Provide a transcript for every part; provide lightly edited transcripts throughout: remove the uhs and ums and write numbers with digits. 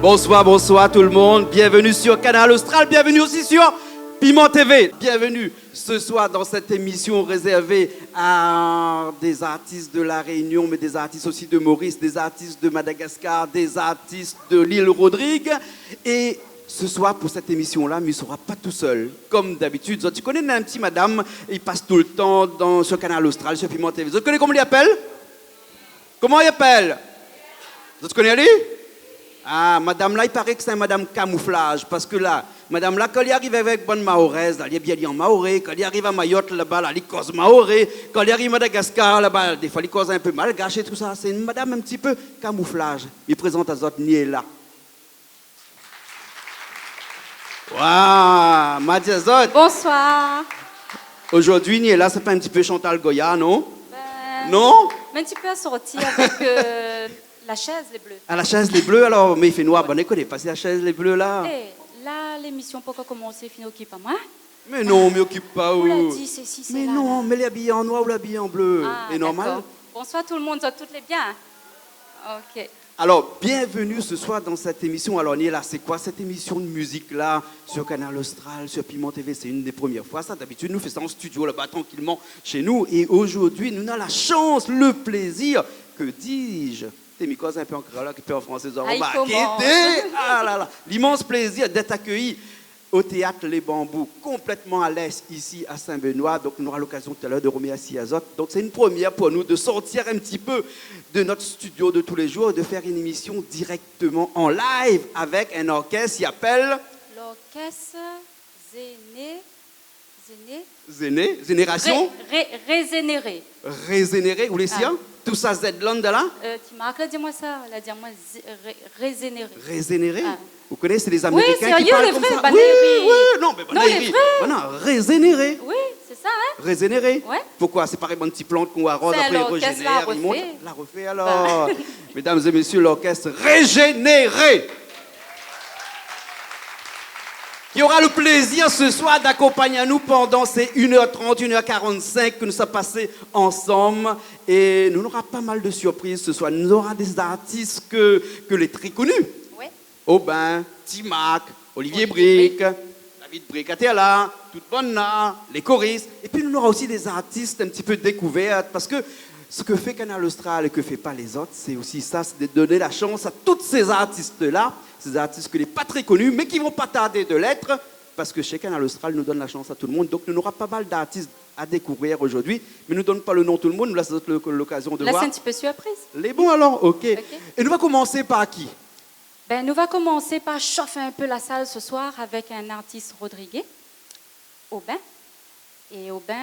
Bonsoir tout le monde. Bienvenue sur Canal Austral. Bienvenue aussi sur Piment TV. Bienvenue ce soir dans cette émission réservée à des artistes de La Réunion, mais des artistes aussi de Maurice, des artistes de Madagascar, des artistes de l'île Rodrigue. Et ce soir, pour cette émission-là, mais il ne sera pas tout seul. Comme d'habitude, tu connais un petit madame, il passe tout le temps sur Canal Austral, sur Piment TV. Tu connais comment il appelle? Comment il appelle? Tu connais lui? Ah, madame là, il paraît que c'est un madame camouflage, parce que là, madame là, quand il arrive avec bonne mahoraise, là, il est bien dit en maoré, quand il arrive à Mayotte, là-bas, là, il cause maoré, quand il arrive à Madagascar, là-bas, des fois, il cause un peu malgache et tout ça. C'est une madame un petit peu camouflage. Il présente à Zot Niela. Waouh, Madia Zot. Bonsoir. Aujourd'hui, Niela, c'est pas un petit peu Chantal Goya, non? Non? Mais un petit peu assorti avec la chaise, les bleus. Ah, la chaise, les bleus, alors, mais il fait noir, bon, on ne connaît pas, c'est la chaise, les bleus, là. Là, l'émission peut commencer, finir occupe à moi. Mais non, mais occupe pas. Vous l'a dit, c'est si, c'est mais là. Mais non, mais les habillés en noir ou l'habillé en bleu. C'est normal. Bonsoir tout le monde, ça toutes les bien. Ok. Alors, bienvenue ce soir dans cette émission. Alors, Niela, c'est quoi cette émission de musique-là sur Canal Austral, sur Piment TV? C'est une des premières fois. Ça, d'habitude, nous faisons ça en studio, là-bas, tranquillement, chez nous. Et aujourd'hui, nous avons la chance, le plaisir, que dis-je, t'es mis un peu en créole, un peu en français, ah là là, l'immense plaisir d'être accueilli au théâtre Les Bambous, complètement à l'aise ici à Saint-Benoît. Donc nous aurons l'occasion tout à l'heure de remercier Azot. Donc c'est une première pour nous de sortir un petit peu de notre studio de tous les jours et de faire une émission directement en live avec un orchestre qui appelle l'orchestre Génération Régénéré. Régénéré, ou les siens? Tout ça, Z-Land là? Tu m'as dis-moi ça, là, dis-moi régénéré. Régénéré? Vous connaissez les Américains qui parlent comme ça? Oui, non, mais non, régénéré. Oui, c'est ça, hein? Régénéré? Ouais. Pourquoi? C'est pareil, une petite plante qu'on arrose, après il régénère, il monte. La refait alors. Mesdames et messieurs, l'orchestre Régénéré. Il y aura le plaisir ce soir d'accompagner nous pendant ces 1h30, 1h45 que nous sommes passés ensemble. Et nous aurons pas mal de surprises ce soir. Nous aurons des artistes que les très connus. Oui. Aubin, Timac, Olivier Brick, David Bricatella, toute bonne là, les choristes. Et puis nous aurons aussi des artistes un petit peu découverts parce que ce que fait Canal Austral et que ne fait pas les autres, c'est aussi ça, c'est de donner la chance à tous ces artistes-là, ces artistes qui ne sont pas très connus, mais qui ne vont pas tarder de l'être, parce que chez Canal Austral nous donne la chance à tout le monde. Donc nous aurons pas mal d'artistes à découvrir aujourd'hui, mais nous ne donne pas le nom de tout le monde, nous laisse l'occasion de voir. Là, c'est un petit peu surprise. Les bons alors, ok. Et nous allons commencer par qui? Nous allons commencer par chauffer un peu la salle ce soir avec un artiste rodriguais, Aubin. Et Aubin.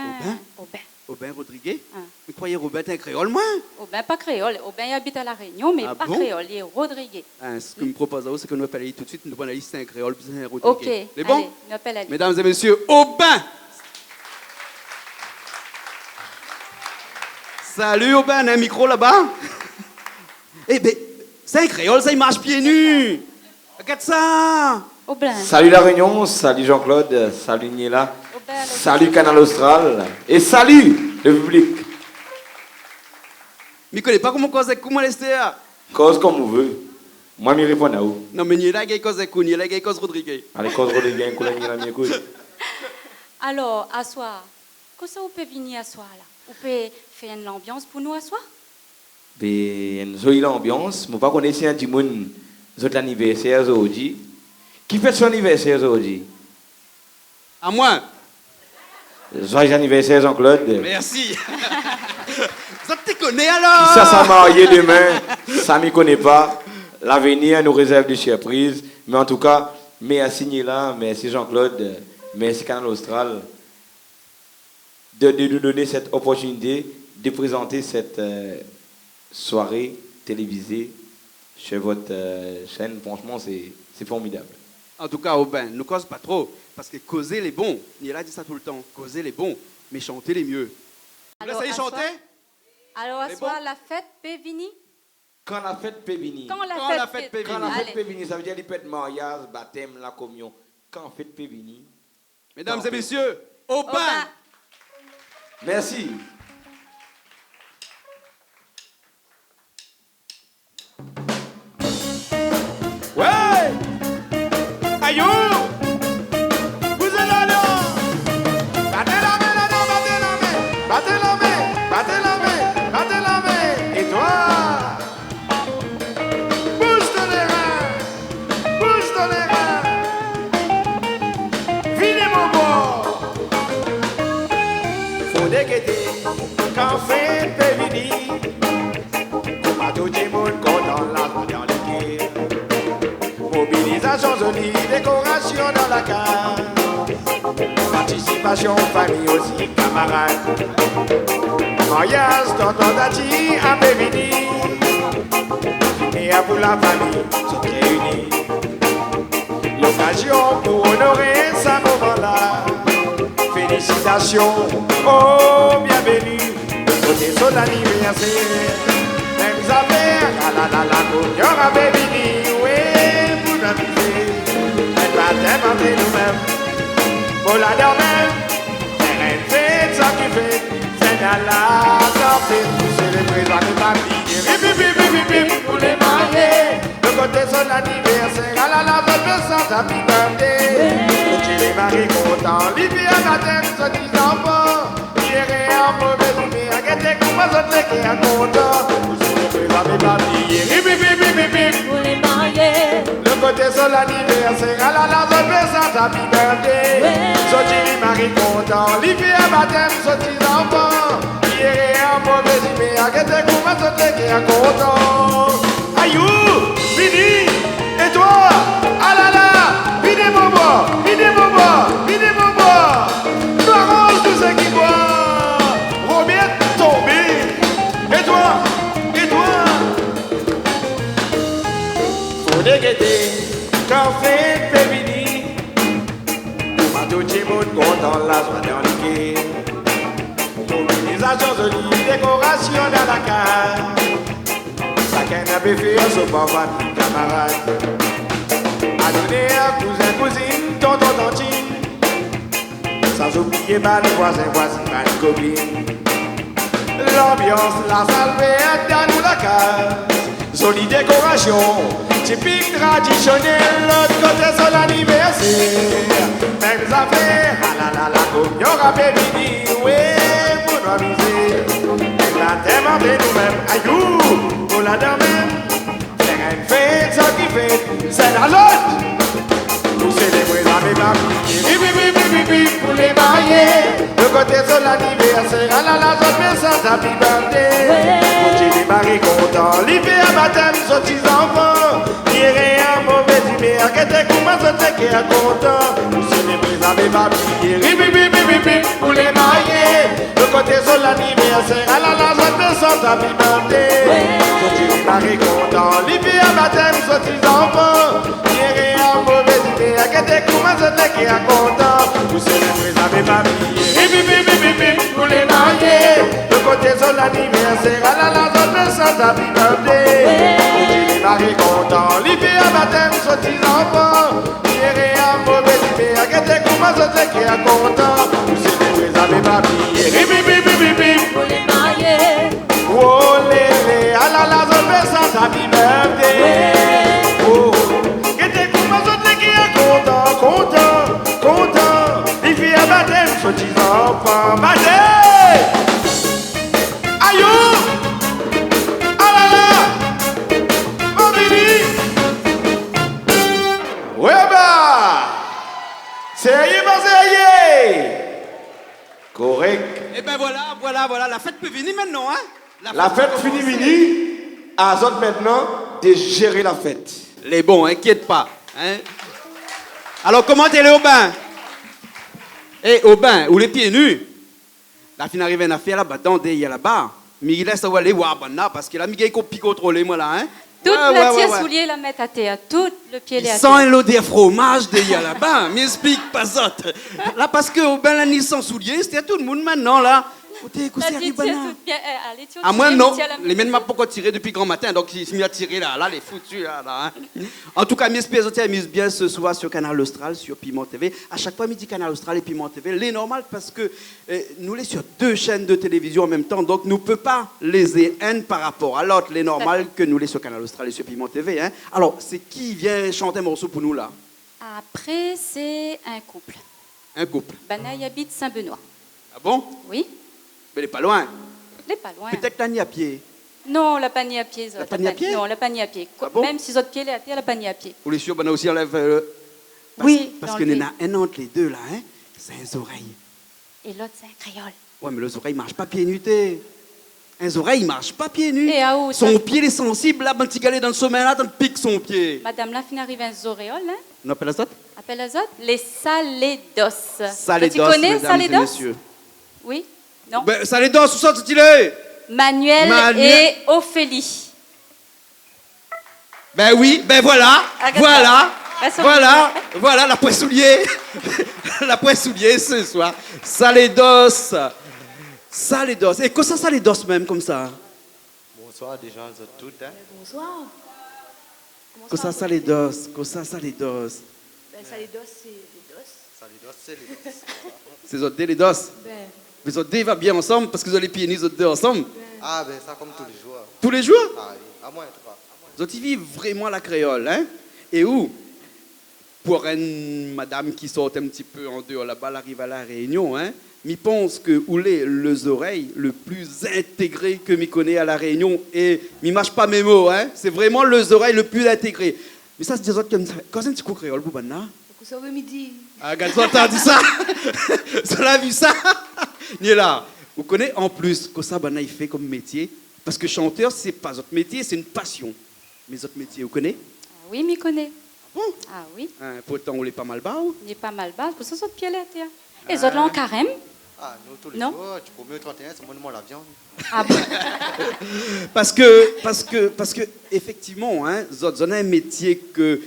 Aubin Rodriguez. Vous croyez Aubin est un créole, moi? Aubin, pas créole. Aubin il habite à La Réunion, mais pas créole. Il est rodriguais. Ce que me propose, c'est que nous appelons tout de suite, nous allons c'est un créole, puis c'est un rodriguais. Ok, les bons? allez, nous appelons. Mesdames et messieurs, Aubin! Salut Aubin, un micro là-bas? Eh bien, c'est un créole, ça, il marche pieds nus. Regarde ça. Aubin. Salut La Réunion, salut Jean-Claude, salut Niela, salut Canal Austral et salut le public. Je ne connais pas comment rester là. Cause comme vous voulez. Moi, je réponds à vous. Non, mais Niela, il y a cause avec Niela, il y a cause Rodriguez. Allez, cause Rodriguez, il y a Niela, m'écoute. Alors, à soir, qu'est-ce que vous pouvez venir à soir là? Vous pouvez faire une ambiance pour nous à soir? Une jolie ambiance. Je ne connais pas un petit monde, notre anniversaire aujourd'hui. Qui fait son anniversaire aujourd'hui? À moi. Joyeux anniversaire, Jean-Claude. Merci. Ça te connaît alors? Qui ça marié demain? Ça ne me connaît pas. L'avenir nous réserve des surprises. Mais en tout cas, merci Niela, merci Jean-Claude, merci Canal Austral de nous donner cette opportunité de présenter cette soirée télévisée sur votre chaîne. Franchement, c'est formidable. En tout cas, Aubin, ne cause pas trop, parce que causer les bons, Niela dit ça tout le temps, causer les bons, mais chanter les mieux. Vous laissez chanter? Alors, à soir, la fête Pévini? Quand la fête Pévini. Quand la fête Pévini. Quand la fête Pévini, ça veut dire les fêtes mariage, baptême, la communion. Quand la fête Pévini. Mesdames et messieurs, Aubin. Merci. Ouais! dégueter, quand fait pévini, comment tout le monde content la joie dans l'équipe. Mobilisation jolie, décoration dans la case. Participation, famille aussi, camarades. Mariage, tonton Dati, à Pévini. Et pour la famille, toutes réunies. L'occasion pour honorer ce moment-là. Félicitations, oh, bienvenue. Côté son anniversaire. Même affaires, la couleur à Pévini. Oui, pour l'amuser. Elle va t'inventer nous-mêmes. Pour la dormir, c'est une fête, ça qui fait. C'est dans la sortie, pour célébrer la famille. Pour les mariés, le côté son anniversaire, la zone happy birthday. Pour les maris contents, Livia baptême, ce 10 enfants. Hier et en mauvais humeur, guettez comme un autre qui est content. Pour célébrer la famille. Pour les mariés, le côté son anniversaire, la zone happy birthday. Sorti les maris contents, Livia baptême, ce 10 enfants. Hier et en mauvais humeur, guettez comme un autre qui est content. Ayou, Vini, et toi, ah là là, Vini Bobo, Vini Bobo, Vini Bobo, nous arrange tout ce qui boit, Robert tombé, et toi, faut dégueter, quand fait Pévini, pour tout le monde content la joie dans l'équipe, mobilisation jolie, décoration dans la case. Chacun a pu faire son papa, camarade. A donner à cousin, cousine, tonton, tantine. Sans oublier mal voisin, mal copine. L'ambiance, la salle verte dans nous la case. Jolie décoration, typique traditionnelle. L'autre côté son anniversaire. Même affaires, la communion à Pévini. Oui, pour nous amuser. La terre de nous-mêmes, aïou. Pour la dame, faire une fête, ça qui fait, c'est la joie. Nous célébrer la famille. Pour les mariés, le côté de l'anniversaire, la joie de ça, happy birthday. Pour les maris contents, l'hiver à baptême, sont 10 enfants. Hier et un mauvais humeur, qui était comme un sauté qui est content. Nous célébrer la famille. Pour les mariés, le côté de l'anniversaire, la joie de ça, happy birthday. Les maris contents, l'hiver à baptême, sont 10 enfants. Hier et un mauvais humeur, qui était comme un sauté qui est content. Nous célébrons avec famille. Pour les mariés, le côté de l'anniversaire, la zone de Santa happy birthday. Les maris contents, l'hiver à baptême, sont 10 enfants. Hier et un mauvais humeur, qui était comme un sauté qui est content. Nous célébrons avec famille. pour les mariés, Oh lélé, à la zone de Santa happy birthday. Oh, qui était comme un sauté qui est content. Les filles à baptême, sont 10 enfants. Baptême! Aïe! Ah là là! Mon bébé! Ouais bah! Sérieux, pas sérieux! Correct. Et ben voilà, la fête peut venir maintenant, hein? La fête finie. À Azot maintenant de gérer la fête. Les bons, inquiète pas, hein? Alors, comment t'es au bain? Au bain, ou les pieds nus? La fin arrive à une affaire là-bas, dans des là-bas. Mais il laisse aller voir, parce que la migue est copié contrôler, moi là, hein? Tout le pied soulier la mettre à terre, tout le pied Il à sent terre. l'odeur fromage de là-bas, m'explique pas ça. Là, parce que au bain, là, ni sans souliers, c'était tout le monde maintenant, là. La petite tire toute bien, allez, tu À moi, non. tire la Les mêmes m'a pas tiré depuis grand matin, donc il s'est mis à tirer là, les foutus là. Hein. En tout cas, j'espère que vous amusez bien ce soir sur Canal Austral, sur Piment TV. À chaque fois, midi Canal Austral et Piment TV, les normal parce que nous les sur 2 chaînes de télévision en même temps, donc nous ne pouvons pas les haine par rapport à l'autre, les normal que nous les sur Canal Austral et sur Piment TV. Hein. Alors, c'est qui vient chanter un morceau pour nous là? Après, c'est un couple. Un couple. Banaï habite Saint-Benoît. Ah bon? Oui, Mais il n'est pas loin. elle n'est pas loin. Peut-être la nuit à pied. Non, la panier à pied. La panier à pied? Non, la panier à pied. Ah bon? Même si votre pied est à terre, la panier à pied. Ou les sûr, on aussi enlève. Oui, parce dans qu'il le y en a un entre les deux là, hein? C'est les oreilles. Et l'autre, c'est un créole. Ouais, mais les oreilles marchent pas pieds nus, t'es. Les oreilles marchent pas pieds nus. Et à où, Son ça- pied il est sensible, là, ben, petit galet dans le sommet, là, t'en pique son pied. Madame, là, fin arrive un auréoles, hein? On appelle ça Appelle les autres les salédos. Salédos, Tu connais mesdames et salédos? messieurs. Oui? Non? Ben, salédos, où ça, c'est-il? Manuel et Ophélie. Ben oui, ben voilà, Regarde voilà, ça. Reste sur voilà, voilà la poissoulier. La poissoulier ce soir. Salédos. Salédos. Et quoi ça, salédos même, comme ça? Bonsoir déjà, vous êtes toutes. Hein? Bonsoir. Quoi ça, salédos? Quoi ça, salédos? Ben, ça, les dos, c'est les dos. Ça les doit, c'est les dos. C'est autres deux, les dos. Ben, Les autres deux vont bien ensemble parce que vous allez pieds nus, les autres deux ensemble. Ah, ben ça comme tous les jours. Tous les jours? Ah oui, à moins en tout cas. Les autres, ils vivent vraiment la créole, hein? Et où? Pour une madame qui sort un petit peu en dehors là-bas, elle arrive à la Réunion, hein? Je pense que où les oreilles le plus intégré que je connais à la Réunion, et je ne mâche pas mes mots, hein? C'est vraiment les oreilles le plus intégré. Mais ça, c'est des autres comme ça. Quand c'est un petit coup créole, Boubana? vous savez midi. Ah, regarde, ça, t'as dit ça? Ça l'a vu ça? Il est là. Vous connaissez en plus que ça, Bana, il fait comme métier. Parce que chanteur, c'est pas votre métier, c'est une passion. Mais votre métier, vous connaissez? Ah oui, m'y connaît. Bon. Ah oui, Hein, pourtant, on est pas mal bas. Ou? il est pas mal bas. Pour ça, ça, pied là, tiens. Et les autres, là, en carême. Ah, nous tous les Non. jours, tu peux mieux 31, c'est moi la viande. Ah bon? Parce que effectivement, hein, vous avez un métier que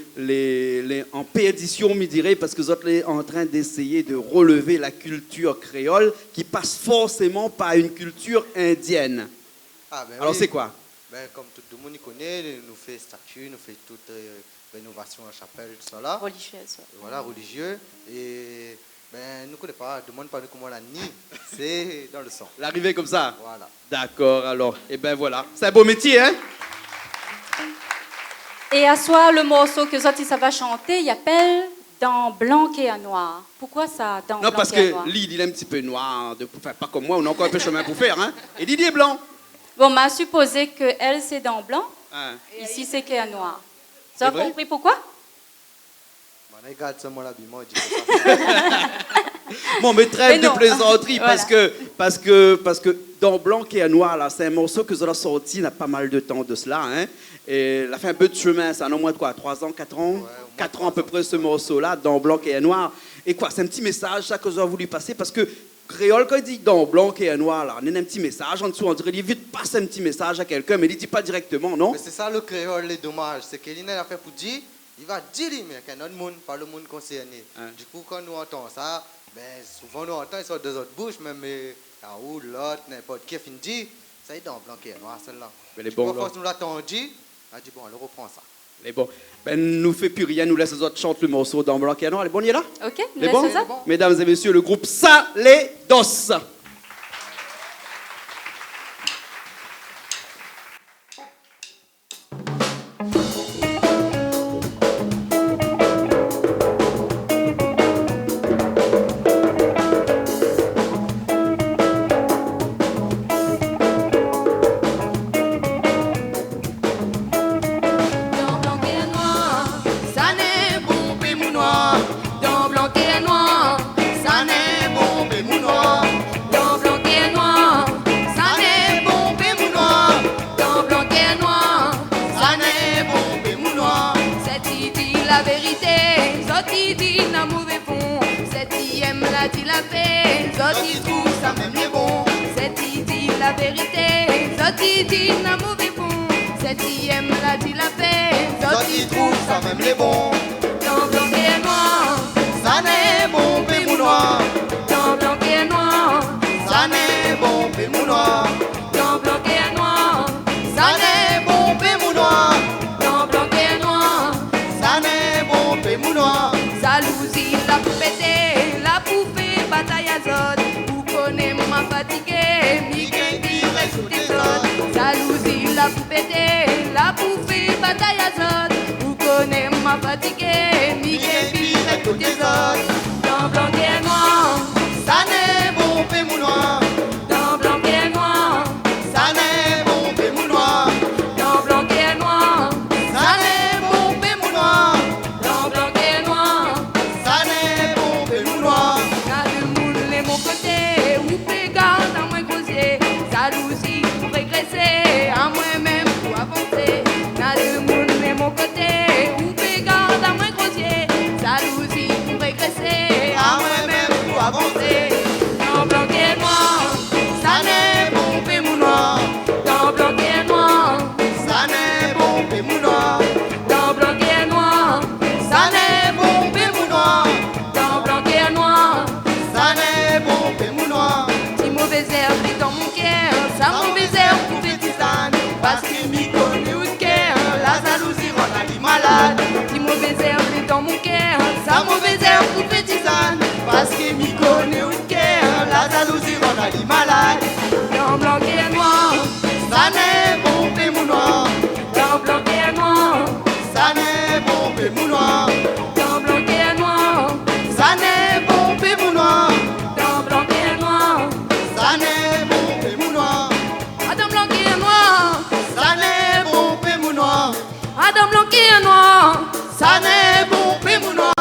en perdition, me dirais, parce que vous êtes en train d'essayer de relever la culture créole qui passe forcément par une culture indienne. Ah, ben Alors oui. c'est quoi? Ben, comme tout le monde y connaît, nous fait statue, nous fait toute rénovation en chapelle, tout ça là. Religieuse. Voilà, religieux. Et ben, nous ne connaissons pas, demande pas comment la nie, c'est dans le sang. L'arrivée comme ça? Voilà. D'accord, alors, et ben voilà. C'est un beau métier, hein? Et à soi, le morceau que Zoti ça va chanter, il appelle Dans blanc et à noir. Pourquoi ça, dans Non, blanc parce et à que noir? Lyd, il est un petit peu noir, enfin pas comme moi, on a encore un peu de chemin pour faire, hein? Et Lyd, il est blanc. Bon, m'a supposé que elle c'est dans blanc, Hein. ici c'est qu'à noir. Vous C'est avez vrai? compris pourquoi? Ben, regarde seulement l'habillement, il dit que ça. Bon, mais trêve Mais de non. plaisanterie, Voilà. parce que dans Blanc et à Noir, là, c'est un morceau que vous avez sorti il y a pas mal de temps de cela. Hein, et il a fait un peu de chemin, ça, non moins de quoi, 3 ans, 4 ans? au moins 4 ans à peu près, ce morceau-là, dans Blanc et à Noir. Et quoi, c'est un petit message, ça, que vous avez voulu passer, parce que créole, quand il dit dans Blanc et à Noir, là, on a un petit message en dessous, on dirait, il vite passe un petit message à quelqu'un, mais il ne dit pas directement, non? Mais c'est ça le créole, les dommages. C'est qu'il a fait pour dire, il va dire, mais qu'il y a un autre monde, pas le monde concerné. Hein. Du coup, quand nous entendons ça, ben, souvent nous entendons, ils sortent de notre bouche, même ou l'autre, n'importe qui, fin dit, ça y est dans blanc et noir, celle-là. Mais les Du coup, bons, à là. force, nous l'attendons, on dit, bon, elle reprend ça. Les bons. Ben, nous fait plus rien, nous laisse les autres chanter le morceau dans Blanc et à Noir. Les bons, il est là? Ok, nous Les bons? laissons ça. Mesdames et messieurs, le groupe Salédos. Dans blanc et noir, ça n'est bon, et mou noir. Dans blanc et noir, ça n'est bon, et mou noir. Dans blanc et noir, ça n'est bon, et mou noir. Dans blanc et noir, ça n'est bon, et mou noir. C'est qui dit la vérité, Zot qui dit n'a mauvais fond. C'est qui aime la dit la paix, Zot qui trouve ça même les bons. C'est qui dit la vérité, Zot qui dit n'a mauvais fond. C'est qui aime la dit la paix, Zot qui trouve ça même les bons. Dans blanc et noir, Ça n'est bon, pémou noir. dans blanc et noir, Ça n'est bon, pémou noir. dans blanc et noir, Ça n'est bon, pémou noir. dans blanc et noir. Ça n'est bon, pémou noir. Jalousie, la poupée, la poupée, bataille à zone. Vous connaissez ma fatiguée, mi qui reste sous tes zones. Jalousie, la poupée, la poupée, bataille à zone. Vous connaissez ma fatiguée, mi qui reste sous tes zones. Dans blanc et noir, Ça n'est bon, pémou noir. dans blanc et noir, Ça n'est bon, pémou noir. dans blanc et noir, Ça n'est bon, pémou noir. dans blanc et noir. Ça n'est bon, pémou noir. Quand le monde est mon côté, ou peut garder avancer. Dans blanc qui est noir, ça n'est bon pé mon noir. Dans blanc qui est noir, Ça n'est bon, pé mon noir. dans blanc qui est noir, Ça n'est bon, pé mon noir. dans blanc qui est noir. Ça n'est bon, pé mon noir. Si mauvais herbe est dans mon cœur, ça mauvais herbe pour tisane. Parce que m'y connaît où de cœur, la jalousie rend la vie malade. Si mauvais herbe est dans mon cœur, ça mauvais herbe pour tisane. Parce que m'y connaît où de cœur, la jalousie rend la vie malade. Dans blanc qui est noir, Ça n'est bon, pé mon noir. dans blanc qui est noir, Ça n'est bon, pé mon noir. dans blanc qui est noir, Ça n'est bon, pé mon noir. dans blanc qui est noir. Ça n'est bon, pé mon noir. Adam blanc qui est noir, Ça n'est bon, pé mon noir. Adam blanc qui est noir, Ça n'est bon, pé mon noir.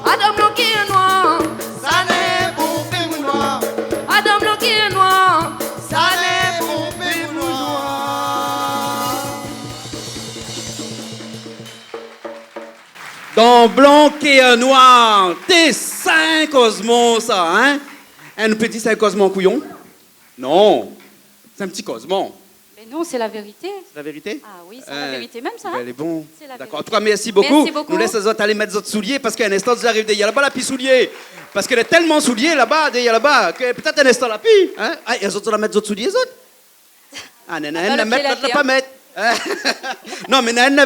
Adam blanc qui est noir, Ça n'est bon, pé mon noir. Adam blanc qui est noir. Ça n'est bon, pé mon noir. Dans blanc et un noir, t'es 5 cosmos, ça, hein? Un petit 5 cosmos couillon? Non, c'est un petit cosmos. Mais non, c'est la vérité. C'est la vérité? Ah oui, c'est la vérité même, ça. Ben, elle est bon. C'est la D'accord. En vérité. tout cas, merci beaucoup. Merci beaucoup. Nous laisse les autres aller mettre les autres souliers parce qu'un instant, j'arrive derrière là-bas, la pie souliers. Parce qu'elle est tellement souliers là-bas, derrière là-bas, que peut-être un instant la pie. Hein? Ah, et les autres, la mettre les autres souliers, les autres? Ah, non, Ah, la le mettre, pied, l'autre, la la pas pied. mettre. Hein? Non, mais Naël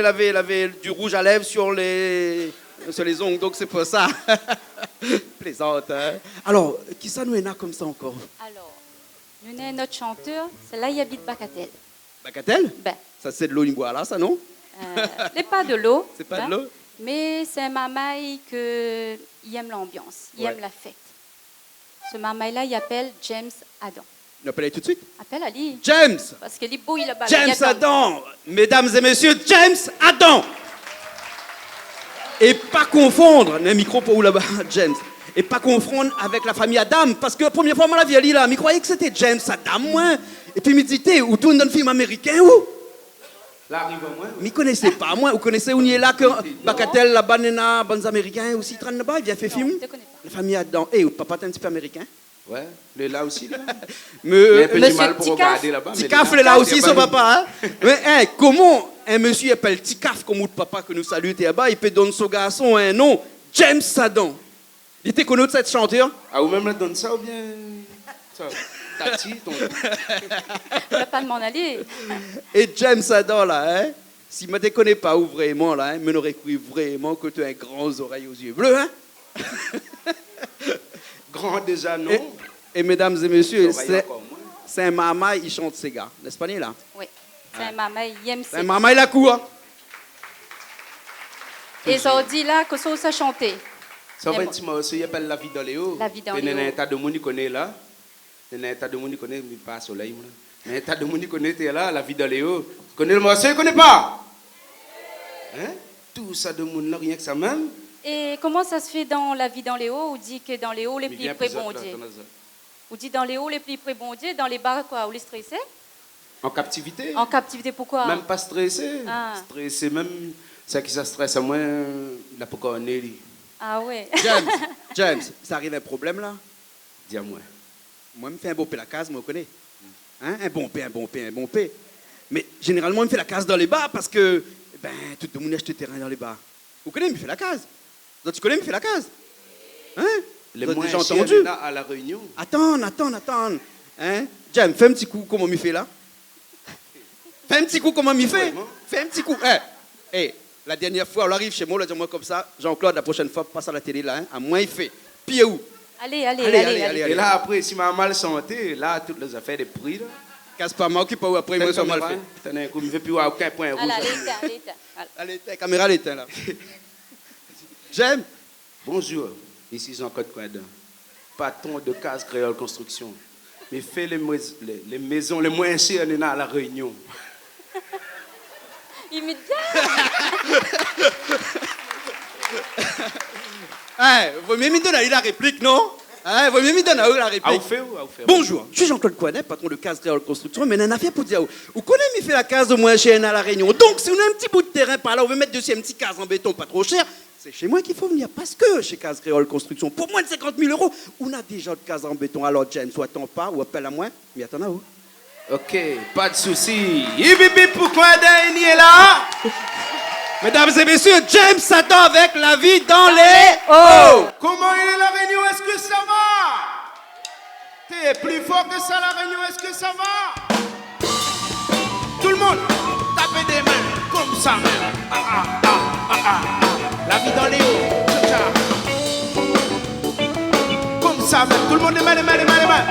avait du rouge à lèvres sur les ongles, donc c'est pour ça. Plaisante, hein? Alors, qui ça nous est là comme ça encore? Alors, nous avons notre chanteur, c'est là, il habite Bacatel. Bacatel? Ben, Ça, c'est de l'eau là, ça, non? n'est pas de l'eau. C'est pas hein, de l'eau? Mais c'est un mamaï il aime l'ambiance, il Ouais. aime la fête. Ce mamaï-là, il appelle James Adam. On appelle tout de suite. Appelle Ali. James! Parce qu'il est beau, il a bas. James Adam, mesdames et messieurs, James Adam. Et pas confondre, un micro pour où là-bas, James. Et pas confondre avec la famille Adam, parce que la première fois, moi, la vie, elle là, je croyais que c'était James Adam, moi. Et puis, me dit, où tourne dans le film américain, où? Là, arrive moi. Mais connaissez pas, moi. Vous connaissez où il est là, que Bacatel, la banana, bons américains, aussi, traîne là-bas, il vient faire film. je ne connais pas. La famille Adam. Eh, papa, t'es un petit peu américain? Ouais, il est là aussi, là. Mais, Il a un peu Monsieur du mal pour Ticaf. regarder là-bas. mais Ticaf il est là Il aussi, y a son pas papa. Hein? Mais hein, comment un monsieur appelle Ticaf comme notre papa que nous saluons là-bas, il peut donner son garçon un nom, James Adam. Il était connu de cette chanteur? Ah, ou même là, donne ça ou bien. Ça. Tati, ton. Je ne vais pas m'en aller. Et James Adam, là, hein? Si je ne te connais pas ou vraiment, là, hein, je n'aurais cru vraiment que tu as un grand oreille aux yeux bleus, hein? Grand déjà, non. Et mesdames et messieurs, Oreille encore moins. c'est un mama, il chante ses gars, n'est-ce pas, là? Oui, c'est un mamaï, il aime C'est un ses... mama, il a quoi? Et ils ont dit là que ça, ça chantait. Ça va Mais être petit morceau, il appelle La vie dans Léo. La vie dans Il y a Léo. un tas de monde qui connaît là. Il y a un tas de monde qui connaît, mais pas soleil. Moi. Il y a un tas de monde qui connaît, t'es là, La vie dans Léo. Tu connais le morceau, il ne connaît pas? Hein? Tout ça de monde là, rien que ça même. Et comment ça se fait dans la vie dans les hauts? On dit que dans les hauts, les Mais plus viens près plus bon là, Dieu. t'en as ça. On dit dans les hauts, les plus près bon Dieu, dans les bas, quoi, où les stressés? En captivité. En captivité, pourquoi? Même pas stressé. Ah. Stressé, même ça qui ça stresse à moi, il n'a pas connu. Ah ouais. James, ça arrive un problème, là? Dis à moi. Moi, je me fais un bon P la case, moi, je connais. Hein? Un bon P, un bon P, un bon P. Mais généralement, je me fais la case dans les bars parce que, ben, tout le monde achète terrain dans les bars. Vous connaissez, je me fais la case. Donc, tu connais, je me fais la case. Hein? Les Vous avez moins déjà chers, entendu? là, à la Réunion. Attends. Hein? James, fais un petit coup, comment il fait là? Fais un petit coup, comment il fait? Vraiment? Fais un petit coup. Hey, la dernière fois, on arrive chez moi, là, dis-moi comme ça, Jean-Claude, la prochaine fois, passe à la télé, là, hein? À moins, il fait. Pied où? Allez. Allez. Et là, après, si ma mal santé, là, toutes les affaires des prix, là. Casse pas, m'occupe pas où après, moi, ça mal fait. T'en as un coup, je ne veux plus avoir aucun point rouge. Allez, là. allez. Allez, la caméra l'éteint, là. J'aime. Bonjour, ici Jean-Claude Quadin, patron de Case Créole Construction. Mais fait les maisons les moins chères à la Réunion. Il me dit, Vous mieux me donner la réplique, non? Vous mieux me donner la Ah, réplique. vous faites. Bonjour, je suis Jean-Claude Coinet, patron de Case Créole Construction, mais un affaire pour dire, vous connaissez, fait la case de moins chère à la Réunion. Donc, si on a un petit bout de terrain par là, on veut mettre dessus un petit case en béton pas trop cher, C'est chez moi qu'il faut venir parce que chez Case Créole Construction, pour moins de 50 000 euros, on a déjà de cases en béton. Alors, James, ou attends pas, ou appelle à moi, mais attends à où? Ok, pas de souci. Ibibi, pourquoi Dany est là? Mesdames et messieurs, James s'attend avec la vie dans les hauts. Comment il est la Réunion? Est-ce que ça va? T'es plus fort que ça la Réunion? Est-ce que ça va? Tout le monde, tapez des mains comme ça. La vie dans les hauts. Comme ça, même. Tout le monde, les mains, les mains, les mains, les mains.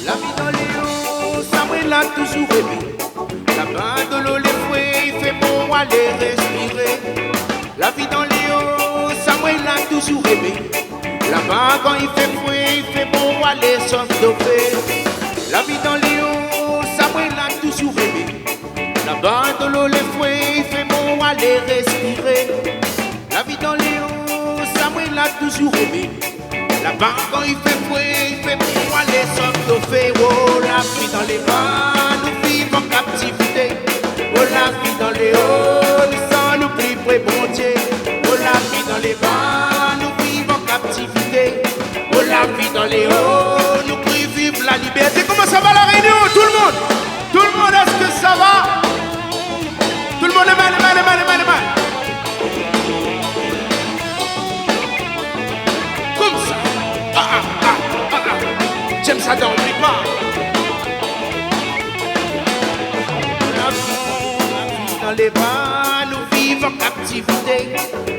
La vie dans les hauts, Samuel a toujours aimé. Là-bas de l'eau, les fouets, il fait bon aller respirer. La vie dans les hauts, Samuel a toujours aimé. Là-bas, quand il fait fouet, il fait bon aller s'enlever. La vie dans les hauts, Samuel a toujours aimé. Là-bas de l'eau, les fouets, il fait bon aller respirer. La vie dans les hauts, Samuel a toujours aimé. Là-bas, quand il fait fouet, il fait bon aller s'enlever. Oh, la vie dans les bas, nous vivons en captivité. Oh, la vie dans les hauts, nous sommes nous plus près, bon Dieu. Oh, la vie dans les bas, nous vivons en captivité. Oh, la vie dans les hauts, nous plus vivre la liberté. Comment ça va la Réunion? Tout le monde? Tout le monde, est-ce que ça va? Tout le monde, les mains, les mains, les mains, les mains, les mains. Comme ça. J'aime ça dans le pas. La vie dans les bas, nous vivons en captivité.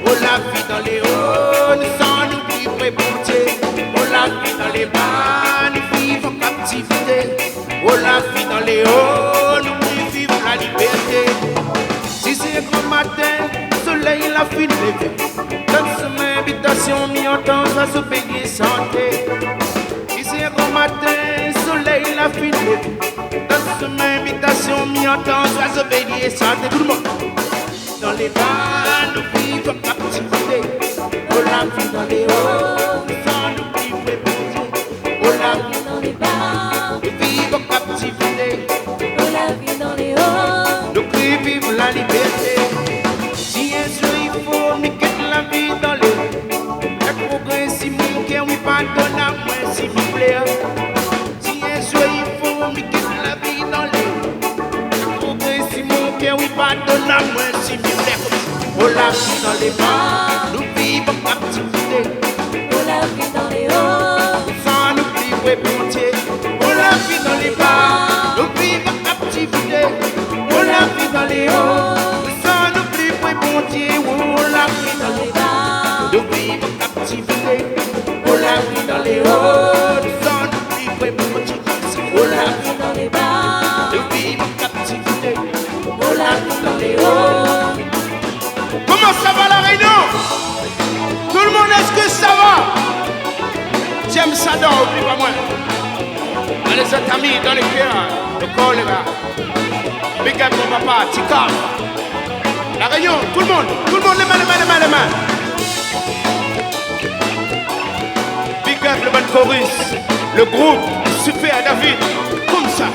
Oh, la vie dans les hauts, nous sommes nous plus près pour Dieu. Oh, la vie dans les bas, nous vivons en captivité. Oh, la vie dans les hauts, nous plus vivons la liberté. Si c'est un grand matin, le soleil la fin levé. Donne son invitation, mi-entend, va se payer santé. Si c'est un grand matin, le soleil la fin levé. Donne son invitation, mi-entend, va se payer santé. Tout le monde. Dans les bas, nous vivons en captivité. Oh, la vie dans les hauts, nous sommes nous vivons pour Dieu. Oh, la vie dans les bas, nous vivons en captivité. Oh, la vie dans les hauts. Nous qui vivons la liberté. Si un jour il faut, mais quitte la vie dans les hauts. Le progrès, si mon cœur, oui, pardonne à moi, s'il vous plaît. Si un jour il faut, mais quitte la vie dans les hauts. Le progrès, si mon cœur, oui, pardonne à moi, s'il vous plaît. Oh, la vie dans les bas, nous vivons en captivité. Oh, la vie dans les hauts. Sans nous vivre pour Dieu. Oh, la vie dans les bas, nous vivons en captivité. Oh, la vie dans les hauts, sans nous vivre pour Dieu. Oh, la vie dans les bas, nous vivons en captivité. Oh, la vie dans les hauts, sans nous vivre pour Dieu. Oh, la vie Dans les bas. nous vivons en captivité. Oh, la vie dans les hauts. Comment ça va la Réunion? Tout le monde, est-ce que ça va? J'aime ça dans, oublie pas moi. Dans les autres amis, dans les cœurs, le corps, les gars. Big up mon papa, Tika. La Réunion, tout le monde, les mains, les mains, les mains, les mains. Big up le bon chorus, le groupe, super David, comme ça.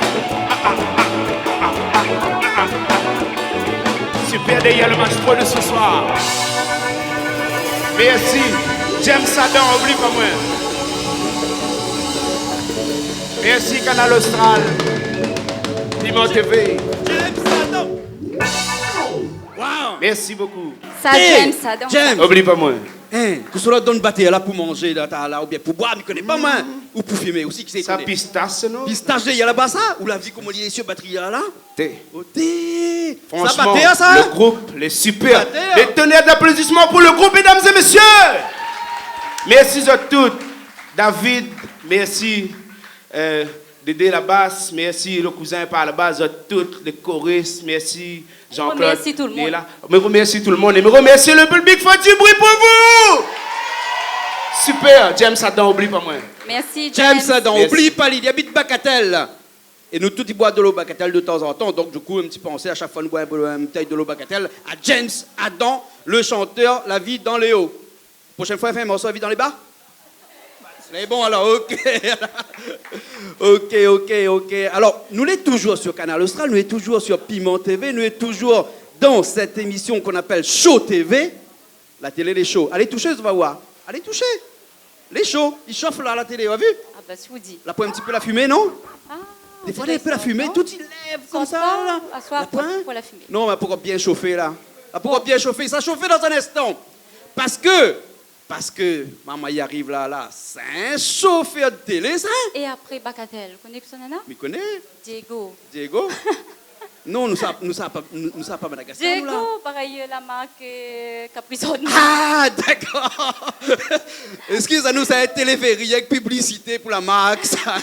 Super Day, le maestro de ce soir. Merci. J'aime ça dans, oublie pas moi. Merci Canal Austral. Piment TV. James s'attend. Wow. Merci beaucoup. Ça, Hey, James, ça donc. James. Oublie pas moi. Hein, que cela donne bâtir là pour manger, là, ou bien pour boire, mais connais pas moi. Ou pour fumer aussi, qui c'est Ça pistache, non? Pistache, il y a là-bas ça? Ou la vie comme on dit, les cieux, batterie là? Thé. Oh, thé. Ça Franchement, battait ça? le groupe, les super. Batté, Les tonnerres d'applaudissements pour le groupe, mesdames et messieurs. Merci à toutes. David, merci. Dédé la basse, merci le cousin par la base, à toutes les choristes, merci Jean-Claude. Remercie tout le monde. Il est là. Me remercie tout le monde et me remercie le public. Faites du bruit pour vous. Super, James Adam, oublie pas moi. Merci, James. James Adam, Merci. oublie pas, il habite Bacatel. Et nous, tous, ils boivent de l'eau Bacatel de temps en temps. Donc, du coup, un petit pensée, à chaque fois, nous boivons une bouteille de l'eau Bacatel à James Adam, le chanteur La Vie dans les hauts. Prochaine fois, il fait un morceau La Vie dans les bas? Mais bon, alors, ok. ok. Alors, nous sommes toujours sur Canal Austral, nous sommes toujours sur Piment TV, nous sommes toujours dans cette émission qu'on appelle Show TV. La télé, les shows. Allez toucher, ça va voir. Allez toucher. Les shows, ils chauffent là à la télé, vous avez vu? Ah bah, si vous dites. Là, pour un petit peu la fumée, non? Ah, Des fois, un peu la fumée, tout il lève comme ça. Là. Asseoir La pointe. pour la fumée. Non, mais pourquoi bien chauffer là? Pourquoi bien chauffer? Ça chauffer dans un instant. Parce que, maman y arrive là, c'est un chauffeur de télé, ça? Et après, Bacatel, vous connaissez son nana? Tu connais? Diego. Non, nous savons pas Madagascar. nous, là. Diego, pareil, la marque Caprizone. Ah, d'accord. Excusez-nous, c'est un téléphérique avec publicité pour la marque, ça.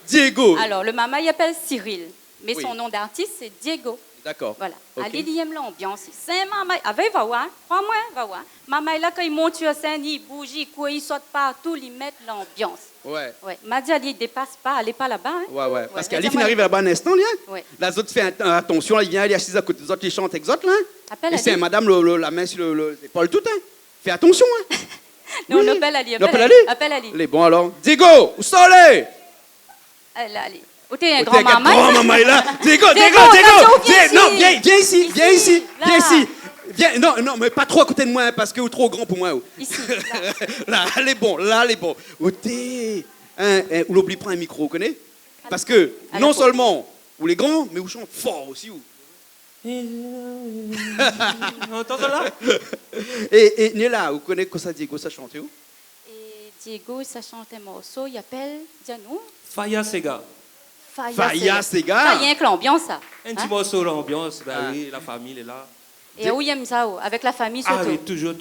Diego. Alors, le maman, il appelle Cyril. Mais Oui. son nom d'artiste, c'est Diego. D'accord. Voilà. Ok. Allez, il aime l'ambiance. C'est maman. Avec, va voir. Crois-moi, va voir. Maman, là, quand il monte sur scène, il bouge, il court, il saute partout, il met l'ambiance. Ouais. Ouais. Madia, il dépasse pas, elle n'est pas là-bas. Hein? Ouais. Parce Ouais, qu'Alif, il Madia, arrive là-bas un instant, là. Ouais. Les autres fait attention, là, il vient, il est assis à côté des autres, il chante avec les autres, là. Appelle Et c'est Ali. madame la main sur l'épaule tout, hein. Fais attention, hein. Non, Oui. on appelle Ali. On appelle Ali? Appelle Ali. Les bons alors. Diego, où sont les? Allez, allez. Où t'es un Oh, grand t'es un maman? grand maman est là. Diego. attention, viens Non, ici. viens ici. Là. Viens ici. Viens, non, mais pas trop à côté de moi, hein, parce que vous trop grand pour moi. Ici. Là, elle est bon, Où t'es? Ou l'oublie prend un micro, vous connaissez? Parce que À la non peau. seulement vous les grands, mais vous chantez fort aussi. Vous. Entends ça là? Et Néla, vous connaissez quoi ça Diego, ça chante où? Et Diego, ça chante un morceau, il appelle, dis-nous, Faya Sega. Faya Sega. Ça y est que l'ambiance, ça. Un petit Hein? morceau l'ambiance, ben Ah. oui, la famille est là. Et où il aime ça, oh, avec la famille surtout. Ah oui, toujours.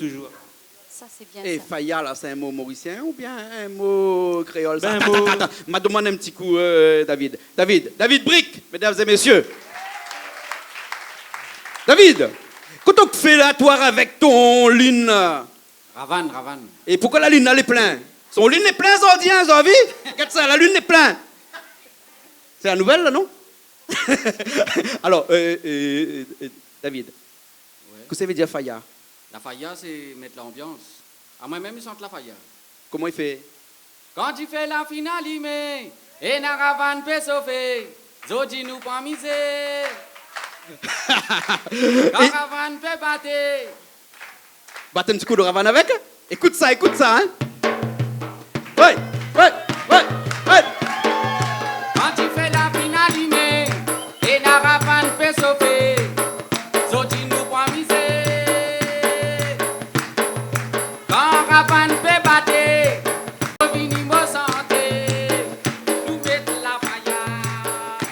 Ça, c'est bien Et ça. Faya, là, c'est un mot mauricien ou bien un mot créole ça? Ben, Attends, un mot- attends. M'a demandé un petit coup, David. David Brick, mesdames et messieurs. David, quand on fait la toile avec ton lune, Ravan. et pourquoi la lune, elle est pleine? Son lune est pleine, Zordien, vous avez vu? Regarde ça, la lune est pleine. C'est la nouvelle, là, non? Alors, David, qu'est-ce que ça veut dire Faya? La faya, c'est mettre l'ambiance. À moi-même, ils chantent la faya. Comment il fait? Quand tu fais la finale, mais et na Ravan peut sauver. Zodi nous pas miser. Quand Ravan peut battre. Batte un petit coup de ravane avec? Écoute ça, hein? Ouais. Quand tu fais la finale, mais et na Ravan peut sauver. Zodi nous pas miser. Quand Ravan peut battre. Vini mo santé. Nous mettons la faya.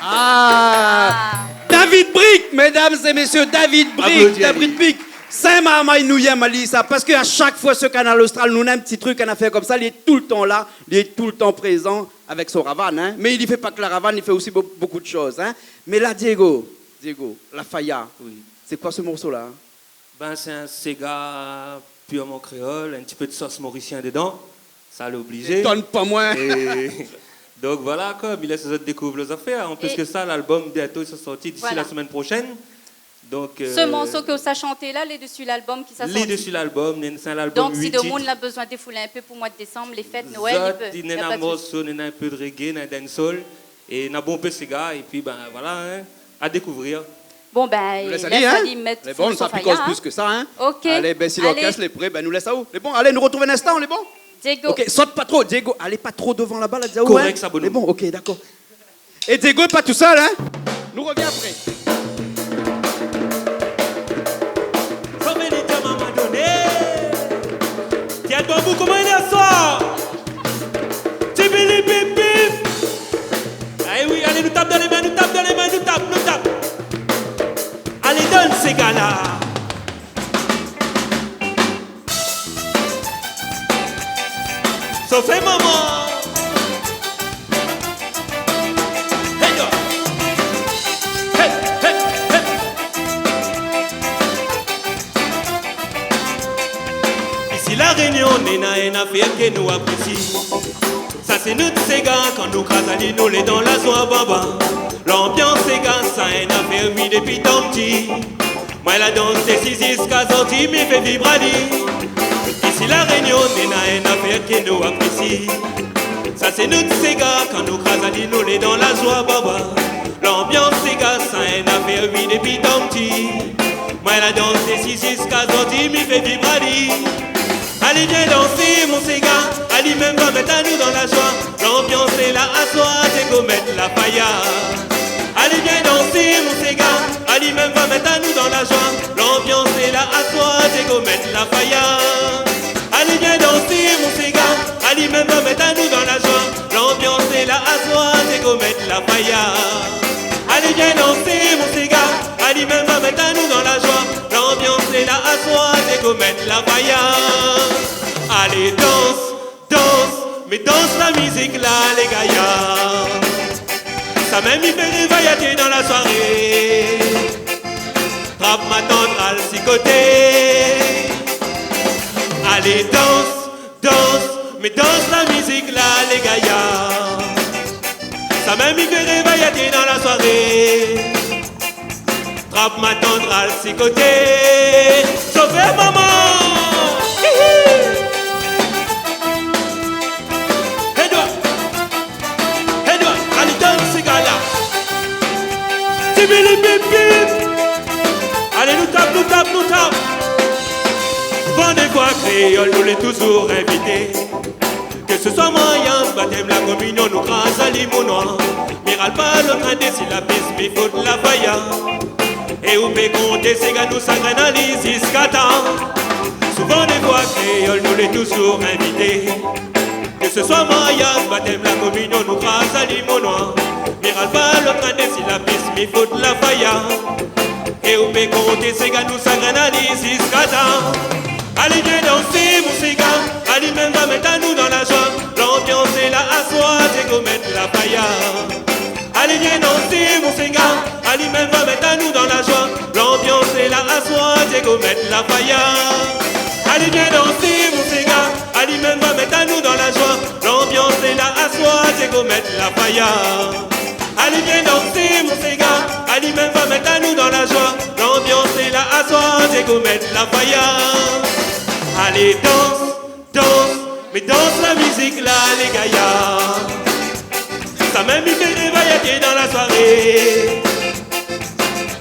Ah! David Brick, mesdames et messieurs, David Brick, Applaudis, Ali. David Brick. Saint-Maman, nous y aime, Ali, ça. Parce qu'à chaque fois, ce Canal Austral, nous a un petit truc, un affaire comme ça, il est tout le temps là, il est tout le temps présent avec son ravane, hein. Mais il ne fait pas que la ravane, il fait aussi beaucoup de choses, hein. Mais là, Diego, la Faya, Oui. c'est quoi ce morceau-là? Ben c'est un Sega purement créole, un petit peu de sauce mauricien dedans. Ça l'a obligé. Donne pas moins. Et donc voilà, comme il laisse les autres découvrir les affaires. En plus Et- que ça, l'album bientôt il sera sorti d'ici Voilà. la semaine prochaine. Donc, Ce morceau que vous avez chanté là, les dessus l'album qui s'est les sorti. dessus l'album, c'est un album Donc, si 8 le titres. monde a besoin de défouler un peu pour le mois de décembre, les fêtes, Noël, il peut. Il Y a y a pas un de souci. morceau, il y a un peu de reggae, il y a un dancehall, et il y a un bon peu de Sega, et puis ben voilà, hein, à découvrir. Bon, ben, Nous laisse laisse aller, hein? Ali mettre Les bons, son ça Faya, picose hein. plus que ça, hein? Ok. Allez, ben si Allez. l'orchestre est prêt, ben nous laisse à où? Les bons, allez, nous retrouver un instant, les bons? Diego. Ok, saute pas trop, Diego. Allez pas trop devant là-bas, là, Diego. Correct, hein? ça, bonhomme. Mais bon, ok, d'accord. Et Diego est pas tout seul, hein? Nous revient après. Sauver les diamants à maman donné. Tiens, toi, vous, comment il est ça? Tibili bip bip. Allez, oui, allez, nous tape dans les mains, nous tape. Allez, donne ces gars-là. Sauf les mamans. Hey, yo. Hey, hey, hey. Ici la réunion, Nena et affaire que nous apprécions. Ça c'est notre Sega quand nous crasali nous les dans la soie baba. L'ambiance Sega, ça est une affaire oui depuis tant petit. Moi la danse c'est 6 sorti mais fait vibrer. Ici Ici la Réunion, n'est une affaire qui nous apprécie. Ça c'est nous ces gars, quand nous crasali nous les dans la joie, baba. L'ambiance ces gars, ça une affaire oui depuis tant petit. Moi la danse des 6-6 casoti, m'y fait vibrer. Allez viens danser mon ces gars, allez même va mettre à nous dans la joie. L'ambiance est là à soi, c'est qu'on mette la paillade. Allez viens danser mon ces gars, allez même va mettre à nous dans la joie. L'ambiance est là à soi, c'est qu'on mette la paillade. Allez viens danser mon ces gars, allez même va mettre à nous dans la joie. L'ambiance est là à soi, c'est qu'on mette la paillade. Allez viens danser mon ces gars, allez même va mettre à nous dans la joie. L'ambiance est là à soi, c'est qu'on mette la paillade. Allez danse, danse, mais danse la musique là les gaillards. Ça même il fait réveiller dans la soirée. Trappe ma tendre à le sicoter. Allez danse, danse, mais danse la musique là les gaillards. Ça même il fait réveiller dans la soirée. Trappe ma tendre à le sicoter. Sauvez maman. Allez, nous tape, nous tape, nous tape. Vendez quoi créole, nous les toujours invités. Que ce soit moyen, baptême, la communion, nous grâce à l'imonoir. Miral pas le train des syllabes, mais faut de la faïa. Et où peut compter, ces gars nous s'engrainent à l'Isis Katan. Souvent des voix créole, nous les toujours invités. Que ce soit mariage, baptême, la communion, nous grâce à l'imonoir. Miral pas le train des syllabes, mais faut de la faïa. Et où peut compter, ces gars nous s'engrainent à l'Isis Katan. Allez viens danser mon ces gars, allez même va mettre à nous dans la joie. L'ambiance est là à soi, c'est qu'on mette la faïa. Allez viens danser mon ces gars, allez même va mettre à nous dans la joie. L'ambiance est là à soi, c'est qu'on mette la faïa. Allez viens danser mon ces gars, allez même va mettre à nous dans la joie. L'ambiance est là à soi, c'est qu'on mette la faïa. Allez viens danser mon ces gars, allez même va mettre à nous dans la joie. L'ambiance est là à soi, c'est qu'on mette la faïa. Allez danse, danse, mais danse la musique là les gaillards. Ça même il fait réveiller dans la soirée.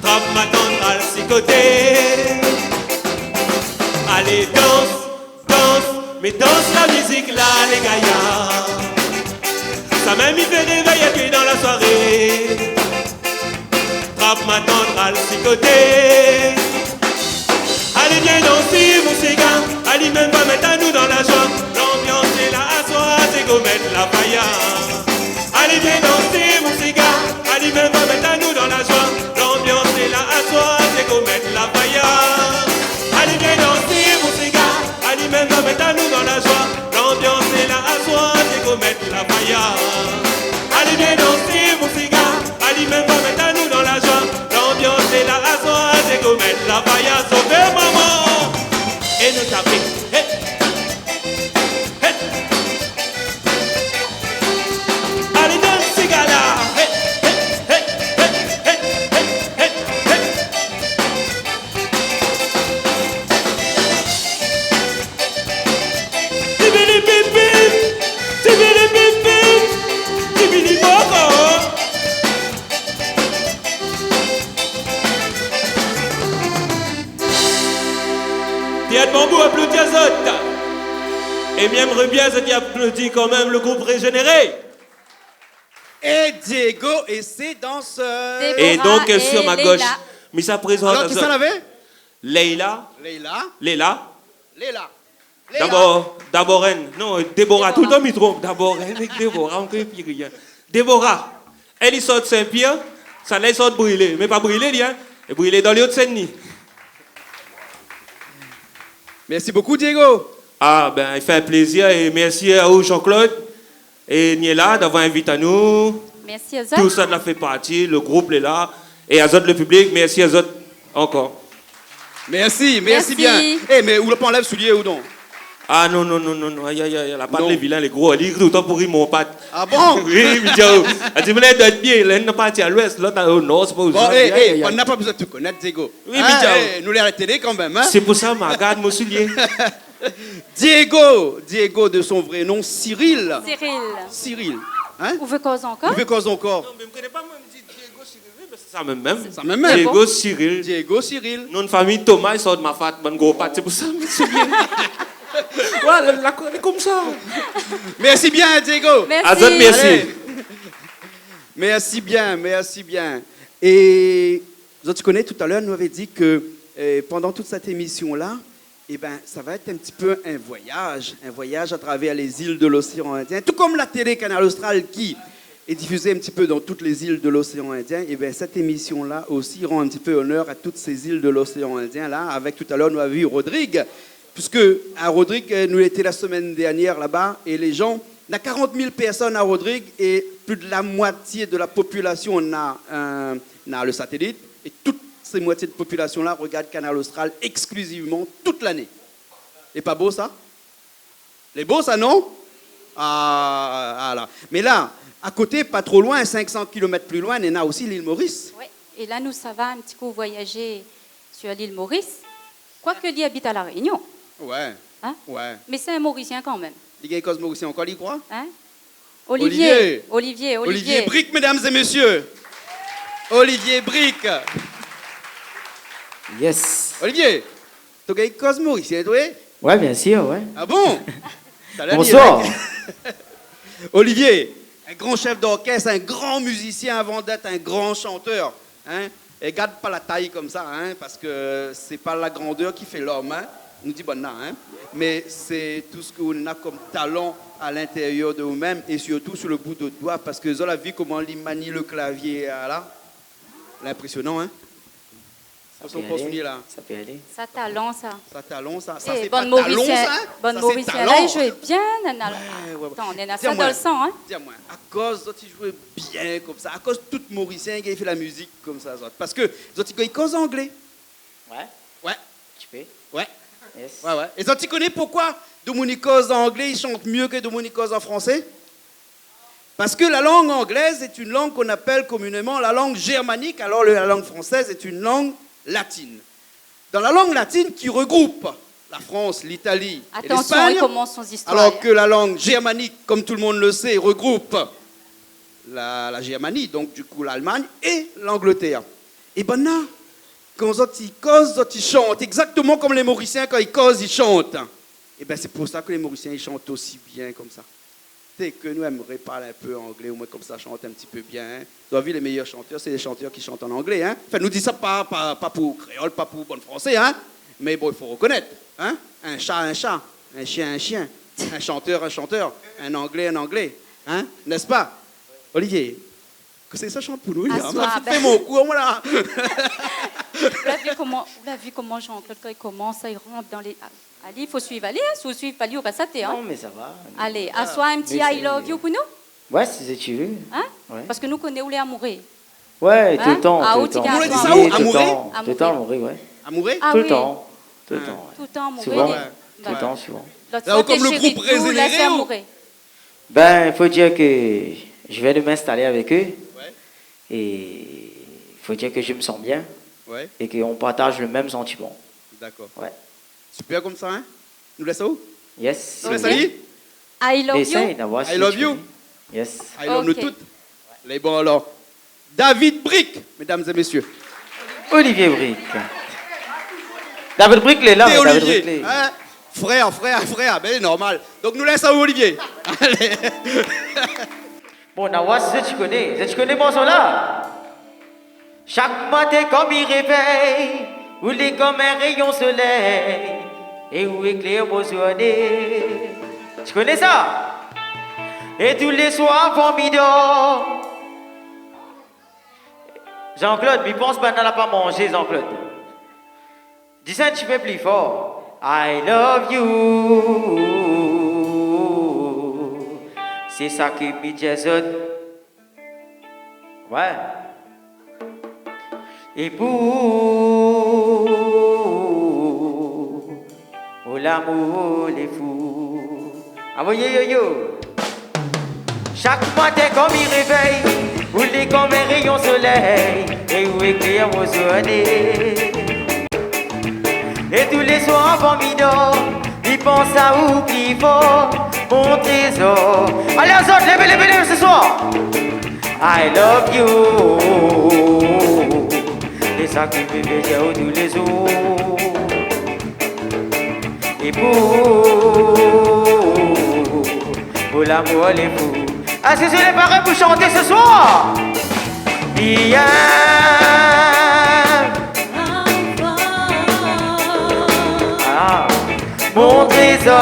Trappe ma tendre à le sicoter. Allez danse, danse, mais danse la musique là les gaillards. Ça même il fait réveiller dans la soirée. Trappe ma tendre à le sicoter. Allez viens danser mon ces gars, allez même va mettre à nous dans la joie. L'ambiance est là à soi, c'est qu'on mette la faïa. Allez viens danser mon ces gars, allez même va mettre à nous dans la joie. L'ambiance est là à soi, c'est qu'on mette la faïa. Allez viens danser mon ces gars, allez même va mettre à nous dans la joie. L'ambiance est là à soi, c'est qu'on mette la faïa. Allez viens danser mon ces gars, allez même va mettre à nous dans la joie. L'ambiance est là à soi, c'est qu'on mette la faïa. Sauvez maman et nous taper. Hey. Hey. Allez danse ces gars-là. Hey. Hey. Hey. Hey. Hey. Hey. Hey. Tibili bip bip, tibili bip bip, tibili boko. Théâtre Bambou applaudit à Zot. Et j'aimerais bien qui applaudit quand même le groupe Régénéré. Et Diego et ses danseurs. Et donc et sur ma Leila. gauche, mais ça présente Alors, qui s'en avait? Leila. Leila. Leila. Leila. D'abord, non, Déborah, tout le temps il trompe. D'abord, avec Déborah, on ne peut plus rien. Déborah, elle y sort de Saint-Pierre, ça laisse sort de brûler, mais pas brûler, bien, et brûler dans les Hauts-de-Seine. Merci beaucoup, Diego. Ah, ben, il fait un plaisir et merci à vous, Jean-Claude et Niela d'avoir invité à nous. Merci à Tout Zot. ça en fait partie, le groupe est là. Et à Zot, le public, merci à Zot encore. Merci Merci. bien. Eh, mais où le pan lève soulier ou non? Ah non, aïe, la patte, les vilains, les gros, elle est tout le temps pourri mon patte. Ah bon? Oui, mais tiens, elle dit, mais elle bien, elle n'est pas à l'ouest, l'autre au nord, c'est pas aux Bon, on n'a pas besoin de te connaître, Diego. Oui, mais tiens. Nous les télé quand même, hein? C'est pour ça, ma garde, mon soulier. Diego de son vrai nom, Cyril. Cyril. Hein? Vous voulez cause encore? Vous voulez cause encore? Non, mais je ne connais pas, moi, je me dis Diego Cyril, mais c'est ça même. Ça même. Diego Cyril. Diego Cyril. Nom de famille Thomas, il sort de ma fat, mon gros pâte, c'est pour ça, mais c'est bien. Ouais, la connaît comme ça. Merci bien, Diego. Merci. Azot, merci. Allez. Merci bien. Et tu connais, tout à l'heure, nous avait dit que pendant toute cette émission-là, eh ben, ça va être un petit peu un voyage à travers les îles de l'océan Indien, tout comme la télé Canal Austral qui est diffusée un petit peu dans toutes les îles de l'océan Indien. Et bien, cette émission-là aussi rend un petit peu honneur à toutes ces îles de l'océan Indien, là, avec tout à l'heure, nous avons vu Rodrigue, puisque à Rodrigue, nous étions la semaine dernière là-bas, et les gens, il y a 40 000 personnes à Rodrigue, et plus de la moitié de la population a le satellite, et toutes ces moitiés de population-là regardent Canal Austral exclusivement toute l'année. Et pas beau ça? Les beaux ça, non? Ah là. Mais là, à côté, pas trop loin, 500 km plus loin, il y en a aussi l'île Maurice. Oui, et là, nous, ça va un petit peu voyager sur l'île Maurice, quoique il habite à La Réunion. Ouais. Hein? Ouais. Mais c'est un Mauricien quand même. Il y a une cause mauricien encore, il croit? Hein? Olivier. Olivier Brick, mesdames et messieurs. Olivier Brick. Yes. Olivier, tu as une cause mauricien, toi? Ouais, bien sûr, ouais. Ah bon? T'as l'air Bonsoir. bien. Olivier, un grand chef d'orchestre, un grand musicien avant d'être un grand chanteur. Hein? Et garde pas la taille comme ça, hein, parce que c'est pas la grandeur qui fait l'homme, hein, nous dit bon, hein, mais c'est tout ce qu'on a comme talent à l'intérieur de nous-mêmes et surtout sur le bout de doigt, parce que vous avez vu comment il manie le clavier là. L'impressionnant, hein? Ça peut aller. Là. Ça peut aller. Ça talent, ça. Ça talon, ça. Ça Eh, c'est bonne pas talon, Mauricien. ça? Bonne Ça, Mauricien. c'est Là, talent. il jouait bien. Ouais. Attends, on est dans ça Dis-moi. dans le sang, hein? Dis-moi, à cause de tu jouais bien comme ça, à cause de tout Mauricien qui a fait la musique comme ça, parce que ils causent anglais. Ouais. Ouais. Tu peux. Ouais. Yes. Ouais. Et tu connais pourquoi Dominicos en anglais, il chante mieux que Dominicos en français? Parce que la langue anglaise est une langue qu'on appelle communément la langue germanique, alors la langue française est une langue latine. Dans la langue latine qui regroupe la France, l'Italie et Attention, l'Espagne, il commence son histoire. alors que la langue germanique, comme tout le monde le sait, regroupe la Germanie, donc du coup l'Allemagne et l'Angleterre. Et ben là, quand ils causent, ils chantent, exactement comme les Mauriciens, quand ils causent, ils chantent. Et ben c'est pour ça que les Mauriciens, ils chantent aussi bien comme ça. C'est que nous aimerions parler un peu anglais, au moins comme ça, chanter un petit peu bien. Hein. Vous avez vu, les meilleurs chanteurs, c'est les chanteurs qui chantent en anglais. Hein. Enfin, nous dit ça pas pour créole, pas pour bon français, hein. Mais bon, il faut reconnaître. Hein. Un chat, un chien, un chien, un chanteur, un anglais, hein. N'est-ce pas? Olivier, que c'est ça chante pour nous? Fais mon cours, voilà. Vous l'avez vu comment Jean-Claude, quand il commence, il rentre dans les... Allez, il faut suivre. Allez, si vous suivez pas, on va s'attendre. Hein? Non, mais ça va. Allez, assois un petit I love you pour nous. Ouais, si tu veux. Hein? Ouais. Parce que nous connaissons où les amoureux. Ouais, tout Hein? le temps. Ah, Tout où le tu temps. gagnes, On le dit toi? ça où? Tout Amoureux? le temps, amoureux, ouais. Amoureux? Ah Tout le oui. temps. Tout le temps, ouais. Tout le temps amoureux. Souvent. les- Tout le temps, souvent. L'autre Là, fois, comme t'es le chéri groupe de tout, là, Réséléré, c'est ou? amoureux. Ben, il faut dire que je vais de m'installer avec eux. Ouais. Et il faut dire que je me sens bien. Ouais, Et qu'on partage le même sentiment. d'accord. Ouais. Super comme ça, hein? Nous laissons où? Yes. Nous laissons Ok. aller? I love Essaye you. d'avoir I love you. Yes. I love nous Ok. toutes. Les bons alors. David Brick, mesdames et messieurs. Olivier Brick. David Brick, il est là. Et mais David Olivier. Brick, il est- Hein? Frère, ben normal. Donc nous laissons où, Olivier? Allez. Bon, Nawa, tu connais mon son là. Chaque matin comme il réveille, où il est comme un rayon soleil, et où éclaire mon soirée. Tu connais ça? Et tous les soirs avant midi, Jean-Claude, mais pense pas, n'a pas mangé, Jean-Claude. Dis ça, tu fais plus fort. I love you. C'est ça qui me Jason. Ouais. Et pour l'amour les fous. Ah oui, yo yo. Chaque matin comme il réveille, où il est comme un rayon soleil, et où éclaire mon soleil. Et tous les soirs avant midi, il pense à où qu'il faut, mon trésor. Allez, les autres, levez ce soir. I love you. C'est ça que je vais dire tous les jours. Et pour l'amour, les fous. Est-ce que je l'ai paré pour chanter ce soir? Bien. Ah, mon trésor.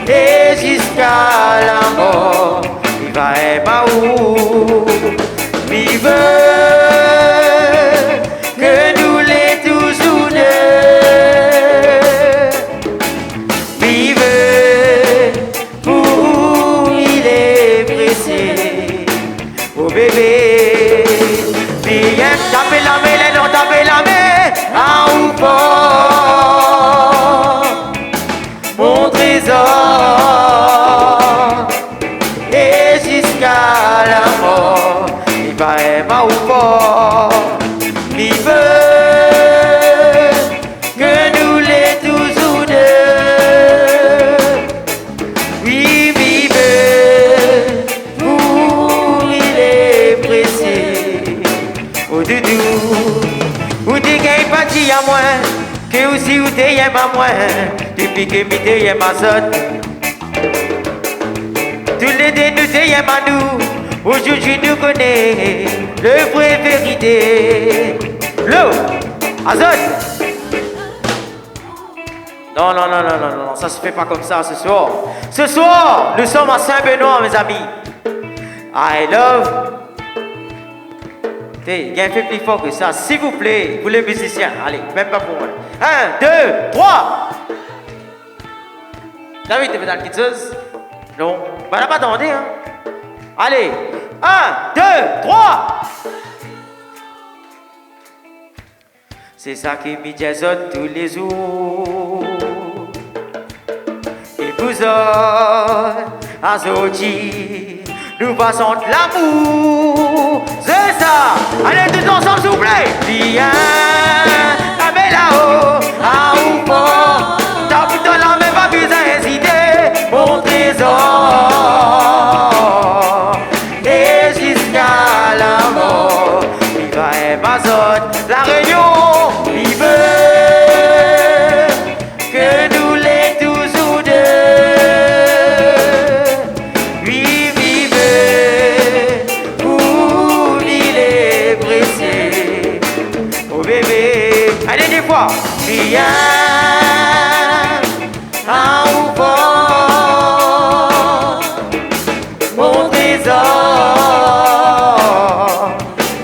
Et jusqu'à la mort, il va être où? Il veut que nous les toujours deux. Il veut pour il est pressé. Oh bébé, viens taper la main, les noms taper la main. Ah ou pas, mon trésor. Et jusqu'à la mort, il va aimer ou pas. Il veut que nous les toujours deux. Oui, vive, pour il est pressé. Oh doudou, ou t'es qu'un parti à moi, que aussi ou t'es à moi, depuis que m'y à ma zone. Tous les deux nous t'es à nous, aujourd'hui nous connaît le vrai vérité. L'eau, azote. Non, ça se fait pas comme ça ce soir. Ce soir, nous sommes à Saint-Benoît, mes amis. I love. Il y a un peu plus fort que ça, s'il vous plaît, vous les musiciens. Allez, même pas pour moi. 1, 2, 3. David, t'es dans le kitzeuse? Non, bah n'a pas demandé, hein. Allez, 1, 2, 3. C'est ça qui me jazzonne tous les jours. Et vous à Zoti, nous passons de l'amour. C'est ça. Allez, tous ensemble, s'il vous plaît. Viens, la belle là-haut, à ou pas. T'as plutôt la même pas besoin d'hésiter. Mon trésor. Et jusqu'à la mort, il va être ma zone. La Réunion, il veut que nous les toujours deux. Oui, vive, pour il est pressé. Oh bébé, allez des fois, viens, un ou pas, mon trésor.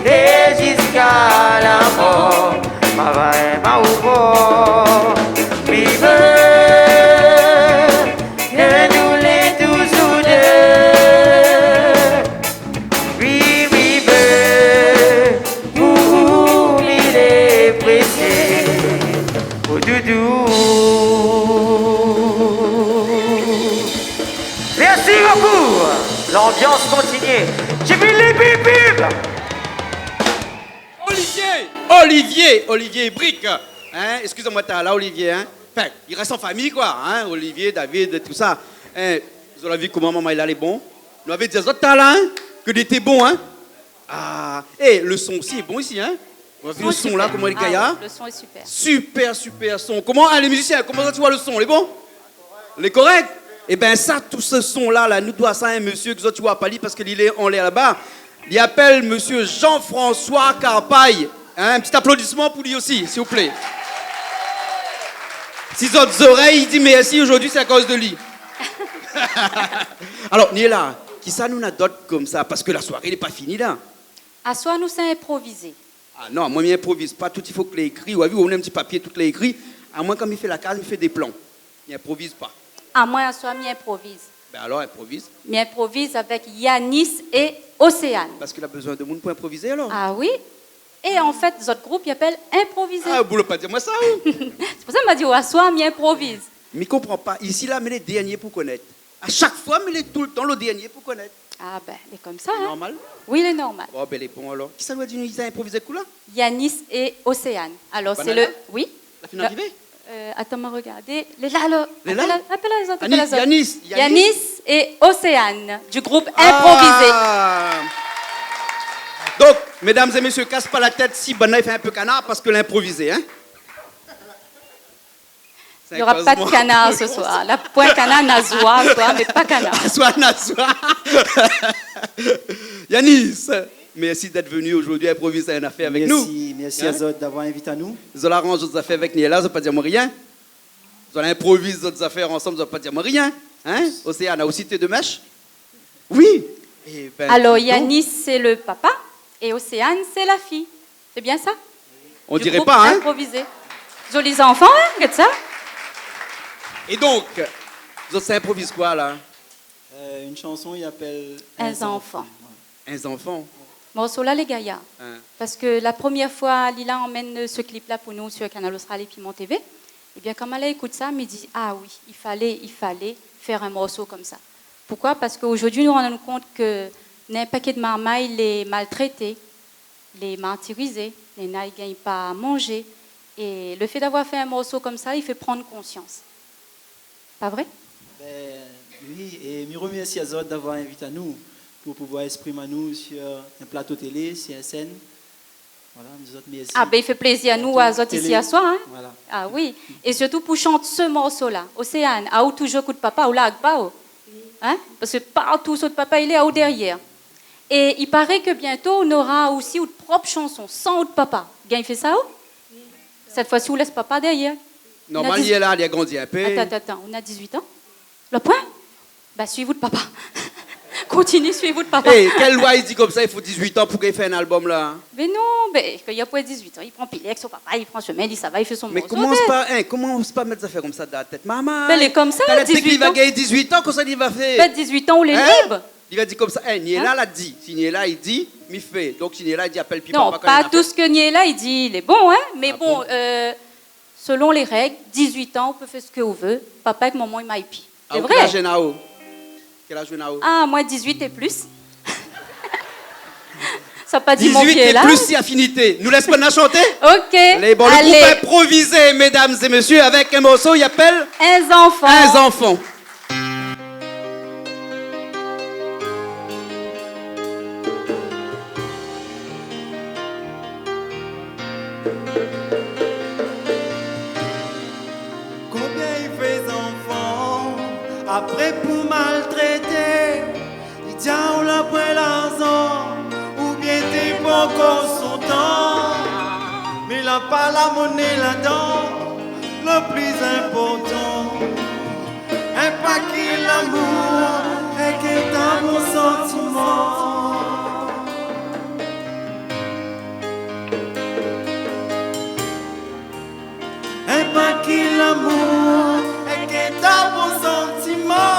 Et jusqu'à la mort, ma va ou pas, vive, que nous les toujours deux. Oui, vive, pour il est pressé. Oh doudou. Merci beaucoup. L'ambiance continue. J'ai vu les bip. Olivier Brick. Hein? Excusez-moi, t'as là, Olivier. Hein? Enfin, il reste en famille, quoi. Hein? Olivier, David, tout ça. Hein? Vous avez vu comment maman il allait bon? Nous avait dit des autres talents, hein? Que d'été bon, hein? Ah, et le son aussi est bon ici, hein? Vous avez vu le son là, comment il est gaillard? Le son est super. Super son. Comment, les musiciens, comment ça tu vois le son? Il est bon? Il est correct? Eh bien, ça, tout ce son-là, nous doit ça à un monsieur que tu vois pas parce qu'il est en l'air là-bas. Il appelle monsieur Jean-François Carpaille. Hein, un petit applaudissement pour lui aussi, s'il vous plaît. Si autres oreilles, il dit merci, aujourd'hui c'est à cause de lui. Alors, Niela, qui ça nous a d'autres comme ça? Parce que la soirée n'est pas finie là. À soi, nous sommes improvisés. Ah non, moi, je n'improvise pas tout, il faut que les écrits. Ou on a un petit papier, tout les écrits. À moins, quand il fait la case, il fait des plans. Il n'improvise pas. À moi, à soi, improvise. Ben alors, improvise. Improvise avec Yanis et Océane. Parce qu'il a besoin de monde pour improviser alors. Ah oui. Et en fait, notre groupe, il appelle improviser. Ah, vous ne pas dire moi ça, ou? C'est pour ça qu'il m'a dit, à soi, improvise. Mais il ne comprend pas. Ici, là, mais les derniers pour connaître. À chaque fois, mais les tout le temps, le dernier pour connaître. Ah ben, il est comme ça. C'est hein? normal? Oui, il est normal. Oh, ben, il est bon alors. Qui ça doit dire, ils ont improvisé coup là? Yanis et Océane. Alors, c'est Banana? le... Oui. La fin d'arrivée? Attends, me regarder. Là, là. Les là? Appelle les autres. appelle les autres. Yanis. Et Océane, du groupe Improvisé. Donc, mesdames et messieurs, casse pas la tête si Bana fait un peu canard parce que l'improvisé, hein? Il n'y aura pas de canard ce soir. La point canard nasoir, quoi, mais pas canard. Nasoir. Yanis, merci d'être venu aujourd'hui improviser une affaire avec nous. Merci à Zod d'avoir invité à nous. Vous allez arranger vos affaires avec Niela, ça ne veut pas dire moi rien. Vous allez improviser vos affaires ensemble, ça ne veut pas dire moi rien. Hein? Océane a aussi tes deux mèches? Oui. Et ben, alors, Yanis, c'est le papa et Océane, c'est la fille. C'est bien ça? On du dirait groupe pas, hein? Improvisé. Jolis enfants, hein? Regarde ça. Et donc, vous improvisez quoi là? Une chanson, il appelle Un enfant. Un enfant. Morceau là, les gaillards. Hein. Parce que la première fois, Lila emmène ce clip-là pour nous sur Canal Austral et Piment TV. Et bien, quand elle écoute ça, elle me dit, ah oui, il fallait faire un morceau comme ça. Pourquoi? Parce qu'aujourd'hui, nous nous rendons compte que un paquet de marmailles les maltraités, les martyrisés, les n'a ne gagnent pas à manger. Et le fait d'avoir fait un morceau comme ça, il fait prendre conscience. Pas vrai? Oui, et me remercie à Zod d'avoir invité à nous pour pouvoir exprimer à nous sur un plateau télé, sur une scène. Voilà, nous autres, merci. Ah ben il fait plaisir à nous, à Zod ici à soi. Hein? Voilà. Ah oui, et surtout pour chanter ce morceau-là, Océane, à où toujours coup de papa, ou là, Agba, hein? Parce que partout, ce de papa, il est à où derrière. Et il paraît que bientôt, on aura aussi une propre chanson, sans ou de papa. Bien, il fait ça où? Cette fois-ci, on laisse papa derrière. Normalement, il est là, il a grandi un peu. Attends, on a 18 ans. Le point? Bah, suivez-vous de papa. Continuez, suivez-vous de papa. Hey, quelle loi il dit comme ça, il faut 18 ans pour qu'il fasse un album là? Mais non, il y a pas 18 ans, il prend pile avec son papa, il prend chemin, il dit ça va, il fait son Mais morceau. commence pas à mettre des affaires comme ça dans la tête. Maman, Mais elle est comme ça, t'as la tête 18 qu'il va ans. gagner 18 ans, comme ça il va faire. Faites 18 ans, on les Hein? libre. Il va dire comme ça, Niela l'a dit. Si Niela il dit, m'y fait. Donc si Niela il dit appelle Pipa. Non, pas tout ce que Niela il dit, il est bon, hein. Mais bon, selon les règles, 18 ans, on peut faire ce qu'on veut. Papa avec maman, il m'a épi. C'est vrai. Quel âge Nao? Ah, moi 18 et plus. Ça n'a pas dit mon 18 pied et là. plus si affinité. Nous laisse pas nous chanter? Ok. Allez, bon, le groupe improvisé, mesdames et messieurs, avec un morceau, il appelle Un enfant. Un enfant. Combien il fait enfant, après pour maltraiter, il dit on l'a pris l'argent, ou bien t'es pas encore son temps, mais il n'a pas la monnaie là-dedans, le plus important, un paquet l'amour, et qu'est dans mon sentiment. Un paquet l'amour et qu'est dans mon sentiment.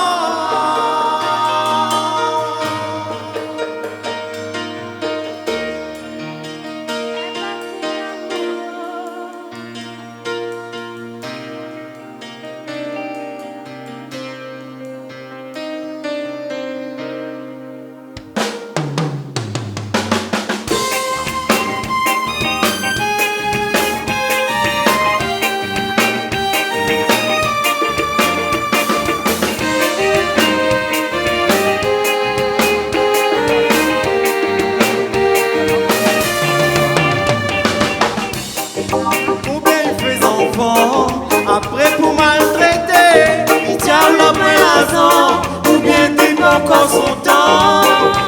Après pour maltraiter, il tient l'après l'argent, ou bien t'es pas encore son temps,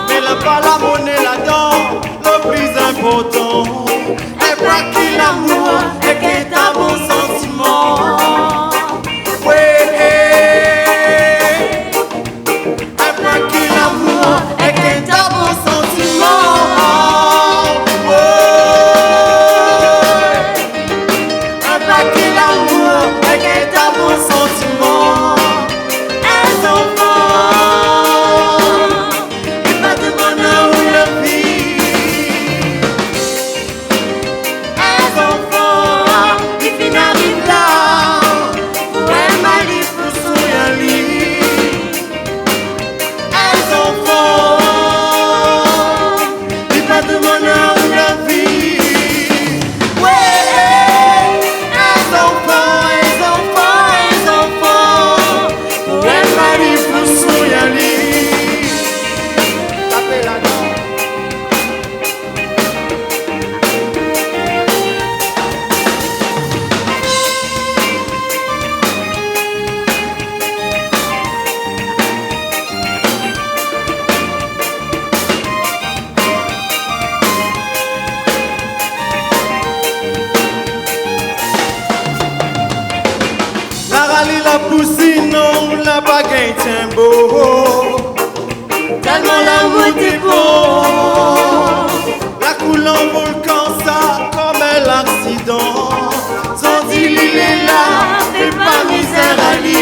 mais il n'a pas la monnaie là-dedans, le plus important, est pas qu'il l'amour et qu'il a bon sentiment. Est pas qu'il l'amour et qu'il a bon sentiment. Sentiment, un enfant, il va demander où le vit. Un enfant, il finit arrive là, pour un mari pour son lit. Un enfant, il va demander où le vit. Ouais, un enfant. râler la poussine, non, la bagaille tient beau. Tellement l'amour est beau. La coule en volcan, ça comme un accident. Sans dire il est là, fais pas misère à lui.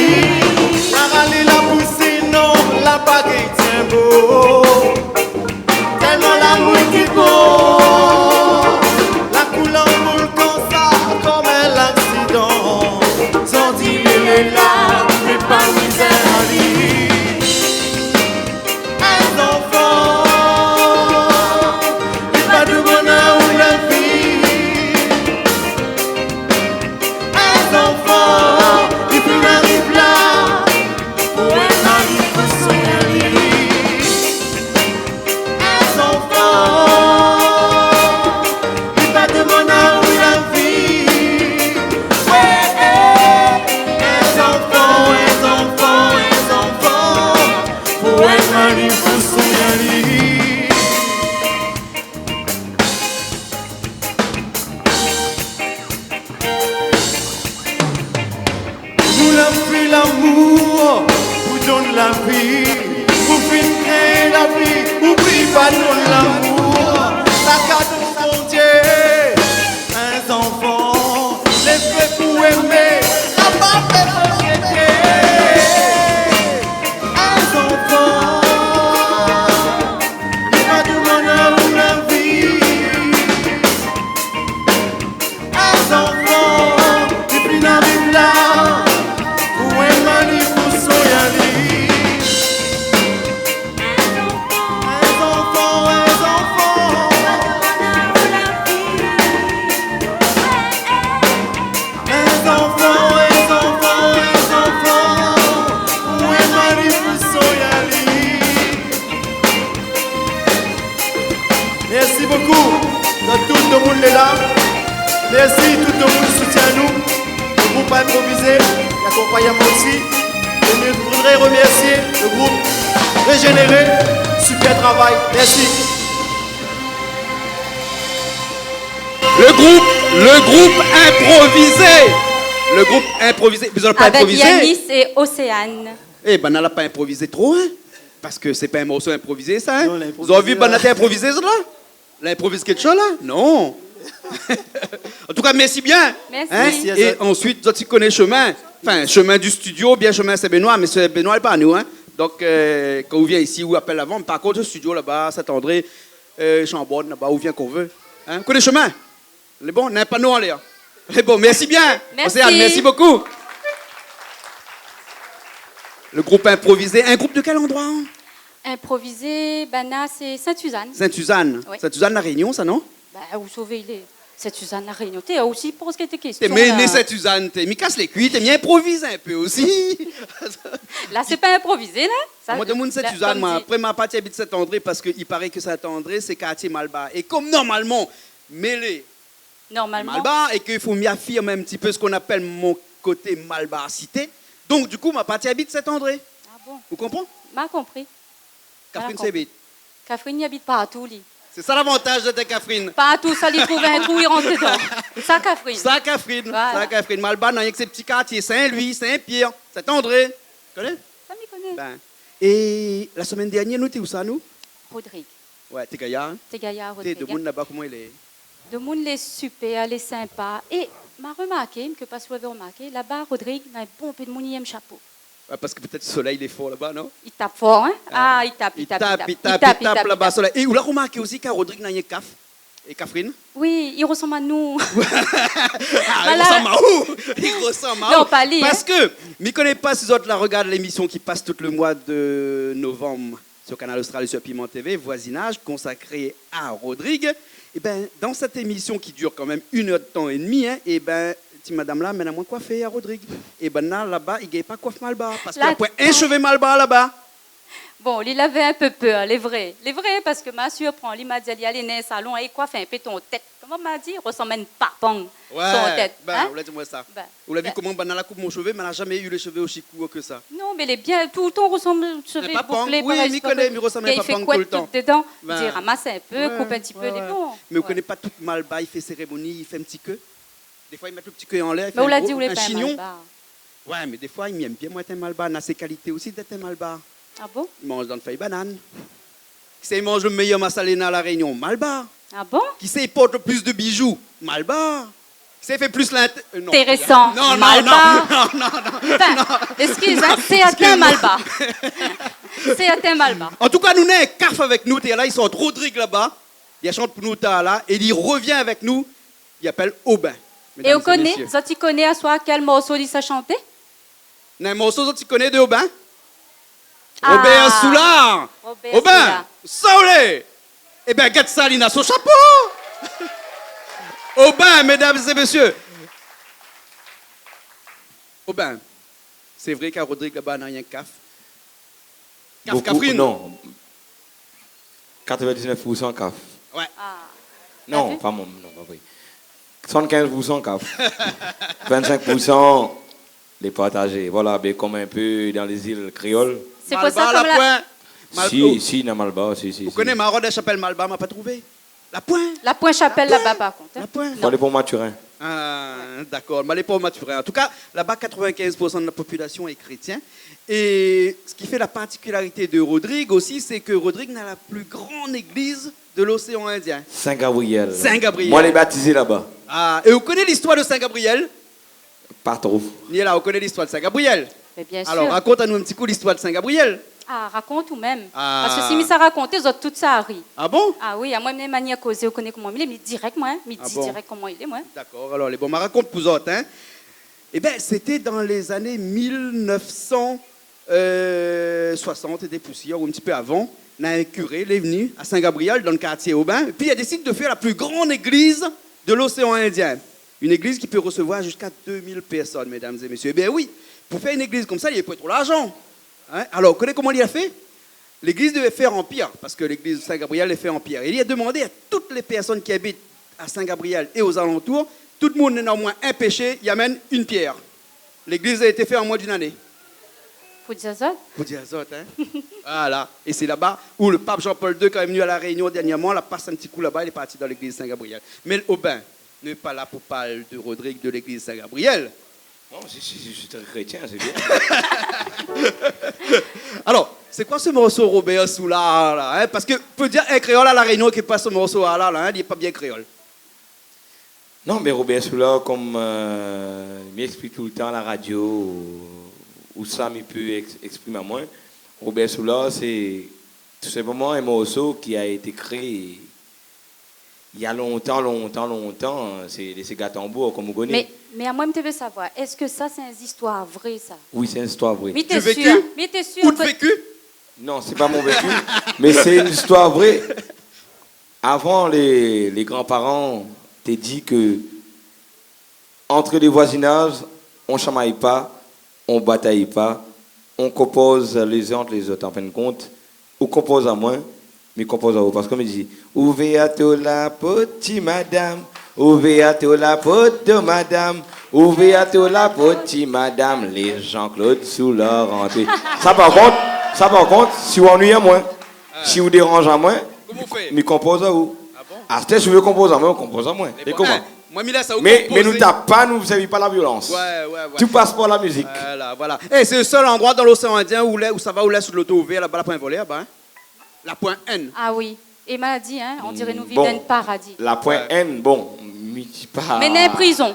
La râler la poussine, non, la bagaille tient beau. Tellement l'amour est beau. La coule en volcan, ça comme un accident. Sans dire il est là, fais pas misère à lui. Un enfant, il va de bonheur ou la vie. Un enfant, il peut arriver là, où un mari peut soigner. Un enfant, il va de bonheur ou la vie. Un enfant, où un mari peut soigner. Nous l'avons fait l'amour, vous donne la vie, vous finissez la vie, oublie pas de l'amour, la cadeau mon Dieu, un enfant, les faits pour aimer, la part fait regretter, un enfant, il va de bonheur ou la vie, un enfant, et puis n'arrive là. Merci beaucoup. Tout le monde est là. Merci, tout le monde soutient nous. Le groupe a improvisé, l'accompagnement aussi. Et je voudrais remercier le groupe Régénéré. Super travail. Merci. Le groupe improvisé. Le groupe improvisé. Vous n'avez pas Avec improvisé? Yanis et Océane. Eh ben, on n'a pas improvisé trop, hein? Parce que c'est pas un morceau improvisé, ça, hein? Non, on l'a Vous avez vu, improvisé, Banata improvisé, ça, là? L'improvise quelque chose, là? Non. En tout cas, merci bien. Merci. Merci, Et Azad. ensuite, tu connais le chemin. Enfin, chemin du studio, bien chemin Saint-Benoît, mais Saint-Benoît n'est pas à nous, hein? Donc, quand on vient ici, ou appelle avant, par contre, le studio là-bas, Saint-André, Chambonne, là-bas, où vient qu'on veut. Hein? Vous connaissez le chemin? Les bons, n'est pas nous en l'air. Les bons, merci bien. Merci. Océane, merci beaucoup. Le groupe improvisé. Un groupe de quel endroit? Hein? Improvisé, Bana, c'est Sainte-Suzanne. Sainte-Suzanne. Oui. Sainte-Suzanne, la Réunion, ça, non? Bah, vous savez, il est Sainte-Suzanne, la Réunion. T'es aussi pour ce qui était question. T'es né là. Sainte-Suzanne, t'es mis casse les cuits, t'es mis improvisé un peu aussi. Là, c'est pas improvisé, là. Ça, Moi, de mon Sainte-Suzanne, moi, après ma partie habite Saint-André, parce qu'il paraît que Saint-André, c'est quartier Malba. Et comme normalement, mêlé Normalement. Malba, et qu'il faut m'y affirmer un petit peu ce qu'on appelle mon côté Malba cité, donc du coup, ma partie habite Saint-André. Ah bon? Vous comprenez? M'a compris. Catherine Voilà, Sébit. Catherine n'y habite pas à tout, lui. C'est ça l'avantage de ta Catherine. Pas à tout, ça lui trouve un trou, il rentre dedans. Ça, Catherine. Ça, Catherine. Voilà. Ça, Catherine. Malba, non, il y a que ces petits quartiers. Saint-Louis, Saint-Pierre, Saint-André. Tu connais? Ça m'y connaît. Ben. Et la semaine dernière, nous, t'es où ça, nous? Rodrigue. Ouais, t'es gaillard. Hein? T'es gaillard, T'es Rodrigue. de monde là-bas, comment il est? Le monde est super, elle est sympa. Et m'a remarqué, que pas si vous avez remarqué, là-bas, Rodrigue, il a un bon peu de monde, il aime chapeau. Ouais, parce que peut-être le soleil, il est fort là-bas, non? Il tape fort, hein? Ah, il tape là-bas, soleil. Et vous l'avez remarqué aussi qu'à Rodrigue, il y a CAF et Catherine? Oui, il ressemble à nous. Ah, il ressemble à où? Il ressemble à où? Non, pas lui. Parce que, je ne connais pas si vous autres la regardent l'émission qui passe tout le mois de novembre sur Canal Austral et sur Piment TV, Voisinage, consacré à Rodrigue. Et ben, dans cette émission qui dure quand même 1 heure de temps et demi, hein, et ben, cette madame-là, mène à moins coiffée à Rodrigue. Et ben là-bas, il ne gagne pas coiffe Malba. Parce qu'il a point un cheveu Malba là-bas. Bon, il avait un peu peur, les vrais. Les vrais, parce que ma surprend, il m'a dit, il allait dans un salon et coiffe un peu ton tête. Comment m'a dit? Il ressemble à une papang. Son tête. Ben, Hein? vous l'avez dit moi ça. Ben, Vous l'avez vu comment ben, la coupe mon cheveu, mais elle n'a jamais eu les cheveux aussi courts que ça. Non, mais il est bien, tout le temps ressemble à un cheveu Un papang, bouclé. oui, il connaît, mais il ressemble à un Il fait papang quoi tout le temps. dedans? Ben, Il ramasse un peu, ouais, coupe un petit peu ouais, les ouais. bons. Mais vous ne connaissez pas toute Malba, il fait cérémonie, il fait un petit queue. Des fois, il met le petit queue en l'air, il fait Mais on l'a un dit, vous un l'avez pas chignon. Malba. Ouais, mais des fois, il m'aime bien, moi, t'es malba. Il a ses qualités aussi d'être malba. Ah bon? Il mange dans le feuille banane. Qui sait, il mange le meilleur massalena à La Réunion? Malba. Ah bon? Qui sait, il porte le plus de bijoux? Malba. Qui sait, il fait plus intéressant. Non, Malba. non. Enfin, excuse, hein, c'est atteint Malba. C'est atteint Malba. En tout cas, nous avons un caf avec nous. T'es là, ils sont Rodrigue là-bas. Il chante pour nous, t'as là. Et il revient avec nous. Il appelle Aubin. Et on connaît, ça tu connais à soi quel morceau il s'est chanté? Un morceau que tu connais de Aubin? Ah. Robert Soulard. Robert Aubin, Soulard. Saoulé. Eh bien, Gat Saline a son chapeau. Aubin, mesdames et messieurs. Aubin, c'est vrai qu'à Rodrigue là-bas, n'a rien caf. Caf Catherine. Non. 99% CAF. Ouais. Ah. Non, pas moi, non, pas vrai. 75% CAF. 25% les partagés. Voilà, mais comme un peu dans les îles créoles. C'est pour ça comme la... Si, dans Malba, si. Vous connaissez Marode et Chapelle Malba, m'a pas trouvé. La Pointe. La Pointe Chapelle là-bas par contre. La Pointe. Faut aller pour Mathurin. Ah, d'accord, mais les pauvres Mathurin. En tout cas, là-bas, 95% de la population est chrétien. Et ce qui fait la particularité de Rodrigue aussi, c'est que Rodrigue a la plus grande église de l'océan Indien. Saint-Gabriel. Saint-Gabriel. Moi, les baptisé là-bas. Ah, et vous connaissez l'histoire de Saint-Gabriel? Pas trop. Niela, vous connaissez l'histoire de Saint-Gabriel? Mais bien sûr. Alors, raconte-nous un petit coup l'histoire de Saint-Gabriel. Ah, raconte ou même. Ah. Parce que si ça raconte, les autres, tout ça arrive. Ah bon? Ah oui, à moi, même manière causer, vous connaissez comment il est, mais direct, moi. Mais Ah dis bon? direct comment il est, moi. D'accord, alors les bons, ma raconte pour autres. Hein. Eh bien, c'était dans les années 1960 et des poussières, ou un petit peu avant. On a un curé, il est venu à Saint-Gabriel, dans le quartier Aubin, et puis il a décidé de faire la plus grande église de l'océan Indien. Une église qui peut recevoir jusqu'à 2000 personnes, mesdames et messieurs. Eh bien oui, pour faire une église comme ça, il n'y avait pas trop d'argent. Hein? Alors, vous connaissez comment il a fait? L'église devait faire en pierre, parce que l'église de Saint-Gabriel est faite en pierre. Et il a demandé à toutes les personnes qui habitent à Saint-Gabriel et aux alentours, tout le monde n'a au moins un péché, il amène une pierre. L'église a été faite en moins d'une année. Faut dire ça? Faut dire ça, hein? Voilà. Et c'est là-bas où le pape Jean-Paul II, quand il est venu à La Réunion dernièrement, il a passé un petit coup là-bas, il est parti dans l'église de Saint-Gabriel. Mais Aubin n'est pas là pour parler de Rodrigue de l'église de Saint-Gabriel. Non, je suis très chrétien, c'est bien. Alors, c'est quoi ce morceau Robert Soulard là, hein? Parce que peut dire un créole à La Réunion qui passe ce morceau là, hein, il n'est pas bien créole. Non, mais Robert Soulard, comme il m'explique tout le temps à la radio, où ça il peut exprimer à moi, Robert Soulard, c'est tout simplement un morceau qui a été créé il y a longtemps. C'est Gatambour, comme vous connaissez. Mais à moi, je veux savoir, est-ce que ça, c'est une histoire vraie, ça? Oui, c'est une histoire vraie. Mais t'es sûr? Mais t'es sûr? Ou de vécu? Non, c'est pas mon vécu, mais c'est une histoire vraie. Avant, les grands-parents t'ont dit que entre les voisinages, on ne chamaille pas, on ne bataille pas, on compose les uns entre les autres. En fin de compte, on compose à moins, mais compose à vous. Parce qu'on me dit, ouvrez à tout la petite madame, ouvrez à tout la petite madame, ouvrez à tout la petite madame, les Jean-Claude sous leur rentrée. Ça par contre, si vous ennuyez à moins, si vous dérangez à moins, mais compose à vous. Ah, si vous voulez composer à moins, on compose à moins. Et comment? Moi, Mais nous tapons pas, nous ne servons pas la violence. Ouais. Tout passe par la musique. Voilà. Et c'est le seul endroit dans l'océan Indien où ça va, où là, sous l'auto ouvert, là-bas, la pointe volée, là-bas. Hein? La pointe N. Ah oui. Et m'a dit, hein, on dirait nous vivons un paradis. La pointe N, bon, mais pas. Mais n'est prison.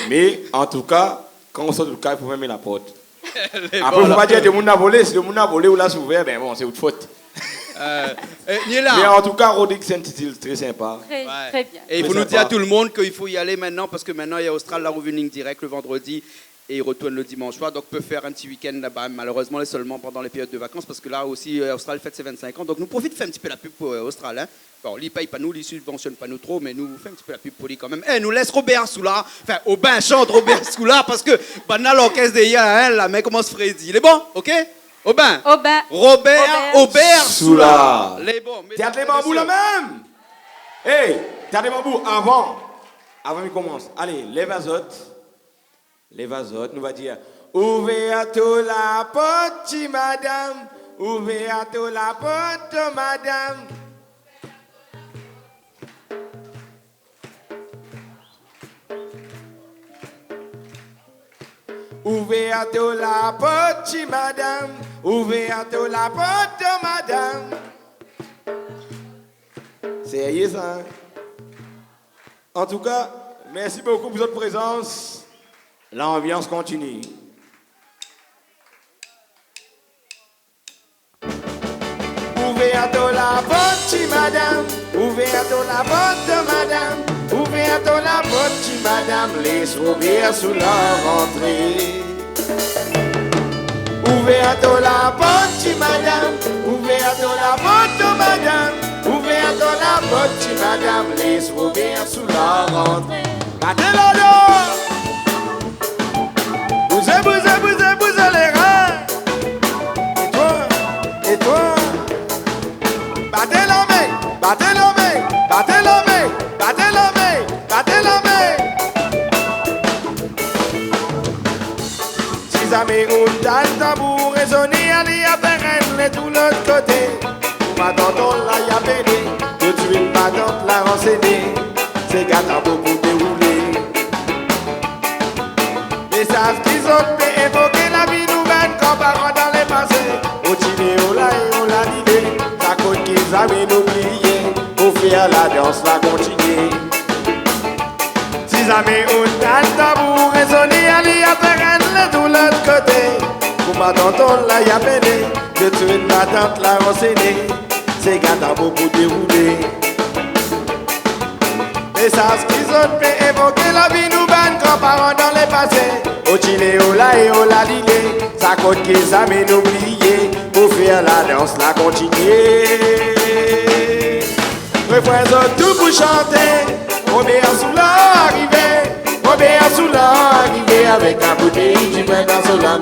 Mais en tout cas, quand on sort du cas, il faut fermer la porte. Après, il ne faut pas dire que le monde a volé. Si le monde a volé ou là, c'est ouvert, ben bon, c'est votre faute. Mais en tout cas, Rodrigue, c'est un petit île très sympa. Très bien. Et il faut nous dire à tout le monde qu'il faut y aller maintenant parce que maintenant il y a Austral la revenue direct le vendredi et il retourne le dimanche soir. Donc on peut faire un petit week-end là-bas, malheureusement seulement pendant les périodes de vacances parce que là aussi Austral fête ses 25 ans. Donc nous profite de faire un petit peu la pub pour Austral. Hein. Bon, lui paye pas nous, lui subventionne pas nous trop, mais nous fait un petit peu la pub pour lui quand même. Nous laisse Robert Soulard, enfin Aubin chante Robert Soulard parce que maintenant l'orchestre des hein, la main commence Freddy. Il est bon, ok? Aubin. Robert Soulard. Les bons. Théâtre les bambous là même. Hey, théâtre les bambous avant il commence. Allez, lève à zot, nous va dire ouvrez à tout la petite madame, ouvrez à tout la petite madame. Ouverture la porte, madame. Ouverture la porte, madame. Sérieux ça? Hein? En tout cas, merci beaucoup pour votre présence. L'ambiance continue. Ouverture la porte, madame. Ouverture la porte, madame. Ouverture la porte, madame. Les ouvrières sous la rentrée. Ouverture la porte, madame. Ouverture la porte, madame. Ouverture la porte, madame. Les ouvrières sous la rentrée. Battez-la dehors. Bousez, bousez, bousez, bousez les reins. Et toi, battez la main, battez la main, battez la main, battez la main, battez la main. Si jamais on t'a le tambour résonner, allez à Perrenne, de tout l'autre côté. Ma tante là y a pédé, de tuer ma tante l'a renseigné. C'est gâteau beaucoup déroulé. Les sages qui ont fait évoquer la vie nouvelle comme parents dans les passés. Au Chili, on l'a l'idée. La côte qu'ils avaient oublié. Pour faire la danse, la continuer. Si jamais on a le tambour résonner, allez à Perrenne, de l'autre côté. Pour ma tante, là y a pédé. De tuer ma tante l'a renseigné. C'est gâteau beaucoup déroulé. Les sages qui ont fait évoquer la vie nouvelle comme parents dans les passés. Au Chili, au la l'idée. Sa côte qu'ils avaient oublié. Pour faire la danse, la continuer. Refrain tout pour chanter. Robert sous l'arrivée. Robert sous l'arrivée. Avec la bouteille du vin dans son main.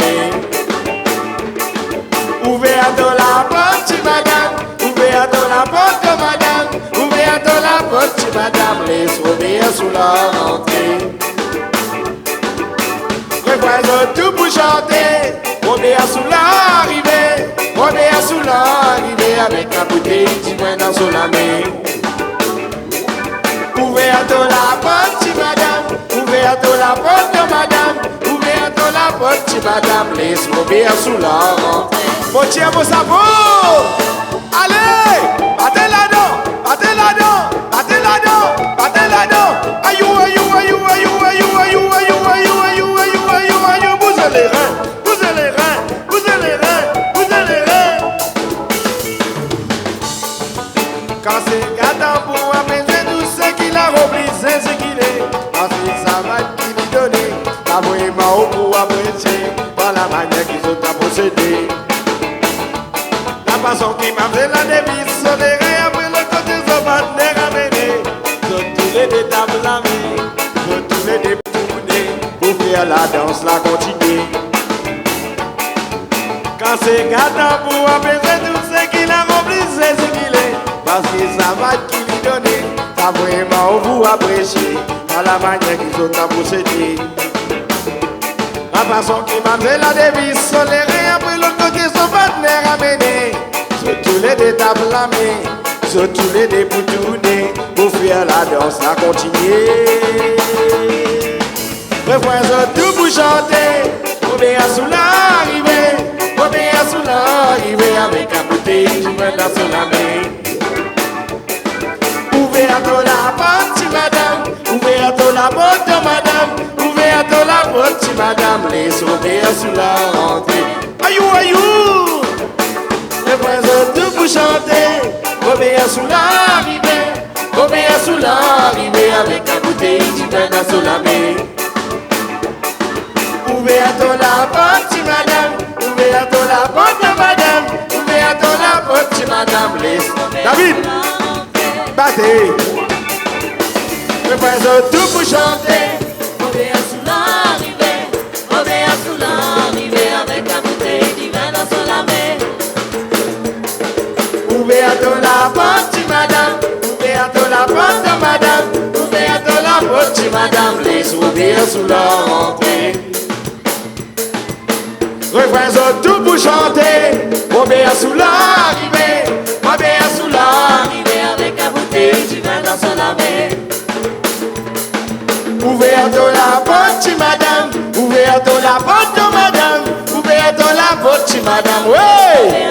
Ouverte la porte, madame. Ouverte la porte, madame. Ouverte la porte, madame. Laisse Robert sous la rentrée. Refrain tout pour chanter. Robert sous l'arrivée. Robert sous l'arrivée. Avec la bouteille du vin dans son main. Ouverte la porte, madame. Ouverte la porte, madame. Ouverte la porte, madame. Laisse Robert sous la rentrée. Faut tirer vos sabots. Allez, battez là-dedans, battez là-dedans, battez là-dedans, battez là-dedans. Ayou, ayou, ayou, ayou, ayou, ayou, ayou, ayou, ayou, ayou, ayou, ayou. Bousez les reins, bousez les reins, bousez les reins, bousez les reins. Quand c'est gâteau pour apaiser tout ce qu'il a rempli, c'est ce qu'il est. Quand c'est ça va qui lui donner, la vraiment au pour apprécier, par la manière qu'ils ont à posséder. La façon qui m'a fait la devise, son erreur après le côté son partenaire amené. Sur tous les détables la main, sur tous les détournés, pour faire la danse, la continuer. Quand c'est gâteau pour apaiser tout ce qu'il a rempli, c'est ce qu'il est. Parce que ça va qui lui donner, ça vraiment au vous apprécier, par la manière qu'ils ont à posséder. La façon qui m'a fait la devise, son erreur après le côté son partenaire amené. Sur tous les détables la main, sur tous les déboutonnés, pour faire la danse, la continuer. Refrain tout pour chanter, Robert sous l'arrivée, Robert sous l'arrivée, avec un bouteille du vin dans son main. Ouverte la porte, madame, ouverte la porte, madame, ouverte la porte, madame, laisse Robert sous la rentrée. Ayou, ayou. Refrain tout pour chanter, Robert sous l'arrivée, Robert sous l'arrivée, avec un bouteille du vin dans son main. Ouverte la porte, madame, ouverte la porte, madame, ouverte la porte, madame, laisse David, battez. Refrain tout pour chanter, Robert sous l'arrivée, Robert sous l'arrivée, avec la bouteille du vin dans son main. Ouverte la porte, madame, ouverte la porte, madame, ouverte la porte, madame, laisse Robert sous la rentrée. Refrain tout pour chanter, Robert sous l'arrivée, Robert sous l'arrivée, avec la bouteille du vin dans son main. Ouverte la porte, madame, ouverte la porte, madame, ouais.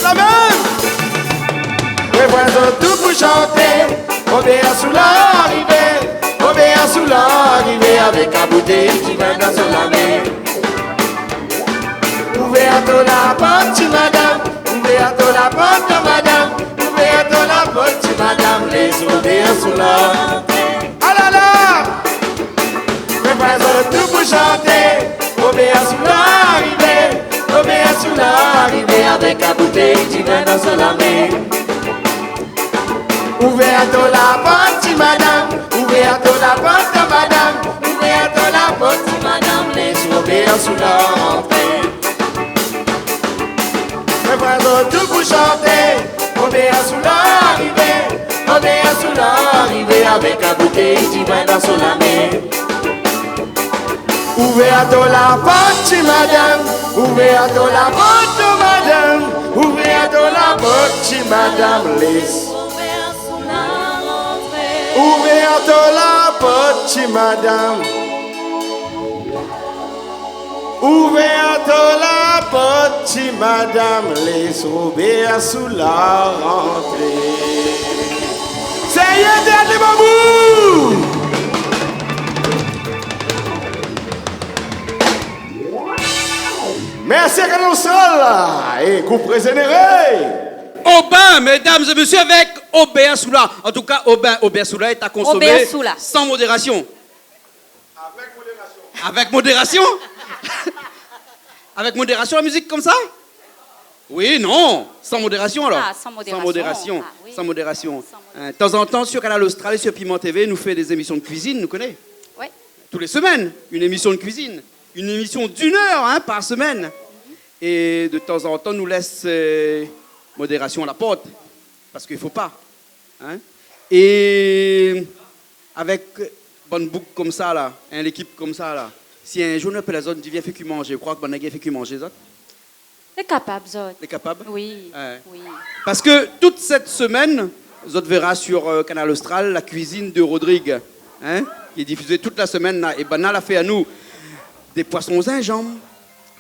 La même. Représente tout pour chanter. Obéa sous l'arrivée. Obéa sous l'arrivée. Avec un bouteille qui vient dans son lamé. Ouverto la porte, madame. Ouverto la porte, madame. Ouverto la porte, madame. Les obéa sous l'arrivée. Ah là là. Représente tout pour chanter. Obéa sous l'arrivée. Obéa sous l'arrivée. Avec un bouteille qui vient dans son lamé. Ouverto la porte, madame. Ouverto la porte, madame. Ouverto la porte, madame. Les obéa sous l'arrivée. Représente tout pour chanter. Obéa sous l'arrivée. Obéa sous l'arrivée. Avec un bouteille qui vient dans son lamé. Ouverto la porte, madame. Ouverto la porte, madame. Ouverto la porte, madame. Ouverto la porte, madame. Ouverto la porte, madame. Les ouvert sous la rentrée. C'est Yéden les bambous. Merci à Canal Austral et coup régénéré. Aubin, mesdames et messieurs, avec Aubin Soula. En tout cas, Aubin Soula est à consommer sans modération. Avec modération. Avec modération, la musique comme ça? Oui, non. Sans modération alors. Ah, sans modération. Sans modération. Ah, oui. Sans modération. De temps en temps, sur Canal Austral et sur Piment TV, nous fait des émissions de cuisine, nous connaissez? Oui. Tous les semaines, une émission de cuisine. Une émission d'1 heure par semaine. Et de temps en temps, nous laisse modération à la porte. Parce qu'il ne faut pas. Hein? Et avec bonne boucle comme ça, là, l'équipe comme ça, là, si un jour on appelle la zone, tu viens faire que manger, je crois que bonne fait que manger, ça? T'es capable, Zot. T'es capable? Oui. Ouais. Oui. Parce que toute cette semaine, Zot verra sur Canal Austral la cuisine de Rodrigue, hein, qui est diffusée toute la semaine. Là. Et Banal a fait à nous des poissons gingembre.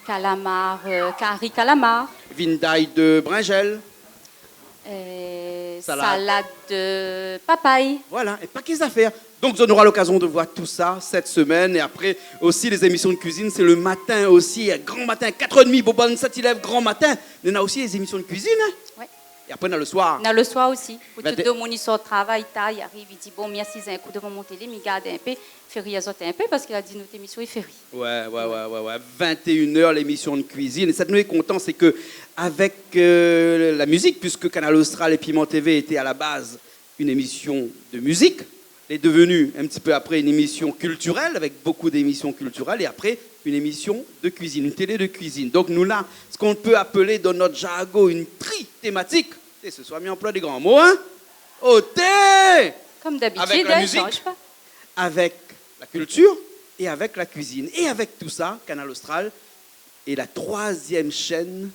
Calamar, curry calamar. Vindaille de brinjelle. Salade de papaye. Voilà, et pas qu'ils affaires. Donc on aura l'occasion de voir tout ça cette semaine. Et après aussi les émissions de cuisine, c'est le matin aussi, grand matin, 4h30, Boban Satilève, grand matin. On a aussi les émissions de cuisine. Hein? Ouais. Et après on a le soir. On a le soir aussi. Pour Ben, tout le monde, il sort travail, il arrive, il dit bon, merci, un coup devant mon télé, il garde un peu, fait rire un peu parce qu'il a dit notre émission, il fait rire. Ouais. 21h l'émission de cuisine. Et ça nous est content, c'est que avec la musique, puisque Canal Austral et Piment TV étaient à la base une émission de musique, est devenue un petit peu après une émission culturelle, avec beaucoup d'émissions culturelles, et après une émission de cuisine, une télé de cuisine. Donc nous là, ce qu'on peut appeler dans notre jargon une tri-thématique, et ce soit mis en emploi des grands mots, hein? Au thé! Comme d'habitude, avec la musique, change pas. avec la culture et avec la cuisine. Et avec tout ça, Canal Austral est la 3e chaîne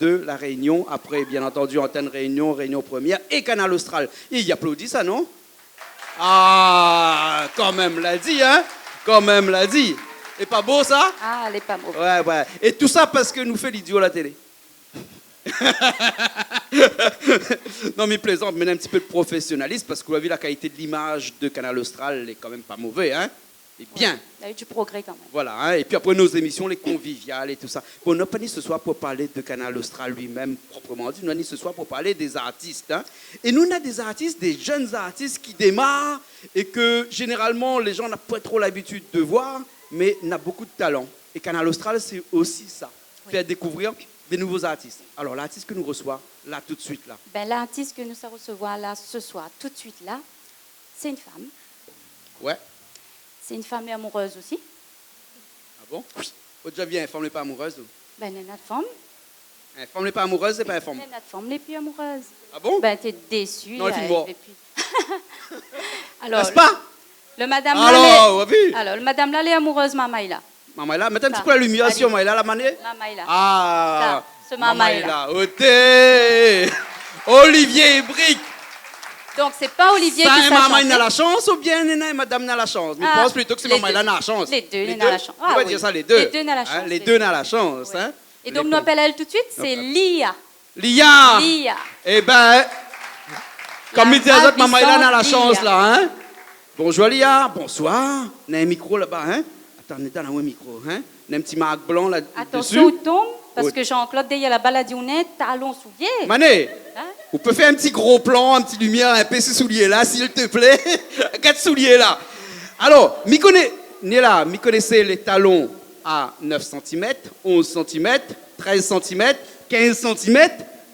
de la Réunion, après bien entendu Antenne Réunion, Réunion Première et Canal Austral. Et il applaudit ça, non? Ah, quand même l'a dit, hein? Quand même l'a dit. Et pas beau ça? Ah, elle est pas mauvaise. Ouais. Et tout ça parce que nous fait l'idiot à la télé. Non mais plaisante, mais un petit peu de professionnalisme parce que vous avez vu la qualité de l'image de Canal Austral, elle est quand même pas mauvaise, hein? Et bien. Ouais, il y a eu du progrès quand même. Voilà, hein? Et puis après nos émissions, les conviviales et tout ça. Bon, on n'a pas dit ce soir pour parler de Canal Austral lui-même, proprement dit, on a dit ce soir pour parler des artistes. Hein? Et nous, on a des artistes, des jeunes artistes qui démarrent et que généralement les gens n'ont pas trop l'habitude de voir, mais on a beaucoup de talent. Et Canal Austral, c'est aussi ça, faire découvrir des nouveaux artistes. Alors l'artiste que nous reçoit, là tout de suite, là. Ben, l'artiste que nous allons recevoir là, ce soir, tout de suite là, c'est une femme. Ouais. C'est une femme amoureuse aussi. Ah bon? Faut déjà bien, une femme n'est pas amoureuse. Ben, il y en a de femmes. Une femme n'est pas amoureuse, c'est pas une femme. Il y en a de femmes les plus amoureuses. Ah bon? Ben, t'es déçu. Non, dis-moi. Alors, n'est-ce pas? Le madame alors, alors, le madame là, elle est amoureuse, Mamaïla. Mamaïla, mettez un petit peu la lumière sur Mamaïla, la manée. Mamaïla. Ah, ce Mamaïla. Oté, Olivier Brick. Donc, c'est pas Olivier ça, qui s'est chanté. Maman a la chance ou bien madame n'a la chance? Mais je pense plutôt que c'est Maman a la chance. Les deux n'ont la chance. On va dire ça, les deux. Les deux n'ont la chance. Les deux n'ont la chance. Hein? Et donc, nous appelons elle tout de suite, c'est Lia. Lia. Lia. Eh ben, comme il dit à autres, maman, il a la ravissante chance Lia. là, hein. Bonjour Lia, bonsoir. On a un micro là-bas, hein. Attends, on est dans un micro, hein. On a un petit marque blanc là-dessus. Attention, on tombe, parce Oui. que Jean-Claude, derrière la baladionnette, talons souliers. Mané, Hein? on peut faire un petit gros plan, un petit lumière, un peu ces souliers là, s'il te plaît. 4 souliers là. Alors, m'y connaissez les talons à 9 cm, 11 cm, 13 cm, 15 cm.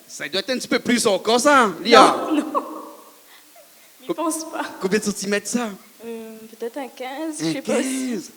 Ça doit être un petit peu plus encore ça, Lia. Je pense pas. Combien de centimètres ça? Peut-être un 15, je Un sais pas. 15.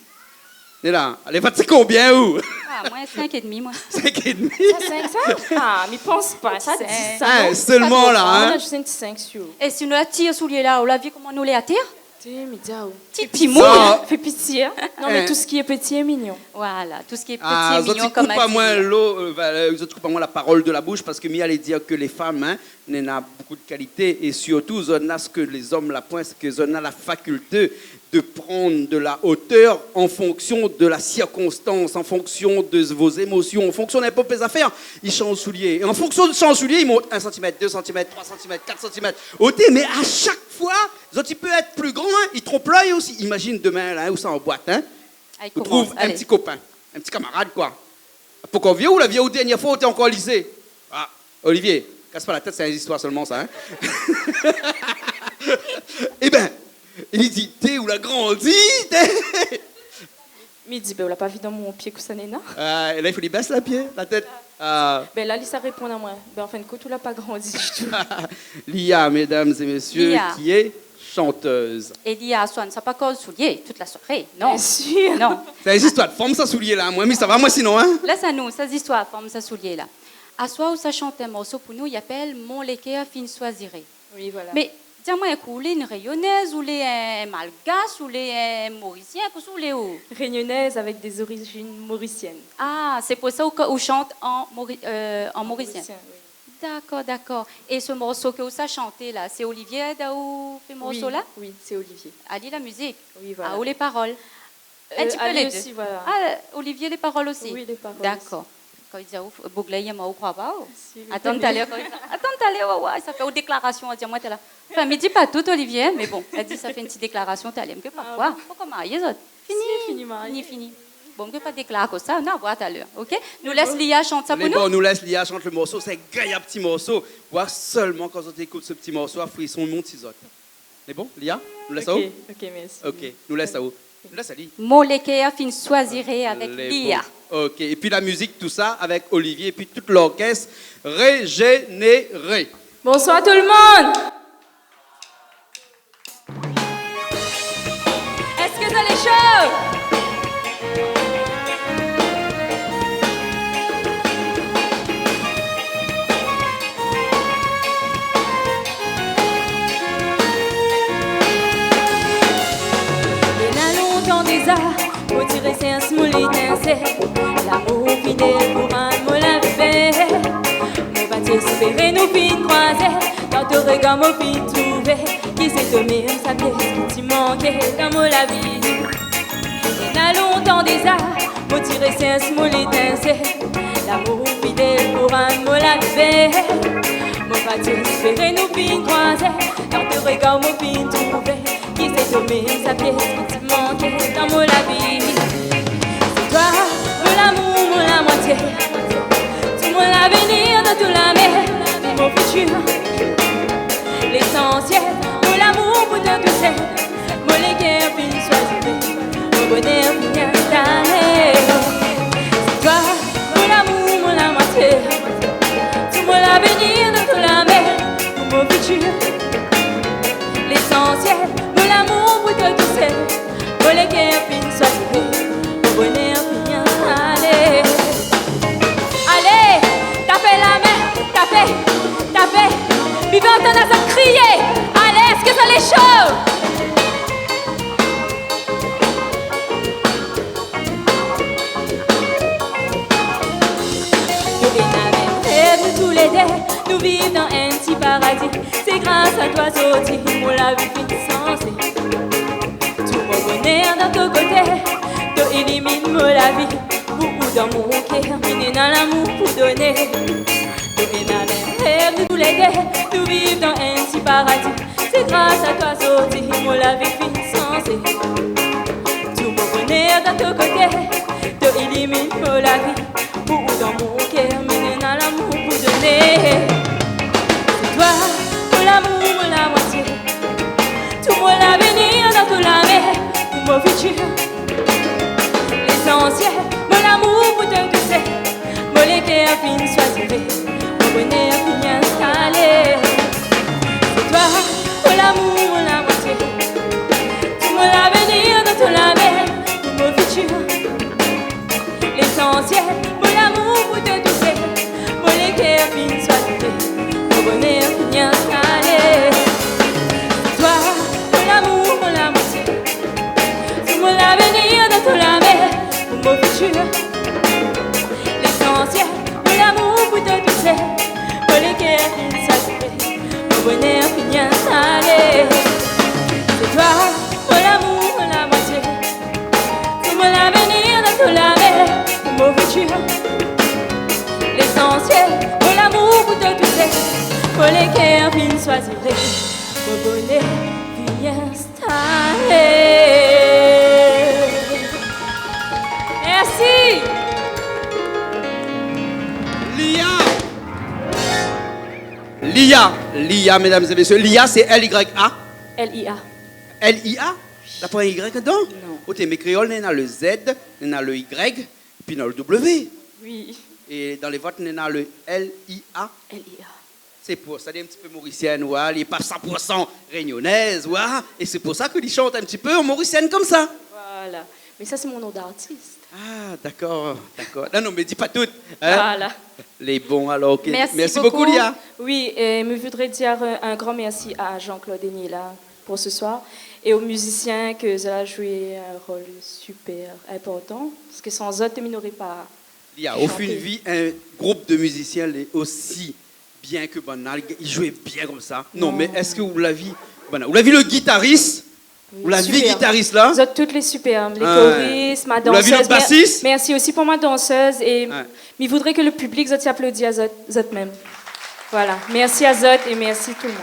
Là, elle est fatiguée combien ou? Ah, moi, 5,5, moi. 5,5. Ça, 5 ça? Ah, mais pense pas. Ça, 10 ça. Ah, non? seulement Pas là, trop. hein? On a juste un petit 5 sur. Et si nous la tire souliers là, on l'a vu comment nous les attire? Petit pimou. Fait pitié. Hein? Non, mais tout ce qui est petit est mignon. Voilà, tout ce qui est petit Ah, et vous mignon autres, comme coupent pas un moins fille. l'eau, vous autres, coupent pas moins la parole de la bouche parce que Mia allait dire que les femmes, hein, n'en a beaucoup de qualité et surtout, on a ce que les hommes la pointent, c'est que on a la faculté de prendre de la hauteur en fonction de la circonstance, en fonction de vos émotions, en fonction d'un peu des affaires. Ils changent souliers. Et en fonction de changer souliers, ils montent 1 cm, 2 cm, 3 cm, 4 cm. Mais à chaque fois, les autres, ils peuvent être plus grands, hein, ils trompent l'œil aussi. Imagine demain, là, où ça en boîte, hein. Allez, On commence, trouve un allez. petit copain, un petit camarade, quoi. Pourquoi vieux ou la vieille ou dernière fois où t'es encore au lycée? Ah, Olivier, casse pas la tête, c'est une histoire seulement, ça, hein. Eh ben, il dit, t'es où la grandi, t'es... Mais il dit, ben, on l'a pas vu dans mon pied que ça n'est là. Et là, il faut lui baisser la pied, la tête. Ben là, ça répond à moi. Ben en fin de compte, on l'a pas grandi du tout. Lia, mesdames et messieurs, Lia. qui est chanteuse. Et dit à Swan, ça pas cause souliers toute la soirée. Non. Bien sûr. Non. C'est une histoire de forme, ça, soulier, là. Moi, mais ça va, moi, sinon, hein. Là, ça nous, ça histoire, forme ça soulier là. À soi où ça chante un morceau pour nous, il appelle Mon léquer fin choisiré. Oui, voilà. Mais dis-moi, est-ce les une rayonnaise ou les malgaches ou les mauriciens, qu'est-ce que les où? Réunionnaise avec des origines mauriciennes. Ah, c'est pour ça qu'on chante en mauricien. Mauricien, oui. D'accord, d'accord. Et ce morceau que vous a chanté là, c'est Olivier Daou fait morceau là? Oui, c'est Olivier. Ali la musique. Oui, voilà. Ah, ou les paroles. Un petit peu Ali les aussi, deux. voilà. Ah, Olivier les paroles aussi. Oui, les paroles D'accord. Quand il dit Bouglay, il m'a croit pas. Si, oui, Attends, oui. t'allais, ouais, ça fait une déclaration. Elle dit, moi, t'es là. Enfin, mais dis pas tout, Olivier, mais bon, elle dit, ça fait une petite déclaration, t'allais, mais que pourquoi? Pourquoi marier, autres? Fini, fini. Bon, que pas déclarer comme ça, on a voir tout à l'heure, ok? Nous laisse Lia chanter ça pour Mais nous. bon, on nous laisse Lia chanter le morceau, c'est un gaillard petit morceau. Voir seulement quand on écoute ce petit morceau, à frisson, monte six autres. C'est bon, Lia? Nous laisse à où? Ok, merci. Ok, nous laisse à où? Nous laisse à lui. Mon léquer fin choisiré avec Les Lia. bons. Ok, et puis la musique, tout ça, avec Olivier, et puis tout l'orchestre régénéré. Bonsoir tout le monde. Est-ce que ça les chaud? Il y a longtemps déjà, pour tirer c'est un small étincelle. L'amour fidèle pour un mot la fait. Nous va t'espérer, nous fin croiser. Dans ton regard, mon fin trouver. Qui s'est donné sa pièce qui t'y manquait dans mon la vie. Il y a longtemps déjà, pour tirer c'est un small étincelle. L'amour fidèle pour un mot la fait. Nous va t'espérer, nous fin croiser. Dans ton regard, mon fin trouver. Qui s'est donné sa pièce qui t'y manquait dans mon la vie. C'est toi, mon amour, mon la moitié. Tout mon avenir de tout la mer, tout mon futur. L'essentiel, mon amour pour te toucher. Mon léguer puis choisir, mon bonheur bien installé. C'est toi, mon amour, mon la moitié. Tout mon avenir de tout la mer, tout mon futur. L'essentiel, mon amour pour te toucher. Mon léguer puis choisir, mon bonheur bien installé. Allez, tapez la main, tapez, tapez. Vivez entendre ça crier. Allez, est-ce que ça les chaud? Nous venons rêve tous les deux. Nous vivons dans un petit paradis. C'est grâce à toi, Zoti, mon la vie finit sensée. Tout mon bonheur dans ton côté. Tu élimines mon la vie. Ou dans mon cœur, mine dans l'amour pour donner. Nous dans les rêves, nous l'aider, nous vivons dans un petit paradis. C'est grâce à toi, Zoti, mon la vie fin sensée. Tout mon bonheur dans ton côté, te illumine mon la vie. Pour dans mon cœur, mine dans l'amour pour donner. C'est toi, mon l'amour, mon la moitié. Tout mon l'avenir dans tout la mer, pour mon futur. L'essentiel, mon amour pour te toucher. Mon cœur fin choisir, mon bonheur fin installé. C'est toi, mon l'amour, mon la moitié. Tout mon l'avenir dans tout la mer, pour mon futur. L'essentiel, mon amour pour te toucher. Mon cœur fin choisir, mon bonheur fin installé. C'est toi, mon amour, mon la moitié. Tout mon l'avenir dans tout la mer, pour mon futur. L'essentiel, mon amour pour te toucher. Mon cœur fin choisir, mon bonheur fin installé. C'est toi, mon amour, mon la moitié. Tout mon l'avenir dans tout la mer, pour mon futur. L'essentiel, mon amour pour te toucher. Mon cœur fin choisir, mon bonheur fin installé. Merci. Lia, mesdames et messieurs. Lia, c'est L-Y-A. L-I-A. L-I-A? T'as pas un Y dedans? Non. Oh, mais créole, il y a le Z, il y a le Y, puis il y a le W. Oui. Et dans les votes, il y a le L-I-A. L-I-A. C'est pour ça, il est un petit peu mauricienne, ouais. Il n'est pas 100% réunionnaise, ouais. Et c'est pour ça qu'il chante un petit peu en mauricienne comme ça. Voilà. Mais ça, c'est mon nom d'artiste. Ah, d'accord. Non, mais dis pas tout. Hein? Voilà. Les bons, alors, ok. Merci beaucoup, Lia. Oui, et je voudrais dire un grand merci à Jean-Claude Enila pour ce soir et aux musiciens que ça a joué un rôle super important. Parce que sans eux, je n'aurais pas. Lia, au fil de vie, un groupe de musiciens est aussi bien que banal. Il jouait bien comme ça. Non, mais est-ce que vous l'avez vu? Vous l'avez vu le guitariste? Oui, vous l'avez vu super. guitariste là? Vous êtes toutes les superbes, les choristes, ma danseuse. Vous l'avez vu le bassiste? Merci aussi pour ma danseuse et il voudrait que le public applaudisse à Zot même. Voilà, merci à Zot et merci tout le monde.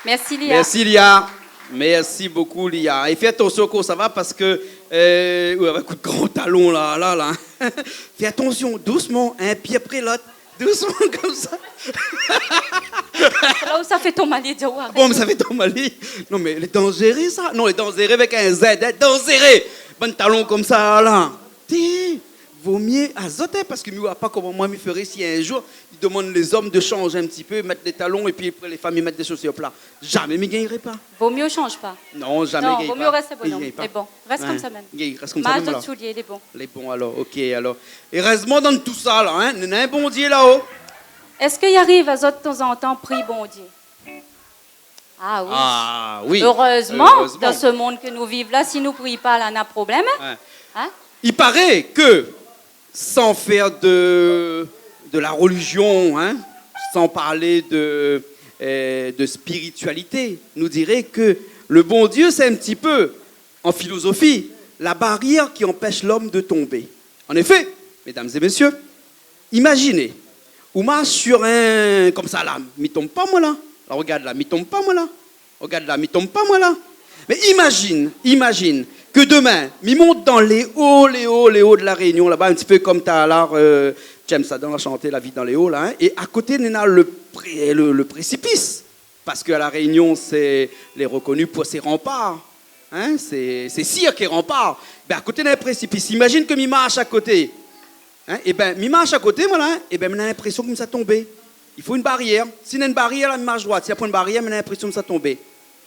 Merci Lia. Merci Lia. Merci beaucoup Lia. Et fais attention quand ça va parce que un coup de grand talon là. Fais attention, doucement, un pied après l'autre. Doucement comme ça. Là où ça fait ton mali, Dieu. Bon, mais ça fait ton mali. Non, mais les dangereux, ça. Non, les dangereux avec un Z. Hein, dangereux. Bon talon comme ça, là. Vaut mieux azoter parce que nous, pas comment moi, me ferais si un jour, ils demandent les hommes de changer un petit peu, mettre des talons et puis après les femmes, ils mettent des chaussures plat. Jamais, mais gagnerait pas. Vaut mieux, change pas. Non, jamais. Non, gagne vaut pas. mieux rester bon. Il C'est bon. Reste comme ça même. Reste comme ça même. Mal de souliers, il est bon. Les bons, alors. Ok, alors. Et reste-moi dans tout ça, là. Hein. Il y a un bon Dieu là-haut. Est-ce qu'il arrive à de temps en temps, prie bon Dieu? Ah oui. Ah oui. Heureusement, dans ce monde que nous vivons là, si nous ne prions pas, là, on a un problème. Ouais. Hein? Il paraît que, sans faire de la religion, hein, sans parler de spiritualité, nous dirait que le bon Dieu, c'est un petit peu, en philosophie, la barrière qui empêche l'homme de tomber. En effet, mesdames et messieurs, imaginez, ou marche sur un, comme ça là, m'y tombe pas moi là. Alors, regarde là, m'y tombe pas moi là. Regarde là, m'y tombe pas moi là. Mais imagine que demain, m'y monte dans les hauts de la Réunion, là-bas, un petit peu comme t'as l'art, James Adam a chanté La vie dans les hauts, là, hein, et à côté, il y a le précipice. Parce qu'à la Réunion, c'est les reconnus pour ses remparts. Hein, c'est cirque et remparts. Ben, à côté, il y a un précipice. Imagine que m'y marche à côté. Hein, et ben, m'y marche à côté, voilà, et ben, on a l'impression que ça tombé. Il faut une barrière. S'il y a une barrière, là, m'y marche droite. S'il n'y a pas une barrière, on a l'impression que ça tombé.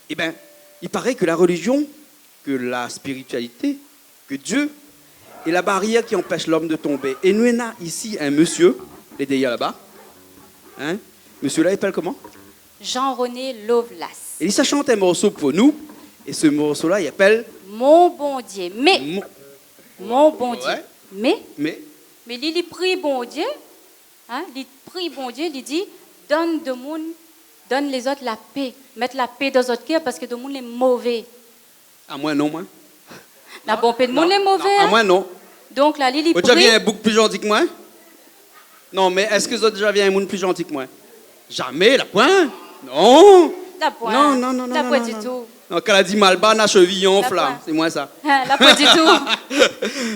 Et ben, il paraît que la religion, que la spiritualité, que Dieu est la barrière qui empêche l'homme de tomber. Et nous, on a ici un monsieur, les derrière là-bas. Hein? Monsieur là, il s'appelle comment? Jean-René Lovelace. Et il chante un morceau pour nous. Et ce morceau-là, il appelle Mon bon Dieu. Mais, mon bon Dieu. Ouais. Mais il prie bon Dieu. Hein? Il prie bon Dieu, il dit, donne les autres la paix. Mettre la paix dans notre cœur parce que le monde est mauvais. À moi, non, moi. La bonne paix de monde est mauvais. Non, à moi, non. Donc là, Lili Vous avez prie. déjà vu un bouc plus gentil que moi? Non, mais est-ce que vous avez déjà vu un monde plus gentil que moi? Jamais, la point? Non. La pointe. Non, non, non, non, La non, pointe non, du tout. Non, quand elle a dit Malban à chevillon, La là, pointe. c'est moi ça. Hein, la pointe du tout.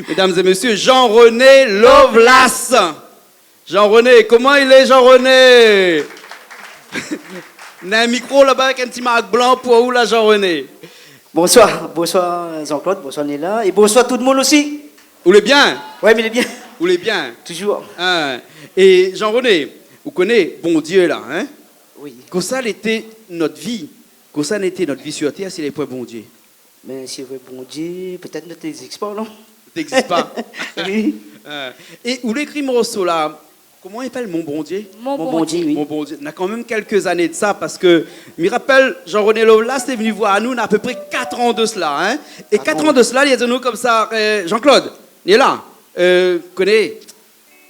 Mesdames et messieurs, Jean-René Lovelace. Jean-René, comment il est, Jean-René? On a un micro là-bas avec un petit marque blanc pour où, là, Jean-René? Bonsoir, bonsoir Jean-Claude, bonsoir Néla, et bonsoir tout le monde aussi. Vous l'êtes bien? Oui, mais il est bien. Vous l'êtes bien? Toujours. Hein. Et Jean-René, vous connaissez bon Dieu là, hein? Oui. Quand ça était notre vie, quand ça n'était notre vie sur terre, s'il n'est pas bon Dieu. Mais si vous bon Dieu, peut-être ne t'existe pas, non? T'existes pas. Oui. Et où l'écrit morceau là, comment il appelle mon bon Dieu? Mon bon Dieu. oui. Mon bon Dieu. On a quand même quelques années de ça parce que, je me rappelle, Jean-René Lovelace est venu voir à nous, on a à peu près 4 ans de cela. Hein? Et 4 ans de cela, il y a de nous comme ça, Jean-Claude, il est là, connais,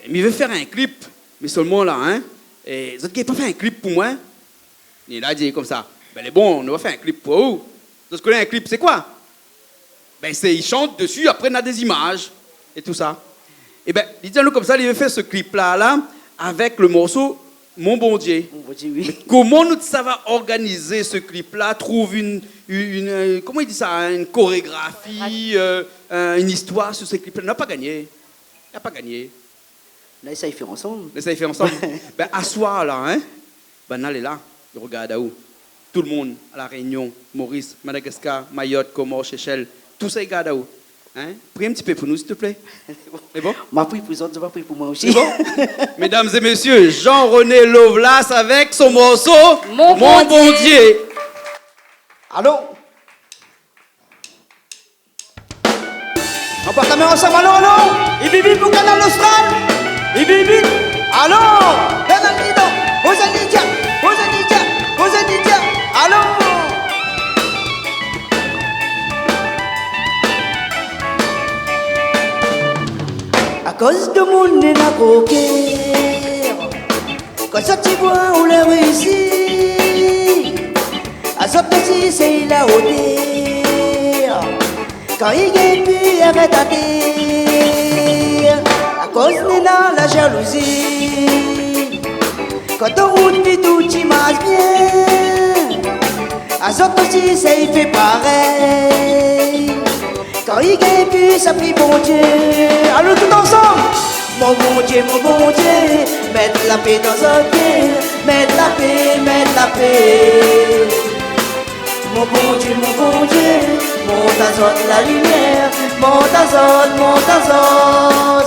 il veut faire un clip, mais seulement là, hein? Et vous n'avez pas fait un clip pour moi? Il est là, il dit comme ça, ben les bons, on va faire un clip pour vous. Vous connaissez un clip, c'est quoi? Ben c'est, il chante dessus, après on a des images et tout ça. Et ben, il dit à nous comme ça, il veut faire ce clip-là, avec le morceau Mon bon Dieu. Mon bon Dieu, oui. Mais comment nous ça va organiser ce clip-là, trouve une comment il dit ça, une chorégraphie, une histoire sur ce clip-là? On n'a pas gagné. On n'a pas gagné. Là, ça y fait ensemble. Mais ça y fait ensemble. Ben, à soir, là, hein, ben, on est là, on regarde à où? Tout le monde, à La Réunion, Maurice, Madagascar, Mayotte, Comores, Seychelles, tout ça, il regarde à où? Hein? Prie un petit peu pour nous, s'il te plaît. C'est bon? Ma prie pour les autres, je vais prier pour moi aussi. C'est bon? Mesdames et messieurs, Jean-René Lovelace avec son morceau Mon bon Dieu. Allô? On part caméra ensemble, allô, allô? Et bibi pour Canal Austral? Et bibi? Allô? Dananito, Ozanidia, Ozanidia, Ozanidia, allô? À cause de mon nez n'a coquet, quand ça t'y voit, on l'a réussi. À ça petit, c'est la hauteur. Quand il est pu arrêter à terre, à cause de la jalousie. Quand on roule vite tout tu marches bien, à ça aussi ça y fait pareil. Quand il est pu ça prie bon Dieu. Allons tout ensemble. Mon bon Dieu, mettre la paix dans un pied, mettre la paix, mettre la paix. Mon bon Dieu, monte à zone la lumière, monte à zone.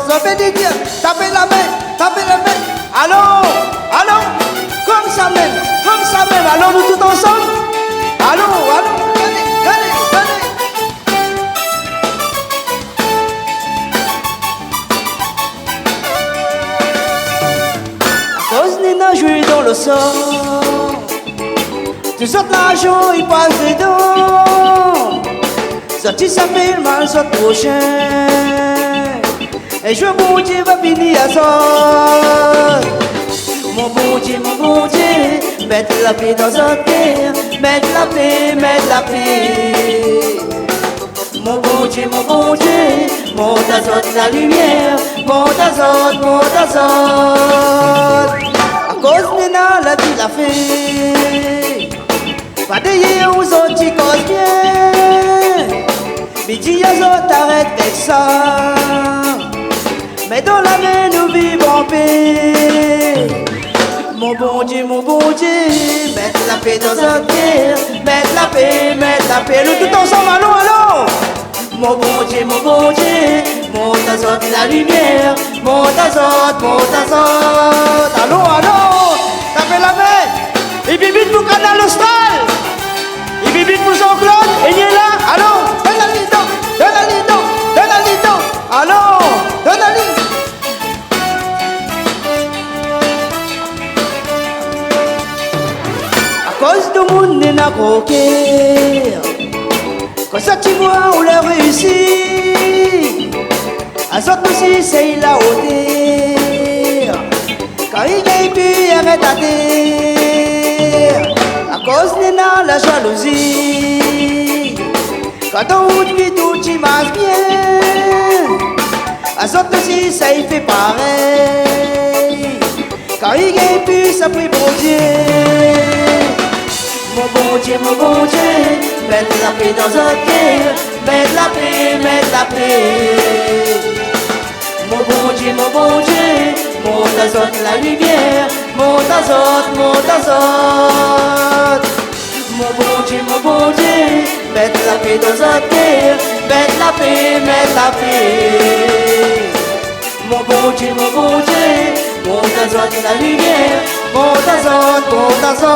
Ça fait des dieux, tapez la main, allons, allons, comme ça même, allons nous tout ensemble, allons, allez. À cause des nains joués dans le sang, tous autres l'argent ils passent dedans. Sorti ça fait le mal, sort prochain. Et je bon Dieu va finir à ça. Mon bon Dieu, mettre la paix dans un cœur, mettre la paix. Mon bon Dieu, monte à zone la lumière, monte à zone. À cause de la vie la fait. Pas de hier aux autres qui causent bien. Midi à autres arrête avec ça. Mais dans la main nous vivons en paix. Mon bon Dieu, mettre la paix dans un cœur, mettre la paix. Nous tout ensemble, allons. Mon bon Dieu, monte à zone la lumière, monte à zone. Allons, tapez la main. Et bibite pour Canal Austral. Et bibite pour Jean-Claude. Et il est là. Allons, donne-la-li-donc. Allons, donne-la-li. À cause de mon nez n'a croqué, quand ça tu vois, on l'a réussi. À ça aussi, c'est la hauteur. Quand il est pu arrêter à terre, à cause de la jalousie. Quand on roule vite tout tu marches bien, À ça aussi, ça y fait pareil. Car il y a plus ça prie bon Dieu. Mon bon Dieu, mettre la paix dans un cœur, mettre la paix, mettre la paix. Mon bon Dieu, monte à zot la lumière, monte à zot, monte à zot. Mon bon Dieu, mettre la paix dans un cœur, mettre la paix, mettre la paix. Mon bon Dieu, monte à zot la lumière, monte à zot.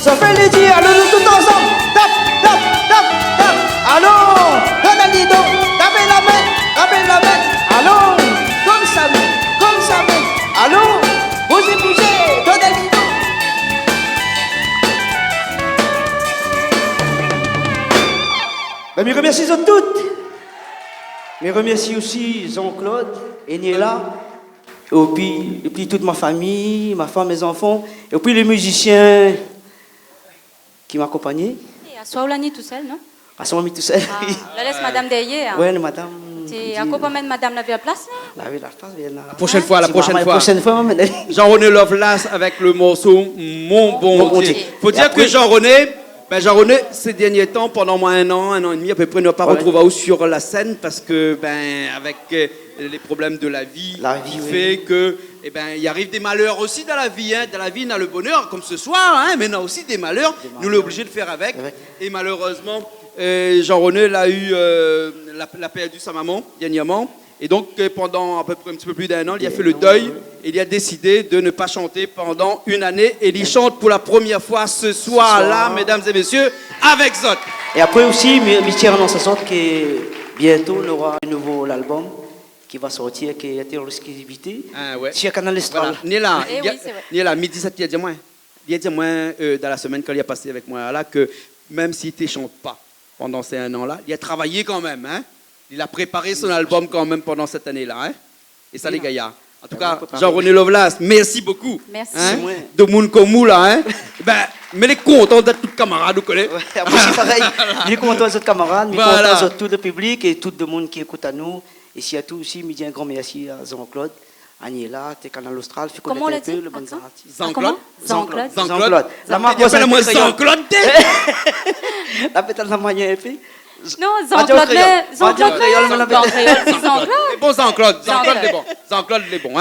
Ça fait les dire, allons tout ensemble. Tap, tap, tap, tap. Allons, donne un lido, tapez la main. Allons, comme ça, allons, bougez, donne un lido. Ben, je remercie toutes. Je remercie aussi Jean-Claude, Eniela, et puis toute ma famille, ma femme, mes enfants, et puis les musiciens qui m'accompagnaient. Et à soi, Olani tout seul, non? À ce moment tout seul. La laisse madame derrière. Oui, madame. Tu accompagnes madame la vie place? La place, bien là. La prochaine fois. La prochaine fois, Jean-René Lovelace avec le morceau Mon bon Dieu. Faut dire que Jean-René, ces derniers temps, pendant moins un an et demi à peu près, ne pas retrouvé sur la scène parce que, avec les problèmes de la vie qui fait que, il arrive des malheurs aussi dans la vie. Dans la vie, on a le bonheur comme ce soir, mais on a aussi des malheurs. Nous sommes obligés de faire avec. Et malheureusement, Jean-René l'a perdu sa maman dernièrement. Et donc, pendant à peu près un petit peu plus d'un an, il a fait le deuil et il a décidé de ne pas chanter pendant une année. Et il chante pour la première fois ce soir-là, mesdames et messieurs, avec Zot. Et après aussi, je annonce à Zot que bientôt, on aura un nouveau album qui va sortir, qui a été en exclusivité sur Canal Estral. Voilà. Niela, midi 7, il a dit moi dans la semaine quand il a passé avec moi là, que même s'il ne chante pas pendant ces un an-là, il a travaillé quand même, Il a préparé son album quand même pendant cette année-là, Et ça, les gaillards. En tout cas, Jean-René Lovelace, merci beaucoup. Merci. De moun comme vous, là, mais les contents d'être tous camarades, vous connaissez. C'est pareil. Il est content d'être camarades, il est content de tout le public et tout le monde qui écoute à nous. Et s'il y a tout aussi, je dis un grand merci à Jean-Claude, Agnella, t'es Canal Austral, tu connais un peu le bon artiste. Jean-Claude. La marque moi Jean-Claude. La pétale la moyenne un peu. Non, Jean-Claude, c'est bon, Jean-Claude, c'est bon. Jean-Claude, c'est bon,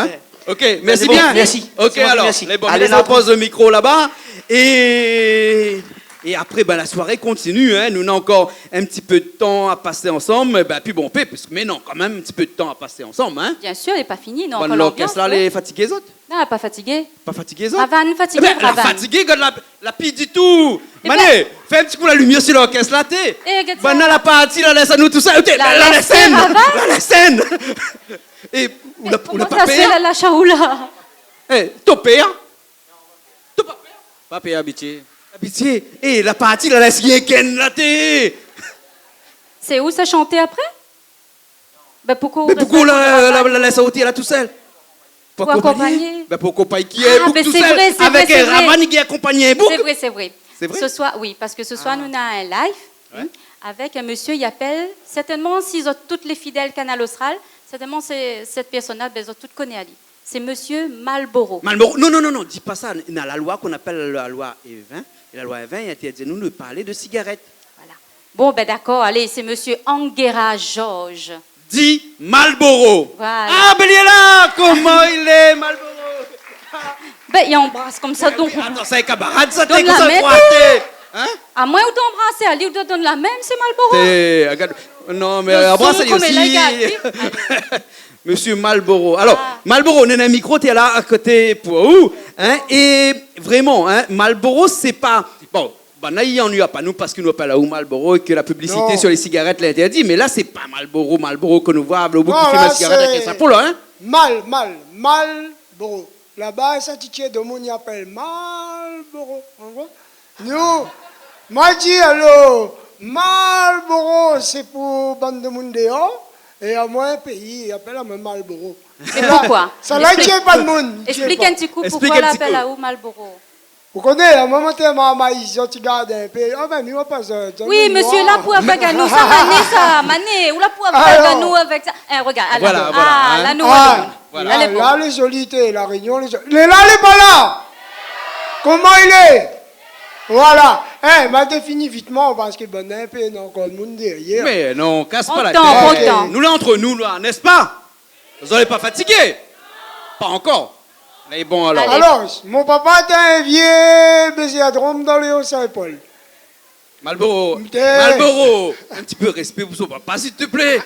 Ok, merci bien. Merci. Ok, alors, les bons. Allez, on pose le micro là-bas. Et après, la soirée continue. Nous avons encore un petit peu de temps à passer ensemble. Puis bon, mais non, quand même un petit peu de temps à passer ensemble. Bien sûr, elle n'est pas finie. Non, l'orchestre là, les fatigués autres? Non, elle n'est pas fatiguée. Pas fatiguée autres? Ravan, fatiguée, Ravan. Fatiguée, la pire du tout. Mané, fais un petit coup la lumière sur l'orchestre là, t'es. La partie, la laisse à nous tout ça. La scène. Et on n'a pas payé. La chaoula. Topé, pas payé, habitué. Et la partie, la laisse ken là, t'es. C'est où ça chanter après? Pourquoi la laisse ôter là tout seul? Pour accompagner? Pour accompagner qui est tout seul. Avec un Ravan qui accompagne un bouc. C'est vrai. Ce soir, oui, parce que ce soir, nous avons un live avec un monsieur, il appelle, certainement, s'ils ont toutes les fidèles Canal Austral, certainement, cette personne-là, ils ont toutes connu Ali. C'est monsieur Malboro. Non, dis pas ça. Il y a la loi qu'on appelle la loi E20. Et la loi E20, il interdit nous de parler de cigarettes. Voilà. Bon, d'accord, allez, c'est monsieur Anguera Georges. Dit Malboro. Voilà. Ah, il est là. Comment il est, Malboro? Il embrasse comme ça, donc. Attends, c'est un camarade, ça donne t'es comme ça froissé. À moins où t'embrasser, Ali, où tu donnes la même, c'est Malboro. Non, mais embrasse-lui aussi. Monsieur Malboro. Alors, Malboro, on a un micro, tu es là à côté pour vous. Et vraiment, Malboro, c'est pas. Bon, il n'y en a pas nous parce que nous appelons là où Malboro et que la publicité sur les cigarettes l'interdit. Mais là, c'est pas Malboro que nous voyons au bout qui fait ma cigarette avec ça. Pour là, Malboro. Là-bas, ça tient de monde qui appelle Malboro. Nous, moi, dis alors, Malboro, c'est pour bande de monde dehors. Et à moi, un pays, il appelle à moi Malboro. Mais pourquoi? Ça là, il n'y a pas de monde. Explique un petit coup pourquoi il appelle à où Malboro. Vous connaissez, la maman t'es maman, ils ont regardé un peu. Ah ben, nous, pas ça. Oui, monsieur, là, pour avec nous, ça, Mané, ou là, pour avec nous, avec ça. Regarde, voilà, ah, là, nous, voilà. Là, les jolités, la réunion, les jolités. Il est là, il n'est pas là. Comment il est? Voilà. M'a défini vitement parce que bon, un peu, encore le monde derrière. Mais non, casse pas la Autant. tête. Nous là, entre nous, là, n'est-ce pas? Vous n'allez pas fatigué? Pas encore. Mais bon, alors. Alors, mon papa était un vieux baiser-à-drome dans le Haut-Saint-Paul. Malboro, Malboro, un petit peu de respect pour son papa, s'il te plaît.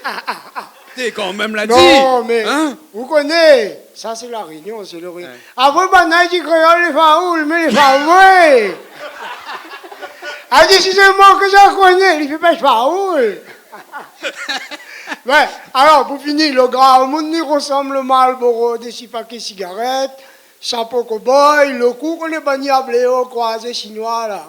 T'es quand même là-dessus. Non, mais vous connaissez, ça c'est la réunion, c'est le réunion. Après, on dit créole les faoules, mais les faoules. Elle dit, si c'est moi que je connais, il ne fait pas de faoules. Ouais, alors, pour finir, le gars, mon nez ressemble au Marlboro, des 6 paquets cigarettes, chapeau cow-boy, le cou qu'on est banni à bléo, croisé chinois, là.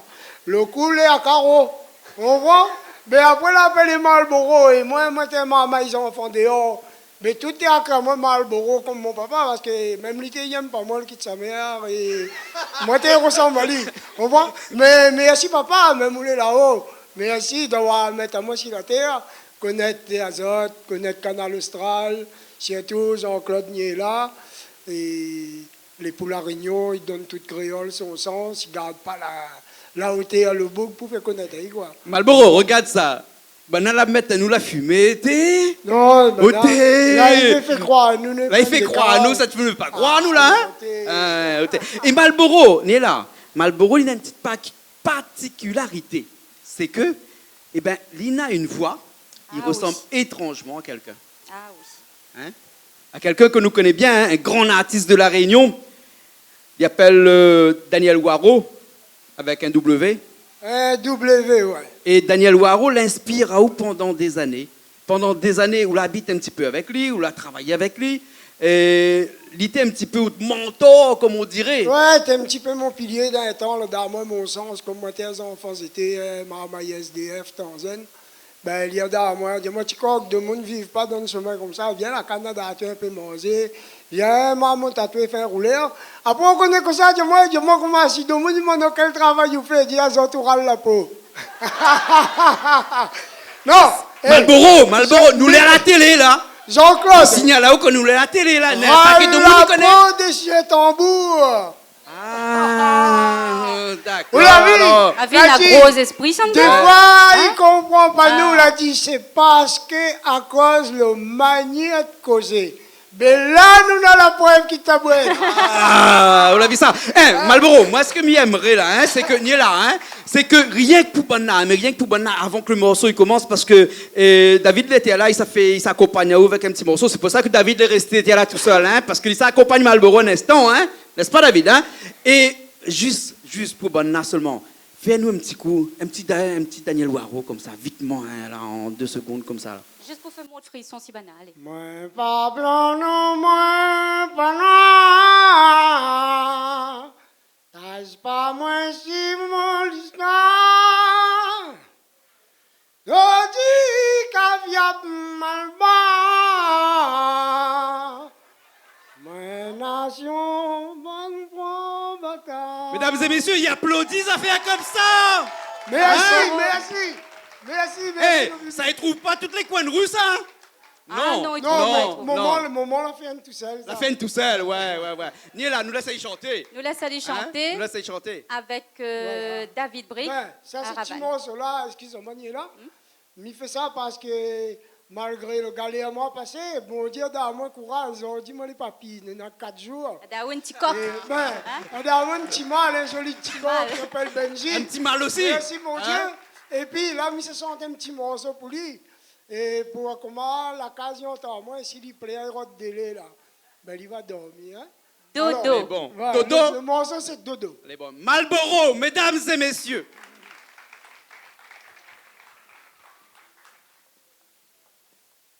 Le cou, les à carreaux. On voit? Mais après, l'appel est Marlboro, et moi, t'es maman, ils ont enfants dehors. Mais tout est à moi Marlboro comme mon papa, parce que même lui, il n'aime pas moi, il quitte sa mère, et moi, t'es ressemble à lui. On voit? Mais merci, papa, même où il est là-haut. Merci d'avoir mis à moi sur la terre. Connaître les azotes, connaître Canal Austral, surtout Jean-Claude Niela. Et les poules à Réunion, ils donnent toute créole son sens, ils ne gardent pas la hauteur, le bouc pour faire connaître. Quoi. Malboro, regarde ça. Ben, on la mettre, nous la fumer, t'es. Non, ben là, il fait croire à nous. Là, il fait croire à nous, ça ne veut pas croire à nous, là, hein? Et Malboro, Niela, Malboro, il a une petite particularité. C'est que, eh ben, il a une voix. Il ressemble étrangement à quelqu'un. Ah oui. Hein? À quelqu'un que nous connaissons bien, hein, un grand artiste de La Réunion. Il s'appelle Daniel Waro, avec un W. Un W, ouais. Et Daniel Waro l'inspire à où pendant des années. Pendant des années où il habite un petit peu avec lui, où il a travaillé avec lui. Et il était un petit peu mentor, comme on dirait. Ouais, t'es un petit peu mon pilier d'un temps, là, dans moi, mon sens, comme moi, tes enfants étaient maman SDF, Tanzanie. Ben, il y a dans moi, dis-moi, tu crois que de monde ne vivent pas dans le chemin comme ça. Viens à Canada, tu un peu manger. Viens, maman, tatouer, faire rouler. Après, on connaît que ça, dis-moi, comment si de monde, il m'a quel travail vous faites, dis-moi, j'entoural la peau. Non! Malboro, nous l'est à la télé, là. Jean-Claude! Signale là-haut qu'on nous l'est à la télé, là. La peau des chiens tambours! D'accord. Vous l'avez vu? Avec un gros esprit, ça. Des fois, il ne comprend pas nous, il a dit, c'est parce que à cause le manière de causer. Mais là, nous avons la preuve qui t'a boué. Ah, vous avez vu ça? Malboro, moi, ce que j'aimerais là, hein, c'est que ni là, hein, c'est que rien que pour Banna, mais rien que pour Banna, avant que le morceau il commence, parce que David était là, il s'accompagne avec un petit morceau. C'est pour ça que David est resté là tout seul, hein, parce qu'il s'accompagne Malboro un instant, hein, n'est-ce pas, David, hein? Et juste pour Banna seulement, fais-nous un petit coup, un petit Daniel Waro comme ça, vitement, hein, là, en 2 secondes comme ça. Là. Juste pour faire mon frisson si banal. Allez. Moins pas blanc, non, moins pas noir. T'as pas moins si mon l'histoire. Dodi caviar malba. Moins nation, bonne point bataille. Mesdames et messieurs, il applaudit, ça fait comme ça. Merci. Hey, ça ne trouve pas toutes les coins de rue, ça? Non, le moment l'a fait tout seul. La fait tout seul, ouais. Ni là, nous laissons chanter. Nous laissons aller chanter. Nous laissons chanter. Avec David Brick. Ça, c'est petit morceau-là, excusez-moi, ni là. Mais il fait ça parce que malgré le galet à moi passé, bon Dieu, dans mon courage, ils ont dit, moi, les papis, il y a 4 jours. Il y a un petit coq. Il y a un petit mal, un joli petit coq qui s'appelle Benji. Un petit mal aussi. Merci, mon Dieu. Et puis là, il se sent un petit morceau pour lui. Et pour comment l'occasion à moi, s'il lui plaît, il rote délai là, ben il va dormir. Hein? Dodo. Alors, bon. Voilà, Dodo. Le morceau, c'est Dodo. Les bons. Malboro, mesdames et messieurs.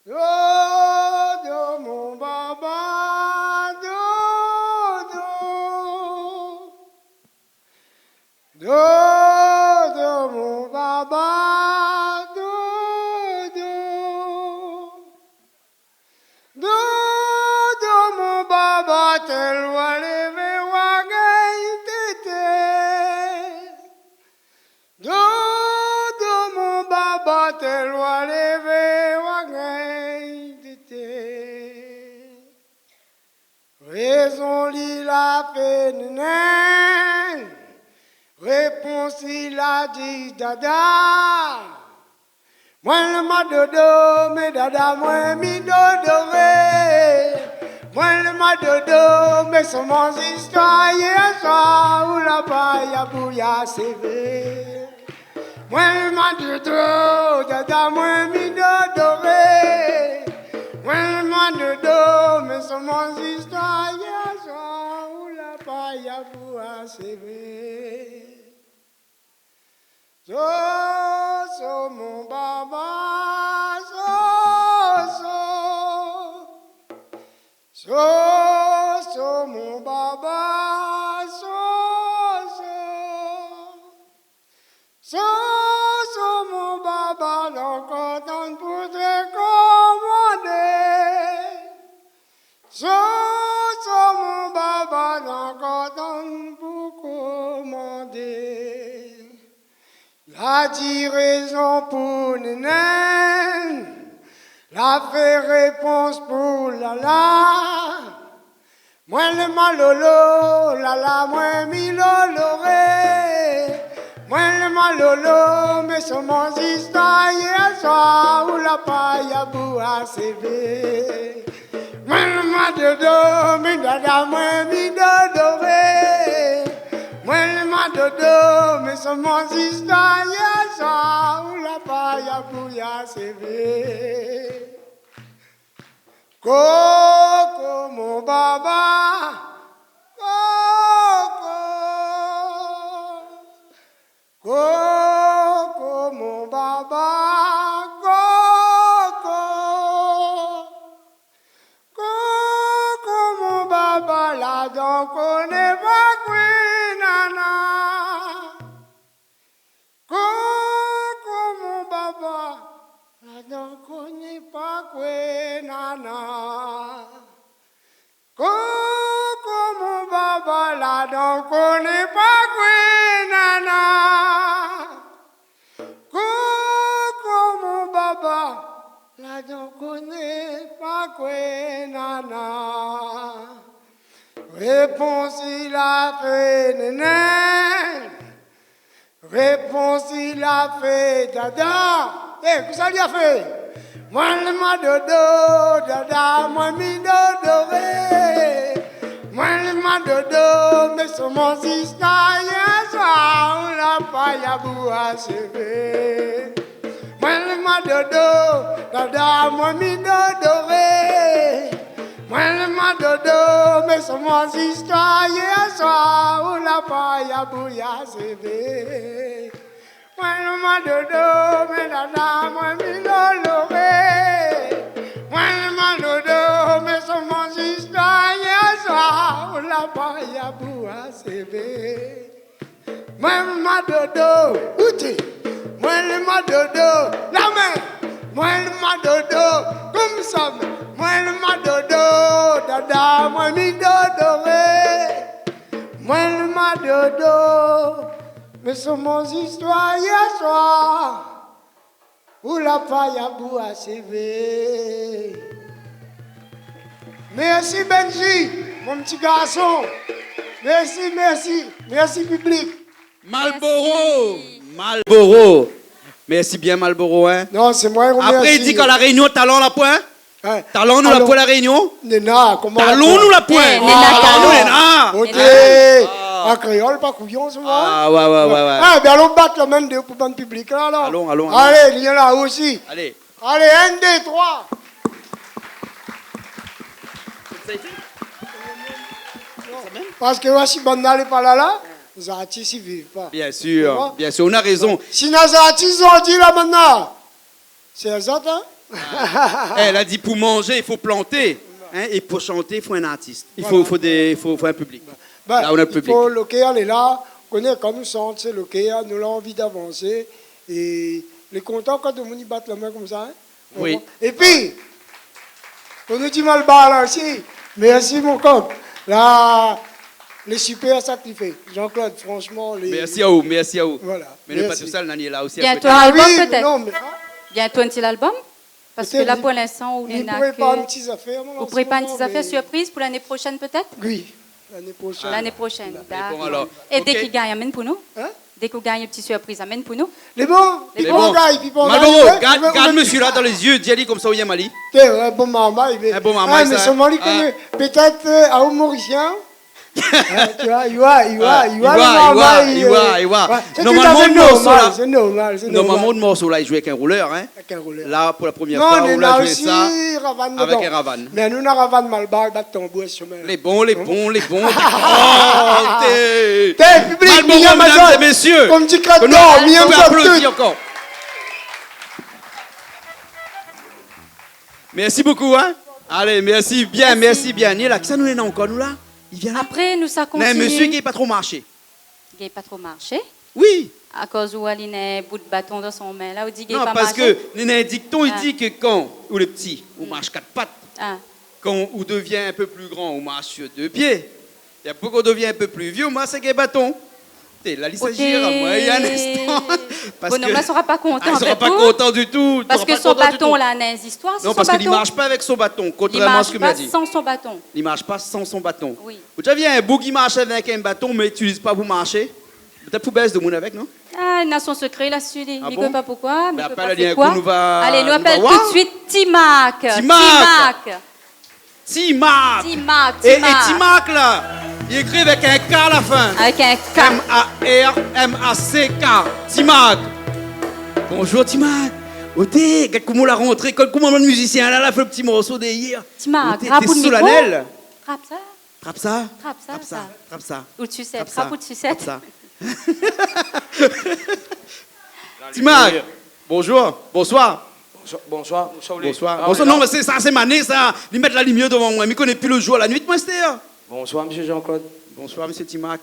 Dodo, mon baba, Dodo. Dodo, mon baba, Dodo. Dodo, mon baba, tel wa leve wa gain tete. loi levé, wagay dite. Raison li la peine, réponse il a dit dada. Moi le ma dodo, mais dada moi mi dodoré. Moi le ma dodo, mais son mon histoire hier soir où la paille bouilla sévé. Moi le ma dodo, dada moi mi dodoré. Moi le ma dodo, mais son mon histoire hier soir où la paille bouilla sévé. So mon baba, so mon baba, so mon baba, donc on pour te commander. So mon baba, donc on pour commander. La dit raison pour Nénen, la fait réponse pour Lala. Moi le malolo, Lala, moi mi loloré. Moi le malolo, mais sur mon histoire hier soir où la paille a bout à sévé. Moi le madodo, mi dada, moi mi dodoré. Moi le madodo, mais sur mon histoire hier soir où la paille a bout à sévé. Coco mon baba, Coco mon baba, Coco mon baba, la donc on n'est pas nana. Coco mon baba, la donc on n'est pas nana. Coco mon baba, la donc on n'est pas nana. Coco mon baba, la donc on n'est pas nana. Réponse il a fait néné. Réponse il a fait dada. Eh, qu'est-ce qu'il a fait? Moi le ma dodo, dada, moi mi dodoré. Moi le ma dodo, mais sur mon histoire hier soir, on la paille à bout à sévé. Moi le ma dodo, dada, moi mi dodoré. Moi le ma dodo, mais sur mon histoire hier soir, on la paille à bout à sévé. Moi le ma dodo, mais dada, moi mi dodoré. Moi le ma dodo, mais sur mon histoire hier soir, on la paille à bout à sévé. Moi le ma dodo, outi. Moi le ma dodo, la main. Moi le ma dodo, comme ça. Moi le ma dodo, dada, moi mi dodoré. Moi le ma dodo, mais sur mon histoire hier soir, où la paille à bout à sévé. Merci Benji, mon petit garçon. Merci, merci, merci public. Malboro, Malboro. Merci bien Malboro, hein. Non, c'est moi. Après il dit qu'à la réunion, talon la point. Hein? Talon nous la point la réunion. Nena, comment? Talon nous la point. Nena. Ok. En créole, pas couillon, souvent. Ah, ouais. Ah, bien, allons battre le même pour le public, là, alors. Allons. Allez, il y en a là aussi. Allez, 1, 2, 3. Parce que voici, bon, n'allez pas là. Les artistes, ils vivent pas. Bien sûr, on a raison. Si les artistes ont dit là maintenant, c'est les autres, hein? Elle a dit pour manger, il faut planter. Hein, et pour chanter, il faut un artiste. Il faut un public. Là, on a le public. Il faut le Kéa est là. Quand nous sommes, c'est le Kéa, nous avons envie d'avancer. Et les contents quand on nous bat la main comme ça. Hein? Oui. Et puis, on nous dit mal bas là aussi. Merci mon coq. Là, les super sacrifiés. Jean-Claude, franchement. Merci à vous. Voilà. Mais ne pas tout ça, le Nani est là aussi. Bientôt un album peut-être. Non, mais, Bientôt un petit album? Parce que là, pour l'instant, on il n'a prépare que... une petite affaire. Vous préparez une petite affaire surprise pour l'année prochaine, peut-être? Oui, l'année prochaine. L'année prochaine, d'accord. bon, alors, Et ok. dès qu'il gagne, amène pour nous. Hein? Dès qu'on gagne une petite surprise, amène pour nous. Les bons, Les bons gars, et puis bon, Malboro, garde monsieur là dans les yeux, dis-lui comme ça où il y a Mali. Un bon maman, il Un bon maman, ah, mais ça, seulement, il ah. connaît. Peut-être un Mauricien. Tu vois, il voit le maman. C'est tout à fait normal, c'est normal. Normalement, le morceau là, il jouait avec un rouleur. Hein. Avec un rouleur. Là, pour la première Non, fois, on on a a joué aussi ça Ravane avec dedans. un Ravane. Mais nous, on a Ravane Malbar, bâton bois chemin. Les bons. Oh, T'es public, Malboro, mesdames et messieurs. Comme tu craques Que nous d'or, mieux pouvons que applaudir tout. encore. Merci beaucoup, hein. Allez, merci bien. Ni là, qui ça nous est là encore, nous là? Il vient là. Après, nous, ça continue. Un monsieur qui n'est pas trop marché. Il n'a pas trop marché. Oui. À cause où il a un bout de bâton dans son main. Là, où dit qu'il Non, pas parce marché. que il y a un dicton, il dit que quand, ou le petit, on marche 4 pattes. Ah. Quand on devient un peu plus grand, on marche sur 2 pieds. Et après qu'on devient un peu plus vieux, on marche avec un bâton. La liste s'agira, moi, il y a un instant. Bon, non, là, il ne sera pas content. Il ne sera pas content du tout. Parce que son bâton, là, a des histoires. Non, parce qu'il ne marche pas avec son bâton, contrairement à ce que m'a dit. Il ne marche pas sans son bâton. Il ne marche pas sans son bâton. Oui. Vous avez un bout qui marche avec un bâton, mais il n'utilise pas pour marcher. Peut-être pour baisser de monde avec, non? Ah, il a son secret là-dessus. Il ne bon? sait pas pourquoi. Ben Il ne après, pas elle a dit, fait un quoi. coup, nous va- Allez, nous nous appelle va tout voir. de suite Timac. Timac. Timac. Et Timac, là, il écrit avec un K à la fin. Avec un K. M-A-R-M-A-C-K. Timac. Bonjour, Timac. Oté, regarde comment la rentrée, comment le musicien là, a fait le petit morceau d'hier. Timac, T'es rappe ou le micro. solennel. Trappe ça. Trappe ça. Trappe ça. Trappe ça. Ou tu sais, Trappe ça. trappe ou tu sais. Trappe ça. Timac, bonjour, bonsoir. Bonsoir. Bonsoir. Non, mais c'est ça, c'est mané, ça. Ils mettent la lumière devant moi. Mais connaît plus le jour, la nuit, moi, c'était. Bonsoir, monsieur Jean-Claude. Bonsoir, monsieur Timac.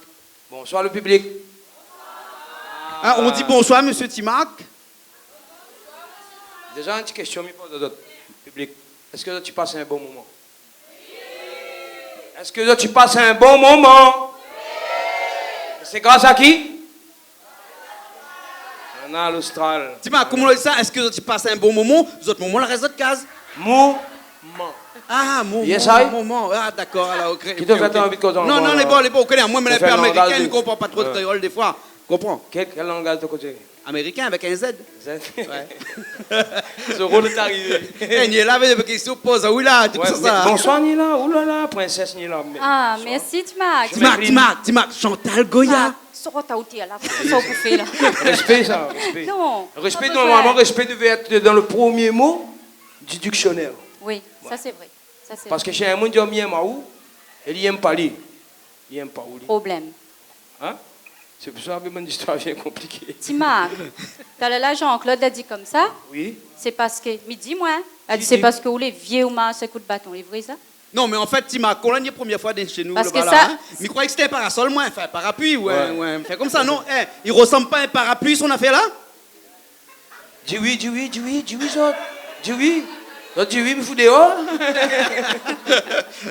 Bonsoir, le public. Ah, on dit bonsoir, monsieur Timac. Déjà, une petite question, mais pas de notre public. Est-ce que tu passes un bon moment? Est-ce que tu passes un bon moment? C'est grâce à qui? Canal Austral. Timac, comment on dit ça? Est-ce que tu passes un bon moment? Les autres moments, le reste de case? Moment. Ah, moment. Yes, I. Moment. Ah, d'accord. Alors, ok. Qui te fait envie de causer? Non, les bons, on connaît. Moi, mais les On fait pères un américains, langage ils ne de- comprennent pas trop de créole des fois. Comprends? Quel langage de côté? Américain avec un Z. Ouais. Ce rôle est arrivé. Eh, Niela avait des questions posées. Oui, là, tu Ouais, sais ça. bonsoir, Nila. Oulala, princesse Nila. Ah, merci Timac. Timac, Chantal Goya. Sors ta outil là. C'est ça qu'on fait là. Respect, ça. Respect. Non. Respect, pas normalement, besoin. respect devait être dans le premier mot du dictionnaire. Oui, ça c'est vrai. Ça, c'est Parce que chez un monde, il y a un maou, et il n'aime pas lire. Il n'aime pas lire. problème. Hein? C'est pour ça que mon histoire vient compliquée. Timac, t'as là Jean-Claude a dit comme ça. Oui. C'est parce que, mais dis-moi, elle dit c'est parce que vous les vieux ou marche un coup de bâton, c'est vrai ça? Non, mais en fait, Timac, quand on l'a dit la première fois chez nous, Parce le que bas, ça- là, hein, mais il croyait que c'était un parasol, moi, enfin, un parapluie, ouais. Fait comme ça, non? Eh, il ressemble pas à un parapluie, son affaire là? Dis oui, ça. Dis oui. Dis oui, mais fous dehors.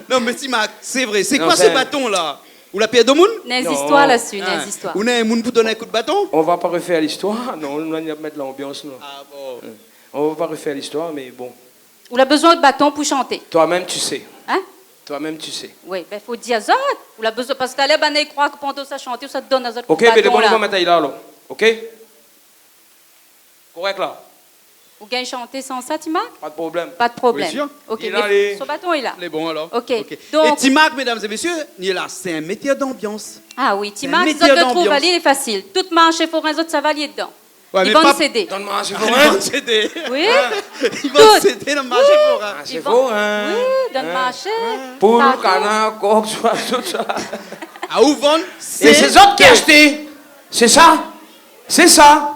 Non, mais Timac, c'est vrai. C'est Non, quoi c'est- ce bâton là? Ou la pierre de moun? Des Non. histoires là-dessus, des histoires. Ou un moun pour donner un coup de bâton? On va pas refaire l'histoire. Non, on va mettre l'ambiance. Non. Ah bon. On va pas refaire l'histoire, mais bon. Ou a besoin de bâton pour chanter. Toi-même, tu sais. Hein? Toi-même, tu sais. Oui, ben faut dire ça. Ou a besoin, parce qu'elle est croire que pendant ça chanter, ça te donne un autre Ok, bâton mais le bon, on va là. mettre là, alors. Ok? Correct là. Ou gagne chanter sans ça, Timac? Pas de problème. Pas de problème. Oui, sûr. Ok, Il mais a les- son bâton est là. Les bons alors. Ok. Et Donc, Timac, mesdames et messieurs, il est là. C'est un métier d'ambiance. ah oui, Timac, un les métier autres le trouvent, d'ambiance. il est facile. Toute marche et forain, les autres, ça va lier dedans. Ouais, Ils mais vont pas- nous céder. Donne-moi un Ils secours. vont céder. Oui? Ils vont Toutes. céder dans le marché pour un. Ah, c'est Ils vont- faux, hein? Oui, donne marché. Poule, Tantôt. canard, coq, soit tout ça. À où vendre? Et c'est eux qui achètent. C'est ça. C'est ça.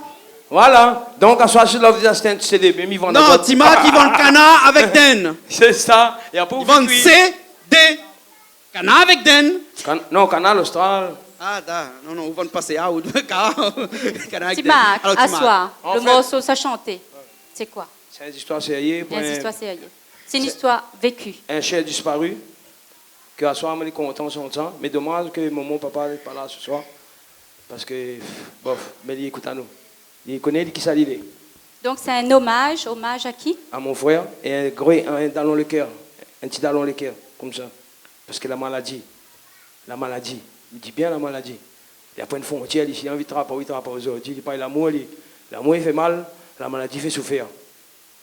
Voilà. Donc, à soi, je leur dis à un CD, mais ils vendent. Non, Timac, ils vendent canard avec den. C'est ça. Et après, Ils vendent CD. Canard avec den. Non, Canal Austral. Ah, non, ils vendent pas ces out. Canard avec den. Timac, Alors, à Timac. soi, En le fait- morceau, ça chantait. C'est quoi? C'est une histoire sérieuse. C'est une histoire sérieuse. C'est une histoire vécue. Un chien disparu. Que à soir, on est content son temps. Mais dommage que maman, papa n'est pas là ce soir. Parce que, bof, mais il écoute à nous. Il connaît qui ça l'idée. Donc c'est un hommage à qui? À mon frère, et un dans le cœur, un petit dans le cœur, comme ça. Parce que la maladie, il dit bien la maladie. Il y a pas une frontière ici, il y a envie de travailler aujourd'hui. Il parle l'amour, l'amour il fait mal, la maladie fait souffrir.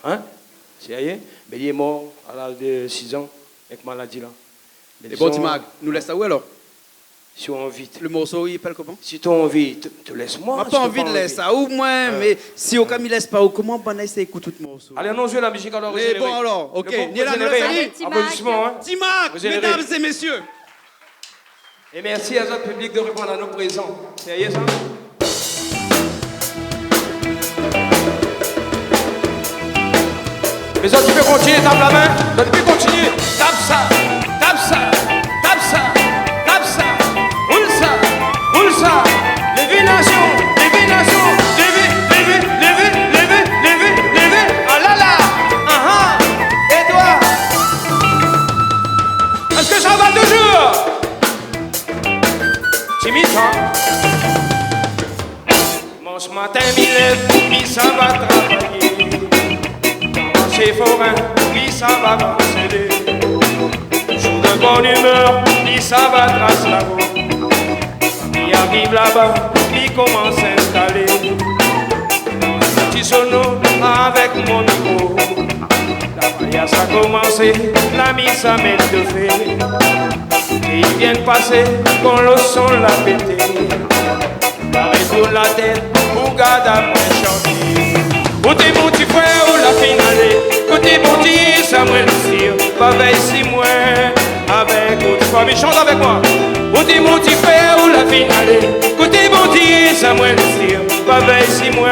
Hein? C'est rien? Mais il est mort à l'âge de 6 ans avec maladie là. Et bon, Timag, nous laisse ça où alors? Si on envie. Le morceau, il s'appelle comment? Si tu as envie, te laisse-moi. J'ai pas envie de laisser ça où, moi, mais si aucun me laisse pas où, comment on essaie d'écouter tout le morceau? Allez, on joue la musique alors. Mais bon alors, ok. Applaudissements, hein. Timag, mesdames et messieurs. Et merci à notre public de répondre à nos présents. C'est rien ça? Mais ça, tu peux continuer, tape la main. Ça, tu peux continuer. Tape ça, tape ça, tape ça, tape ça. Roule ça, roule ça. Lévination, lévination. Lévé. Ah là là. Et toi? Est-ce que ça va toujours? Timide, hein? Mon ce matin, il lève, il s'en va travailler. C'est forain, il s'en va avancer. Jour de bonne humeur, il s'en va tracer la route. Il arrive là-bas, il commence à s'installer. Petit sono avec mon micro. Là-bas, ça a commencé, la mise à mettre de fait. Et ils viennent passer quand le son l'a pété. Pareil pour la tête, pour garder à moins chanter. Côté mon petit frère ou la finale. Côté mon petit Samuel Cyr. Pas veille si moins avec votre famille. Chante avec moi. Côté mon petit frère ou la finale. Côté mon petit Samuel Cyr. Pas veille si moins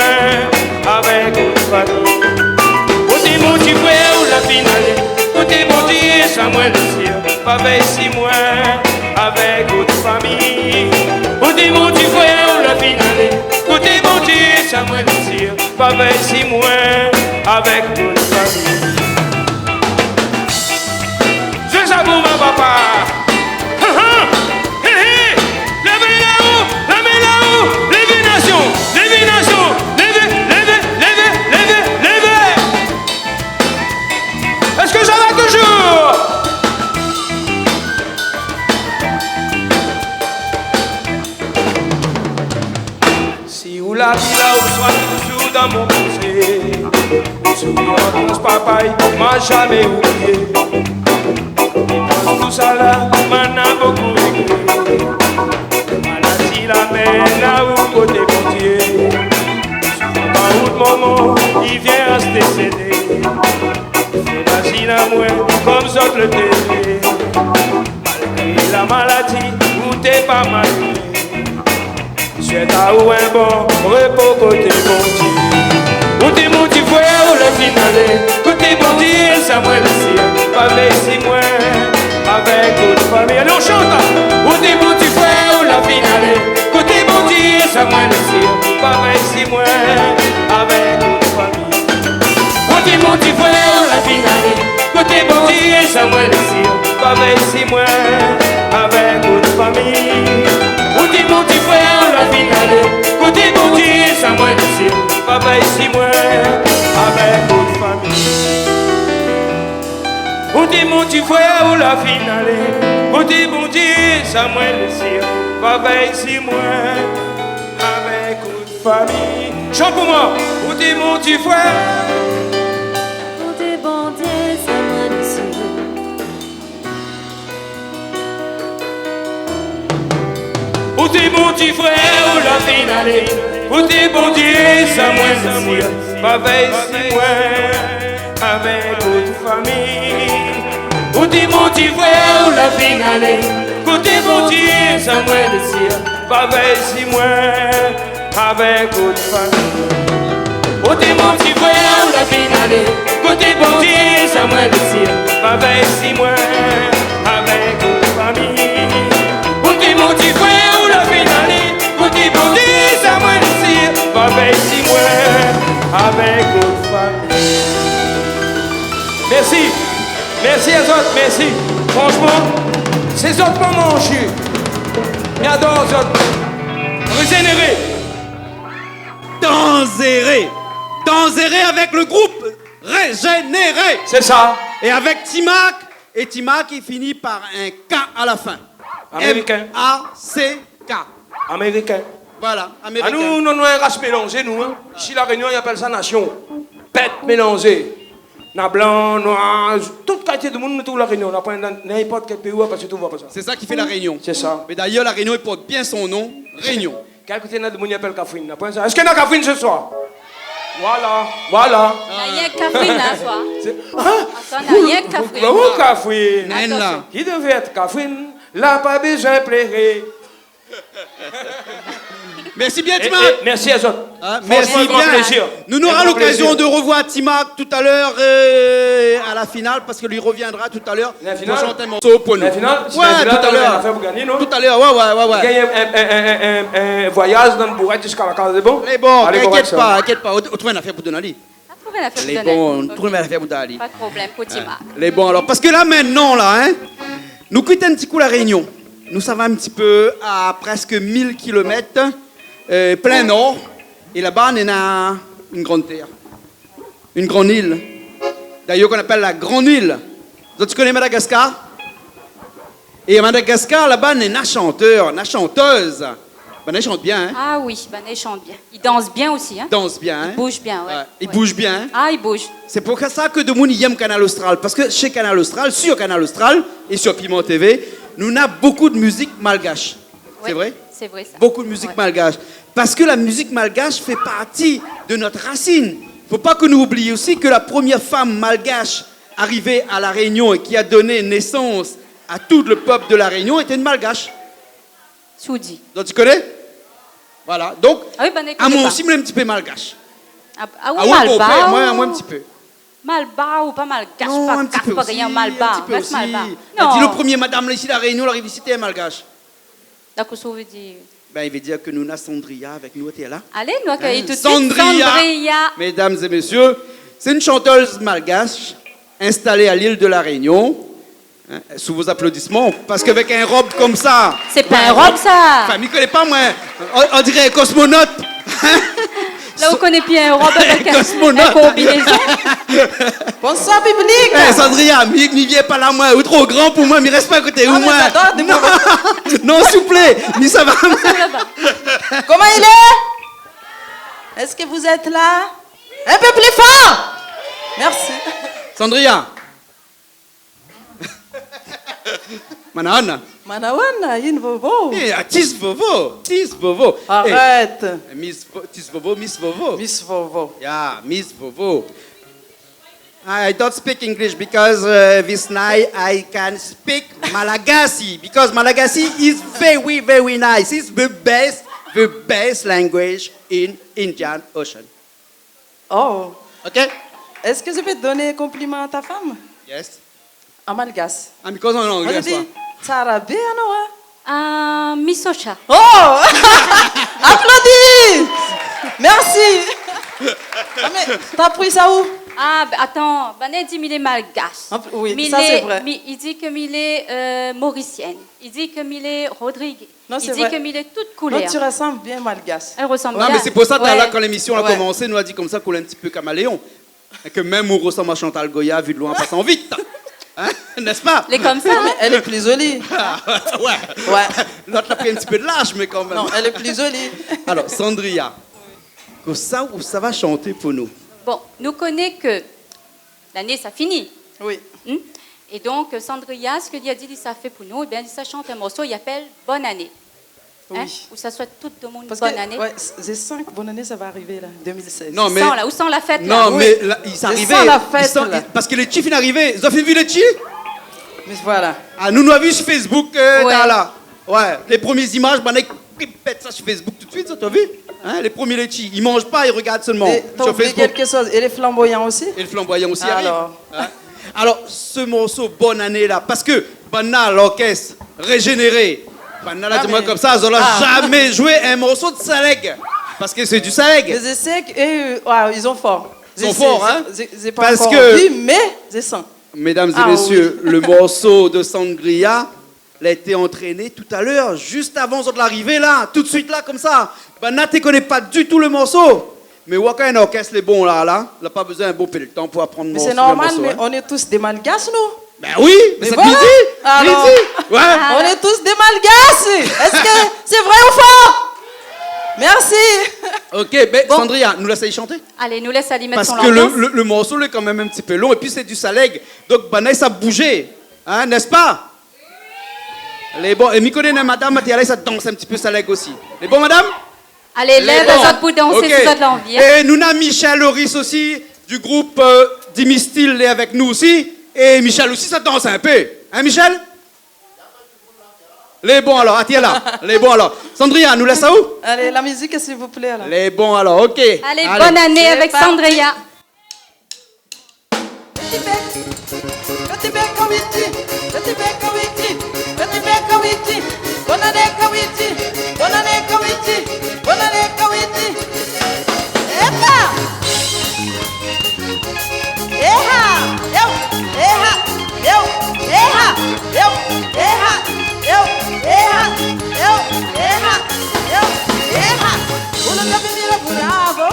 avec votre famille. Côté mon petit frère ou la finale. Côté mon petit Samuel Cyr. Pas veille si moins avec votre famille. Côté mon petit frère ou la finale. Côté mon petit Samuel Cyr. Pas veille si moins avec toute famille. Je ça pour ma papa. Levez là-haut, levez là-haut. Levez nation, levez nation. Levez. Est-ce que ça va toujours? Si ou la vie là où soit toujours dans mon pensée. Sourire ton papa, il m'a jamais oublié. Tout ça là, m'en a beaucoup réglé. Maladie la mène à où côté pontier. Sur pas où de moment, il vient à se décéder. C'est l'asile à moi, comme ça le télé. Malgré la maladie, où t'es pas malgré. Souhaite à où un bon repos côté pontier. Côté mon petit frère ou le finale. Côté bon Dieu, Samuel Cyr. Pas si moins avec votre famille. Allez on chante. Côté mon petit frère ou la finale. Côté bon Dieu, Samuel Cyr. Pas si moins avec votre famille. Côté mon petit frère ou la finale. Côté bon Dieu, Samuel Cyr. Pas si moins avec votre famille. Côté mon petit frère ou la finale. Côté bon Dieu, Samuel Cyr. Papa ici moi avec votre famille. Côté mon petit frère ou la finale. Côté mon Dieu Samuel Cyr. Papa ici moi avec votre famille. Chante pour moi. Côté mon petit frère. Côté bon Dieu Samuel Cyr. Côté mon petit frère ou la finale. Côté bon Dieu, Samuel Cyr. Papa ici moi avec votre famille. Côté mon petit frère ou la finale. Côté bon Dieu, Samuel Cyr. Papa ici moi avec votre famille. Côté mon petit frère ou la finale. Côté bon Dieu, Samuel Cyr. Papa ici moi avec votre famille. Côté mon petit frère ou la finale. Côté bon Dieu, Samuel Cyr. Papa ici moi avec votre famille. Merci. Merci à autres, merci. Franchement, ces autres moments, je suis. J'adore les autres. Régénéré. Danzéré. Danseré avec le groupe Régénéré. C'est ça. Et avec Timac. Et Timac, il finit par un K à la fin. Américain. M-A-C-K. Américain. Voilà, américain. À nous, nous, une race mélangée, nous. Hein. Ici, la Réunion, ils appellent ça nation. Pète mélangée. Na blanc, noir, toute qualité de monde, nous trouvons la Réunion. On n'a pas n'importe quel pays parce que tout va pas ça. C'est ça qui fait la Réunion. C'est ça. Mais d'ailleurs, la Réunion, il porte bien son nom, Réunion. Quel côté de monde appelle Cafrine? Est-ce qu'il y a Cafrine ce soir? Voilà, voilà. Il y a un Cafrine là, soir. Attends, il y a un Cafrine. Où Cafrine? Attention. Qui devait être Cafrine? Là, pas besoin de pleurer. Merci bien, Timac. Merci à vous. Merci grand bien. plaisir. Nous aurons Grand l'occasion plaisir. de revoir Timac tout à l'heure à la finale parce que lui reviendra tout à l'heure. La finale? Pour chanter un morceau pour nous. La finale? Si Ouais, la finale, tout à on a l'heure. fait pour gagner, non? Tout à l'heure, ouais. Gagner un voyage dans le bourret jusqu'à la case, c'est bon? Mais bon, Allez, t'inquiète correct, pas, t'inquiète pas. On trouve une affaire pour Donali. Trouver la fête Les de bons, Noël. trouve une affaire pour Donali. Pas de problème, pour Timac. Les bons alors. Parce que là maintenant, là, hein, nous quittons un petit coup la Réunion. Nous ça va un petit peu à presque 1000 km, plein nord. Et là-bas, on a une grande terre. Une grande île. D'ailleurs, qu'on appelle la Grande Île. Donc, tu connais Madagascar? Et à Madagascar, là-bas, on a une chanteur, une chanteuse. Ben, elle chante bien, hein? Ah oui, il chante bien. Il danse bien aussi, hein? Danse bien, hein? Il bouge bien, ouais. Il bouge bien, hein? Ah, il bouge. C'est pour ça que de monde aime Canal Austral. Parce que chez Canal Austral, sur Canal Austral et sur Piment TV, nous avons beaucoup de musique malgache. C'est vrai? C'est vrai, ça. Beaucoup de musique malgache. Parce que la musique malgache fait partie de notre racine. Il ne faut pas que nous oublions aussi que la première femme malgache arrivée à La Réunion et qui a donné naissance à tout le peuple de La Réunion était une malgache. Soudi. Donc tu connais? Voilà. Donc, Ah oui, à moi aussi, je suis un petit peu malgache. Ah Ah oui, ouais, Malba. moi un petit peu. Malba ou pas malgache, Non, pas un petit peu pas aussi, rien, un Malba. petit peu Reste aussi. Malba. Elle dit Non. le premier madame là, ici, La Réunion, elle arrive ici, t'es malgache. D'accord, ça veut dire. Ben, il veut dire que nous avons Sandria avec nous, t'es là. Allez, nous accueillons tout de suite Sandria. Sandria. Mesdames et messieurs, c'est une chanteuse malgache installée à l'île de La Réunion. Hein, sous vos applaudissements, parce qu'avec un robe comme ça... C'est pas un robe, ça. Enfin, m'y connais pas, moi. On dirait un cosmonaute. Là, on connaît bien un robe avec un cosmonaute. combinaison. Bonsoir, public. Eh, Sandria, m'y viens pas là, moi. Ou trop grand pour moi, m'y reste pas à côté. Ou moi. Non, non, s'il vous plaît. M'y ça va. Comment il est? Est-ce que vous êtes là? Un peu plus fort. Merci. Sandria. Manawana. Manawana, yin vovo. Eh, Tis Vovo. Tis Vovo. Arrête. Tis Vovo, Miss Vovo. Miss Vovo. Yeah, Miss Vovo. I don't speak English because this night I can speak Malagasy because Malagasy is very, very nice. It's the best language in Indian Ocean. Oh. Okay? Est-ce que je peux te donner un compliment à ta femme? Yes. En malgache. Ah, because en anglais, On dit, Sarabé, Anoa. Ah, Misocha. Oh! Applaudis! Merci! Ah, mais t'as pris ça où? Ah, ben, attends, Banet dit qu'il est malgache. Oui, Mais ça c'est vrai. Il dit qu'il est mauricienne. Il dit qu'il est Rodrigue. Non, Il c'est dit vrai. qu'il est toute couleur. Non, tu ressembles bien malgache. Elle ressemble Non, bien. mais c'est pour ça, Ouais. là, quand l'émission a Ouais. commencé, nous a dit comme ça qu'on est un petit peu caméléon. Et que même on ressemble à Chantal Goya, vu de loin, en passant vite. Hein? N'est-ce pas? Elle est comme ça. Mais elle est plus jolie. Ouais. Ouais. L'autre a pris un petit peu de lâche, mais quand même. Non, elle est plus jolie. Alors, Sandria, où ça va chanter pour nous? Bon, nous connaissons que l'année, ça finit. Oui. Et donc, Sandria, ce qu'il a dit, ça fait pour nous, eh bien, ça chante un morceau, il appelle Bonne année. Oui. Hein? Où ça soit tout le monde Parce bonne que, année. ouais, j'ai 5 bonnes années, ça va arriver là, 2016. Non, mais... Où sent la fête là? Non, Oui. mais là, il s'est Mais arrivé. sans la fête, là. Parce que les chiffres sont arrivés. Ils ont fait vu les chiffres? Mais voilà. Ah, nous avons vu sur Facebook, Ouais. là. Ouais, les premières images, ben, ils pètent ça sur Facebook tout de suite, ça, t'as vu? Hein, les premiers letchis. Ils mangent pas, ils regardent seulement. Et t'as Sur oublié Facebook. quelque chose. Et les flamboyants aussi? Et le flamboyant aussi arrive. Alors. Hein? Alors, ce morceau, Bonne année, là, parce que, Banna, l'orchestre, régénéré, Banna, là, Ah, dis-moi mais- comme ça, ils n'ont Ah. jamais joué un morceau de Saleg. Parce que c'est du Saleg. Les essais, ils sont forts. Ils sont forts, hein? J'ai pas Parce encore que- vu, mais je sens. Mesdames et Ah, messieurs, le morceau de Sangria, il a été entraîné tout à l'heure, juste avant de l'arrivée, là, tout de suite là, comme ça. Ben, Nat ne connaît pas du tout le morceau. Mais quand un orchestre est bon là, il n'a pas besoin d'un bon peu de temps pour apprendre Mais c'est normal, mais on est tous des malgaches, nous. Ben oui, mais c'est voilà. Alors, ouais. On est tous des malgaches. Est-ce que c'est vrai ou faux? Merci. Ok, ben Sandria, nous laissez chanter. Allez, nous laisse aller mettre Parce son que ambiance. le morceau est quand même un petit peu long et puis c'est du Saleg. Donc Banaï ça a bougé, hein, n'est-ce pas? Les bons, et Mikone et madame, ça danse un petit peu Saleg aussi. Les bons madame? Allez, lève les autres pour danser si vous avez l'envie. Et nous avons Michel Loris aussi, du groupe Dimi Style, est avec nous aussi. Et Michel aussi, ça danse un peu. Hein, Michel? Les bons alors, attends là. Les bons alors. Sandria, nous laisse ça où? Allez, la musique, s'il vous plaît. Alors. Les bons alors, ok. Allez, bonne année avec Sandria. Bonne année, Kawiti. Bonne année, Kawiti. Bonne année, Kawiti. Epa! Eha! Eu! Eha! Eu! Eha! Eu! Eha! Eu! Eha! Eu! Eha! Eu! Eha! Uno capimira bravo!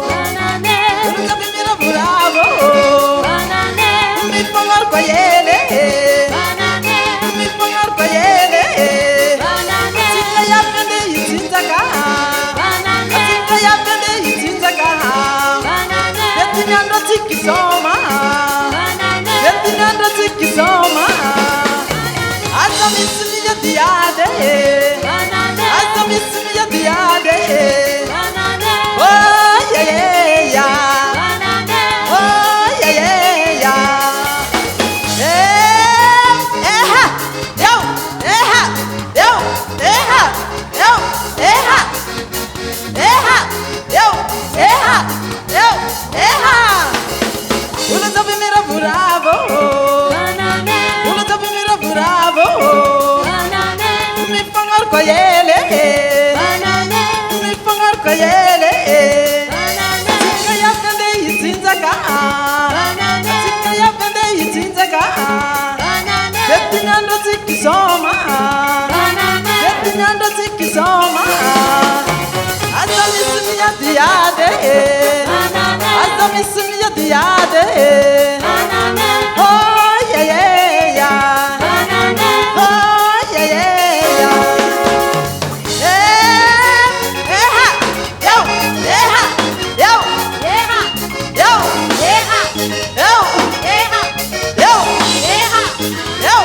Banane! Uno capimira bravo! Banane! Mi pongar coyele! Banane! Mi pongar coyele! Banane! Singa ya pende yitinzaka! Banane! Singa ya pende yitinzaka! Banane! Yetinando tikisoma! Banane! Yetinando tikisoma! Asa misimi ya diade! Banane! Asa misimi ya diade! Banane! Oh yeah yeah yeah! Banane! Oh yeah yeah yeah! Eha! Yo! Eha! Yo! Eha! Yo! Eha! Eha! Yo! Eha! Yo! Eha! Uno sabe mira bravo! Banane! Uno sabe mira bravo! Banane! Mi pangar koyele! Banane! Mi pangar koyele! Banane! Singa ya pende yitinzaka! Banane! Singa ya pende yitinzaka! Banane! Yetinando tikisoma! Banane! Yetinando tikisoma! Asa misimi ya diade! Banane! Asa misimi ya diade! Banane! Oh yeah yeah yeah! Banane! Oh yeah yeah yeah! Eha! Yo! Eha! Yo! Eha! Yo! Eha! Yo! Eha! Yo! Eha! Yo!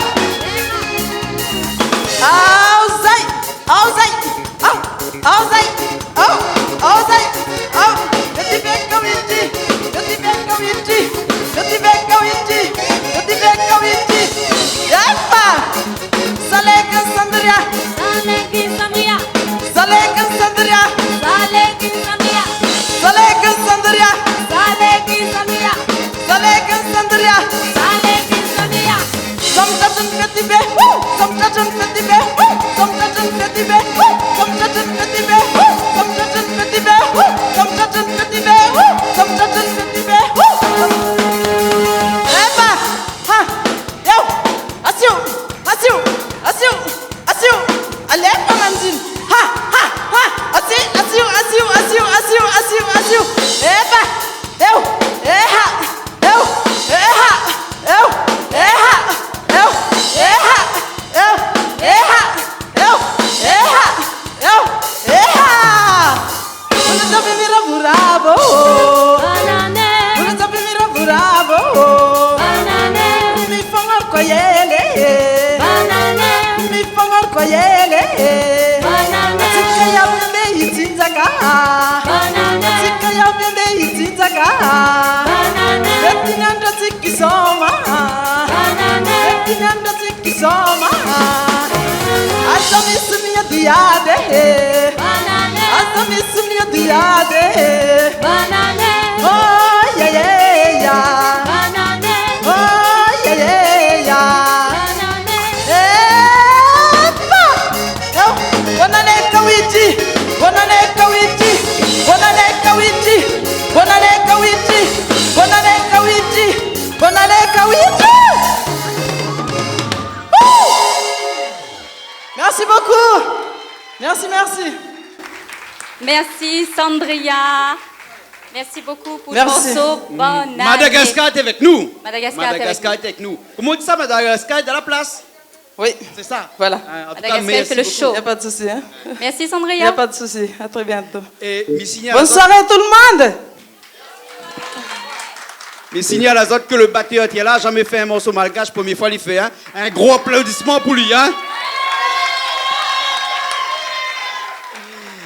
Auzai! Auzai! Au! Auzai! Au! Auzai! Au! Eu te pego Kawiti! Eu te pego Kawiti! Eu te pego Kawiti! Eu te pego Kawiti! Epa! Salega Sandria! Salega Sandria! Salega Sandria! Salega Sandria! Salega Sandria! Salega Sandria! Salega Sandria! Salega Sandria! Sometimes fetibe! Sometimes fetibe! Sometimes fetibe! Sometimes fetibe! Sometimes fetibe! Sometimes fetibe! Sometimes fetibe! Epa! Ha! Yo! Asiu! Asiu! Asiu! Asiu! Alepa manzin! Ha! Ha! Ha! Asiu! Asiu! Asiu! Asiu! Asiu! Asiu! Asiu! Epa! Eu! Eha! Eu! Eha! Eu! Eha! Eu! Eha! Eu! Eha! Eu! Eha! Eu! Eha! Uno sabe mira bravo! Banane! Uno sabe mira bravo! Banane! Mi fangar koyele! Banane! Mi fangar koyele! Banane! Singa ya pende yitinzaka! Banane! Singa ya pende yitinzaka! Banane! Yetinando tikisoma! Banane! Yetinando tikisoma! Asa misimi ya diade! Banane! Asa misimi ya diade! Banane! Oh yeah yeah yeah! Banane! Oh yeah yeah yeah! Banane! Epa! Yo! Bonne année Kawiti! Bonne année Kawiti! Bonne année Kawiti! Bonne année Kawiti! Bonne année Kawiti! Bonne année Kawiti! Merci beaucoup. Merci, merci. Merci Sandria. Merci beaucoup pour Merci. le morceau. Bonne année. Madagascar est avec nous. Madagascar est avec nous. Comment on dit ça, Madagascar est dans la place? Oui. C'est ça. Voilà. En tout cas, Madagascar merci fait le beaucoup. show. Il n'y a pas de souci. Hein? Merci Il n'y Sandria. a pas de souci. À très bientôt. Et mi signale Bonne soirée tout le monde. Mais signale à Zot que le batteur qui est là, jamais fait un morceau malgache, première fois il fait. Hein? Un gros applaudissement pour lui. Hein?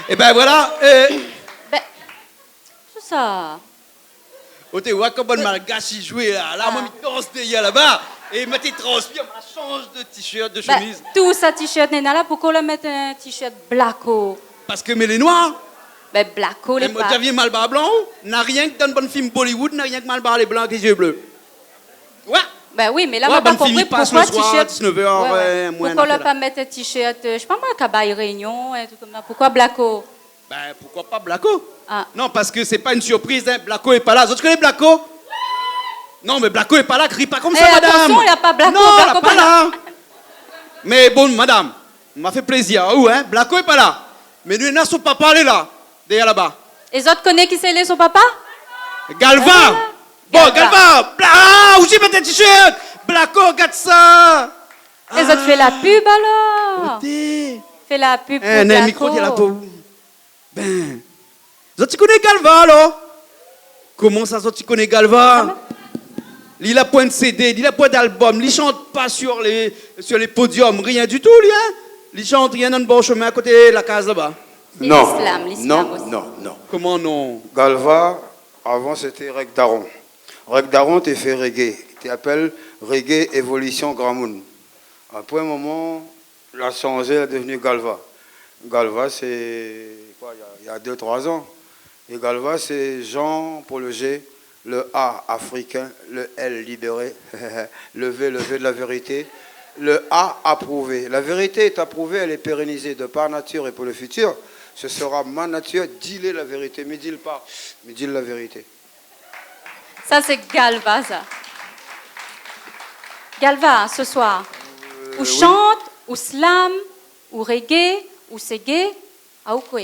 Et ben voilà. Tout ça. Oh, tu vois comment malgache il jouait là. Là, moi, je danse derrière là-bas. Et il m'a transpire, je change de t-shirt, de chemise. Tout ça t-shirt n'est là. Pourquoi on met un t-shirt blacko? Parce que mais les noirs. Ben blacko les Moi, pas. tu viens malbar blanc, n'a rien que dans le bon film Bollywood, n'a rien que malbar les blancs avec les yeux bleus. Ouais. Ben oui, mais là, Ouais, on n'a pas bonne fille, compris passe pourquoi le soir, t-shirt. 19h, moins Pourquoi on d'un n'a pas mettre un t-shirt, je sais pas moi, cabaye réunion, et tout comme ça. Pourquoi blacko? Ben pourquoi pas Blacko? Ah. Non, parce que c'est pas une surprise, hein. Blacko est pas là. Tu connais Blacko? Non, mais Blacko est pas là, crie pas comme ça, madame. Attention, il n'y a pas Blacko. Non, Blacko elle est pas là. Mais bon, madame, m'a fait plaisir. Où, hein? Blacko est pas là. Mais nous, son papa, elle est là, derrière là-bas. Les autres connaissent qui c'est son papa? Galva. Bon, Galva. Ah, où j'ai mis tes t-shirts? Blacko, regarde ça. Les autres font la pub alors. Fais la pub pour Un Blacko. micro qui est là pour vous. Ben, tu connais Galva, alors? Comment ça, tu connais Galva? Il a point de CD, il a point d'album, il chante pas sur les podiums, rien du tout, lui, hein? Il chante rien dans le bon chemin à côté de la case là-bas. Non, l'islam non, non, non. Comment non? Galva, avant c'était Reg Daron. Reg Daron, tu fait reggae. Tu appelles reggae évolution Grand Moon. Après un moment, la changé, elle est devenue Galva. Galva, c'est quoi, il y a 2-3 ans. Et Galva, c'est Jean pour le G, le A africain, le L libéré, le V de la vérité, le A approuvé. La vérité est approuvée, elle est pérennisée de par nature et pour le futur. Ce sera ma nature, dis-le la vérité, mais dis-le pas, mais dis-le la vérité. Ça, c'est Galva, ça. Galva, ce soir. Ou oui. chante, ou slam, ou reggae, ou segé, ou quoi?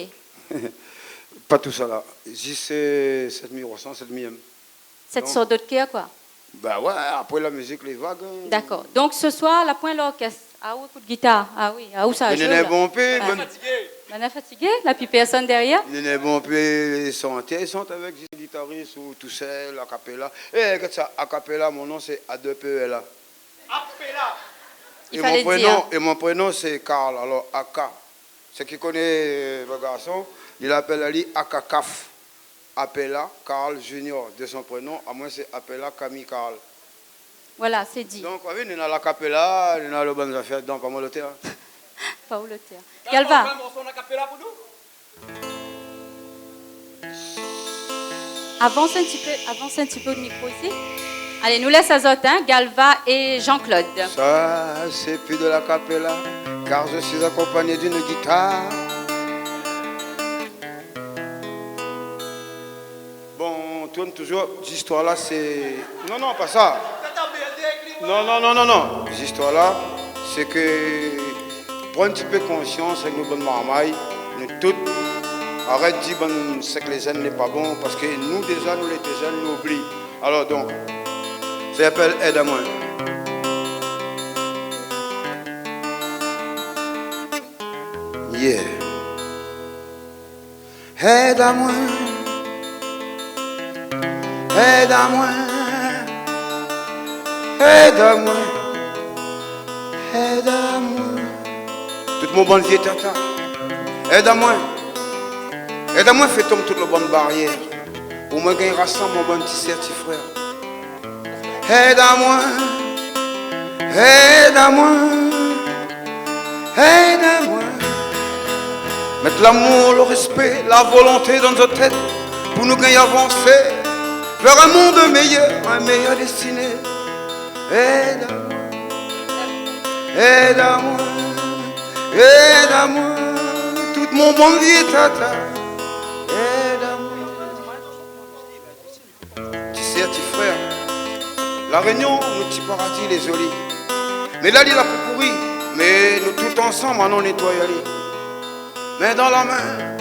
Pas tout ça là. J'y sais 7800, 7000. Cette sorte d'autre qui a quoi? Bah ouais, après la musique, les vagues. D'accord. Donc ce soir, la pointe l'orchestre. Ah oui, coup de guitare. Ah oui, ah où ça joue? Il n'est bon peu. On est fatigué, là, puis personne derrière. Il n'est bon peu, ils sont avec des guitaristes ou tout seul, a cappella. Eh, regarde ça, a cappella, mon nom c'est A2PELA. Il fallait dire. Et mon prénom c'est Karl, alors Aka. Ceux qui connaissent le garçon, il appelle Ali Akakaf. Appela Karl Junior, de son prénom, à moi c'est Appela Camille Karl. Voilà, c'est dit. Donc, oui, nous avons la capella, nous avons les bonnes affaires, donc, comment le terre? Pas où le terre. Galva. Avance un petit peu le micro ici. Allez, nous laisse Azot, hein, Galva et Jean-Claude. Ça, c'est plus de la capella, car je suis accompagné d'une guitare. Bon, on tourne toujours, cette histoire-là, c'est... Non, pas ça. Non. Cette histoire-là, c'est que... Prends un petit peu conscience avec nos bonnes marmailles, nous toutes. Arrête de dire que les jeunes n'est pas bon, parce que nous, déjà, nous, les jeunes, nous oublions. Alors, donc... Ça s'appelle Aide à moi. Yeah. Aide à moi. Aide à moi. Aide à moi. Aide à moi. Tout mon bon vieux tata. Aide à moi. Aide à moi, fais tomber toutes les bonnes barrières. Pour moi, gagner rassemble mon bon petit certif frère. Aide à moi, aide à moi, aide à moi. Mettre l'amour, le respect, la volonté dans nos têtes pour nous gagner avancer vers un monde meilleur, un meilleur destiné. Aide à moi, aide à moi, aide à moi, tout mon bon vieux tata. Aide à moi. Tu sais, petit frère. La Réunion, nous petits paradis, les jolis. Mais là, il a plus pourri. Mais nous tous ensemble, on nettoie. Mais dans la main,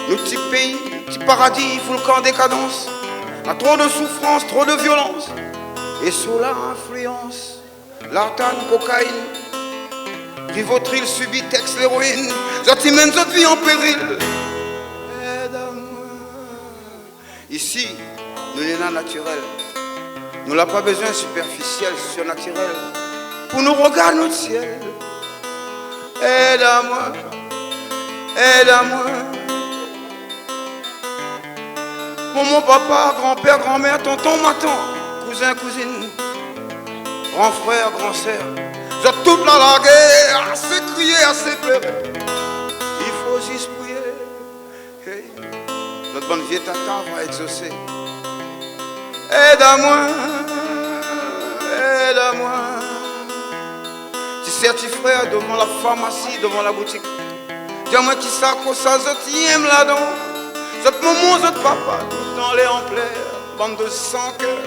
nous petits pays, Petit paradis, volcan décadence. A trop de souffrance, trop de violence. Et sous l'influence, l'artane, cocaïne, Rivotril, Subitex, l'héroïne. Zoti mène notre vie en péril. Aide-moi. Ici, nous sommes naturels. Nous n'avons pas besoin de superficiel, surnaturel. Pour nous regarder notre ciel. Aide-moi. Aide-moi. Maman, papa, grand-père, grand-mère, tonton, maton, cousin, cousine, grand frère, grand sœur. Vous êtes toutes là la guerre, assez crier, assez pleurer. Il faut juste prier. Hey. Notre bonne vieille tata va exaucer. Aide-moi, aide-moi. Tu sais, frère, devant la pharmacie, devant la boutique. Dis-moi qui ça, quoi ça, je t'aime là-dedans. Cette maman, cette papa, tout dans les ampleurs, bande de sang cœur.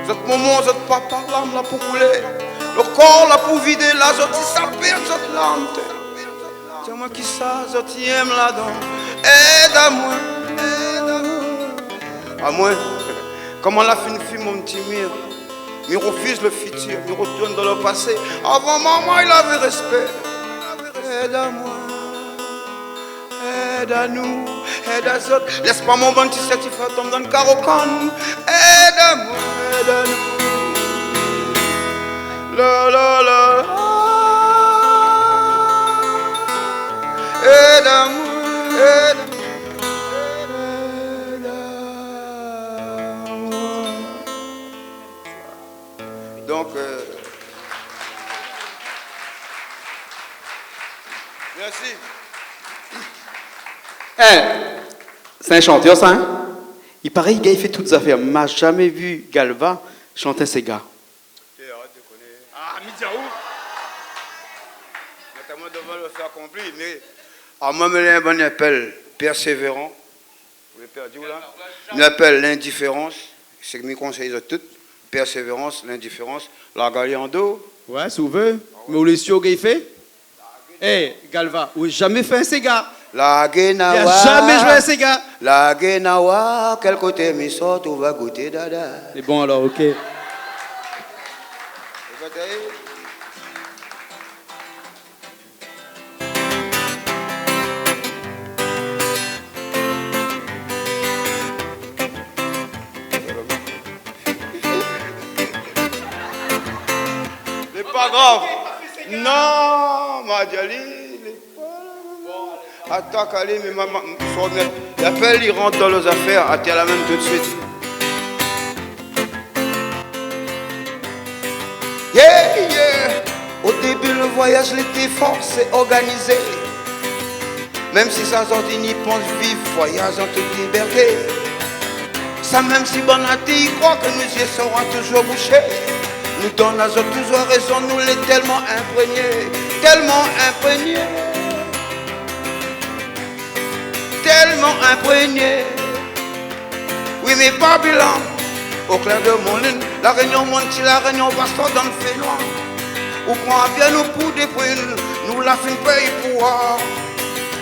Cette maman, cette papa, l'âme là pour couler, le corps là pour vider, la joie ça perd cette larme. Dis-moi qui ça, je t'aime là-dedans. Aide-moi, aide-moi. À moi, comment la fine fille, mon petit mire, il refuse le futur, il retourne dans le passé. Avant maman, il avait respect. Aide-moi. Aide à nous, aide à autres. Laisse pas mon bon petit certificat tomber dans le carocon. Aide-moi, aide à nous. La la la. Aide à moi, aide à moi. Donc, merci. C'est un chanteur, ça, hein? Il paraît qu'il a fait toutes les affaires. Je n'ai jamais vu Galva chanter ces gars. Ah, Midiaou. Notamment devant le faire accompli. Mais, à moi, je me appelle persévérant. Vous l'avez perdu là? Je m'appelle l'indifférence. C'est que mes conseils de tout. Persévérance, l'indifférence, la gagliando. Ouais, si vous voulez. Mais où les sios qu'il fait? Eh, Galva, où jamais fait un Sega? La Genawa. Il n'a jamais joué un Sega. La Genawa, quel côté me sort, on va goûter dada. C'est bon alors, ok. C'est pas grave. Non, Madjali. Attaque, allez, mais maman, il appelle, il rentre dans les affaires, attire la même tout de suite. Yeah, yeah. Au début, le voyage, l'été fort, c'est organisé. Même si ça sortit, n'y pense vivre, voyage en toute liberté. Ça, même si bon athée, il croit que nos yeux seront toujours bouchés. Nous donnons toujours raison, nous les tellement imprégnés, tellement imprégnés. Tellement imprégné. Oui, mais Babylone, au clair de mon lune, la réunion monte, la réunion va sortir dans le fait noir. Ou prend bien nous pour des brunes, nous la fin paye pour voir.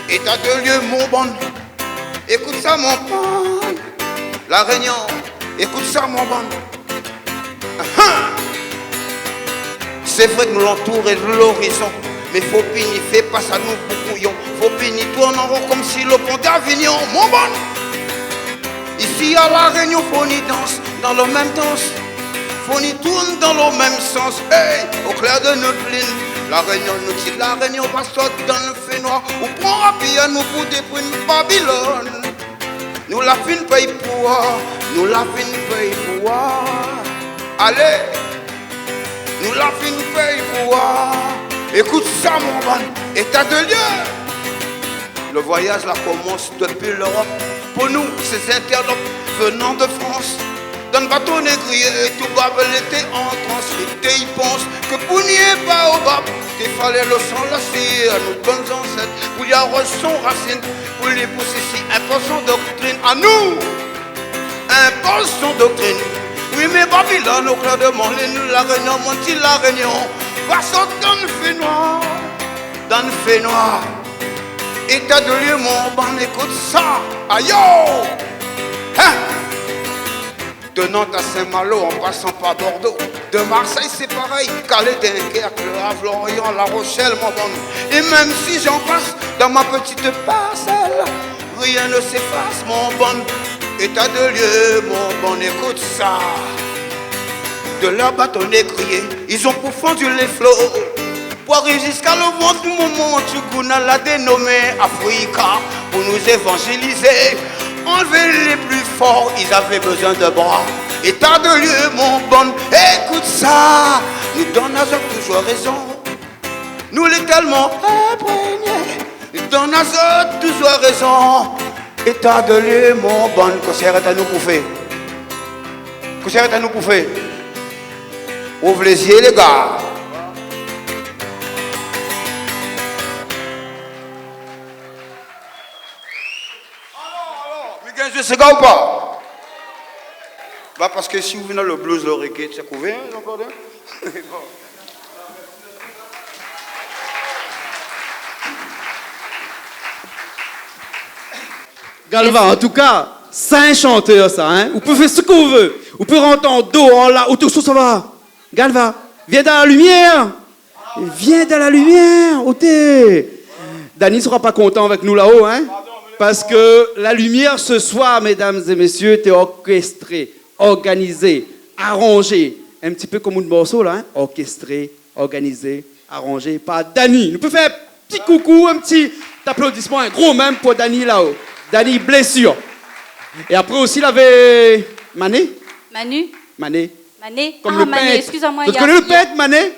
État de lieu, mon bon, écoute ça, mon bon. La réunion, écoute ça, mon bon. C'est vrai que nous l'entourons de l'horizon. Mais faut pini, fais pas ça nous pour couillons. Faut pini, tourne en rond comme si le pont d'Avignon, mon bon. Ici à la Réunion, faut ni danse dans le même danse. Faut ni tourne dans le même sens. Hey, au clair de notre ligne, la Réunion nous dit, la Réunion va sortir dans le fait noir. Ou prend rapide à nous pour des brunes Babylone. Nous la fin paye pour, nous la fin paye pour. Allez, nous la fin paye pour. Écoute ça, mon bon, état de lieu. Le voyage là commence depuis l'Europe. Pour nous, ces internautes venant de France, dans le bateau négrier, tout bable l'été en transe. L'été, ils pensent que pour n'y être pas au bas, il fallait le sang lasser à nos bonnes ancêtres. Pour y avoir son racine, pour les pousser si impose son doctrine. À nous, impose son doctrine. Oui, mais Babylone, au clair de mon ligne, la Réunion, monte la Réunion. Va sortir dans le fait noir, dans le fait noir. État de lieu, mon bon, écoute ça. Aïe yo! Hein? De Nantes à Saint-Malo en passant par Bordeaux. De Marseille c'est pareil, Calais, Dunkerque, Le Havre, Lorient, La Rochelle, mon bon. Et même si j'en passe dans ma petite parcelle, rien ne s'efface, mon bon. État de lieu, mon bon, écoute ça. De leur bâtonnet crié, ils ont pourfendu les flots. Pour arriver jusqu'à le ventre du moment, Tchoukouna l'a dénommé Africa pour nous évangéliser. Enlever les plus forts, ils avaient besoin de bras. État de lieu, mon bon, écoute ça. Nous donnons toujours raison. Nous les tellement imprégnés. Nous donnons toujours raison. État de lieu, mon bon, qu'on s'arrête à nous bouffer. Qu'on s'arrête à nous bouffer. Ouvre les yeux, les gars. C'est gars ou pas? Bah parce que si vous venez dans le blues, le reggae, c'est couvert encore d'un. Galva, en tout cas, c'est un chanteur ça, hein. Vous pouvez faire ce qu'on veut. Vous pouvez rentrer en dos, en là, autour, ça va. Galva, viens dans la lumière. Viens dans la lumière, ôtez. Dany ne sera pas content avec nous là-haut, hein. Parce que la lumière ce soir, mesdames et messieurs, était orchestrée, organisée, arrangée. Un petit peu comme un morceau là, hein? Orchestré, organisé, arrangé par Dany. Nous pouvons faire un petit coucou, un petit applaudissement, un gros même pour Dany là-haut. Dany, blessure. Et après aussi, il avait Mané. Manu. Mané. Mané. Comme Ah, le Mané, peintre. excusez-moi. Tu connais le peintre, Mané?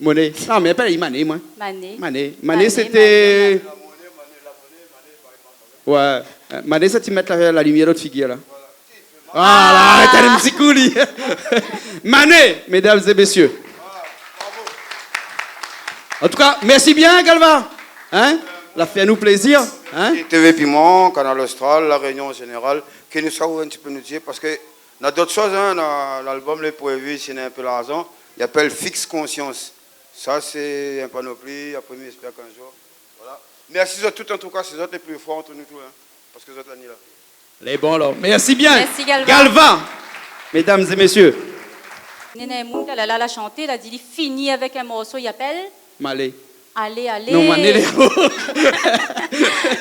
Monet. Non, mais pas Mané, moi. Mané. Mané, c'était... Ouais. Mané, c'est tu mets la lumière d'autre figure là. Voilà, t'as un petit coup, Mané, mesdames et messieurs. En tout cas, merci bien, Galva. Hein? La fait à nous plaisir. Hein? TV Piment, Canal Austral, La Réunion Générale, qui nous savent un petit peu nous dire, parce que dans d'autres choses, hein, dans l'album Les Prévus, c'est un peu la raison, il appelle Fixe Conscience. Ça, c'est un panoplie, après, j'espère qu'un jour. Voilà. Merci à tous, en tout cas, c'est eux les plus forts entre nous tous, hein, parce que vous êtes là. Les bons, alors. Merci bien. Merci, Galva. Galva, mesdames et messieurs. Néné Mouk, elle a chanté, elle a dit, il finit avec un morceau, il appelle Malé. Allez, allez. Non, Mané, les...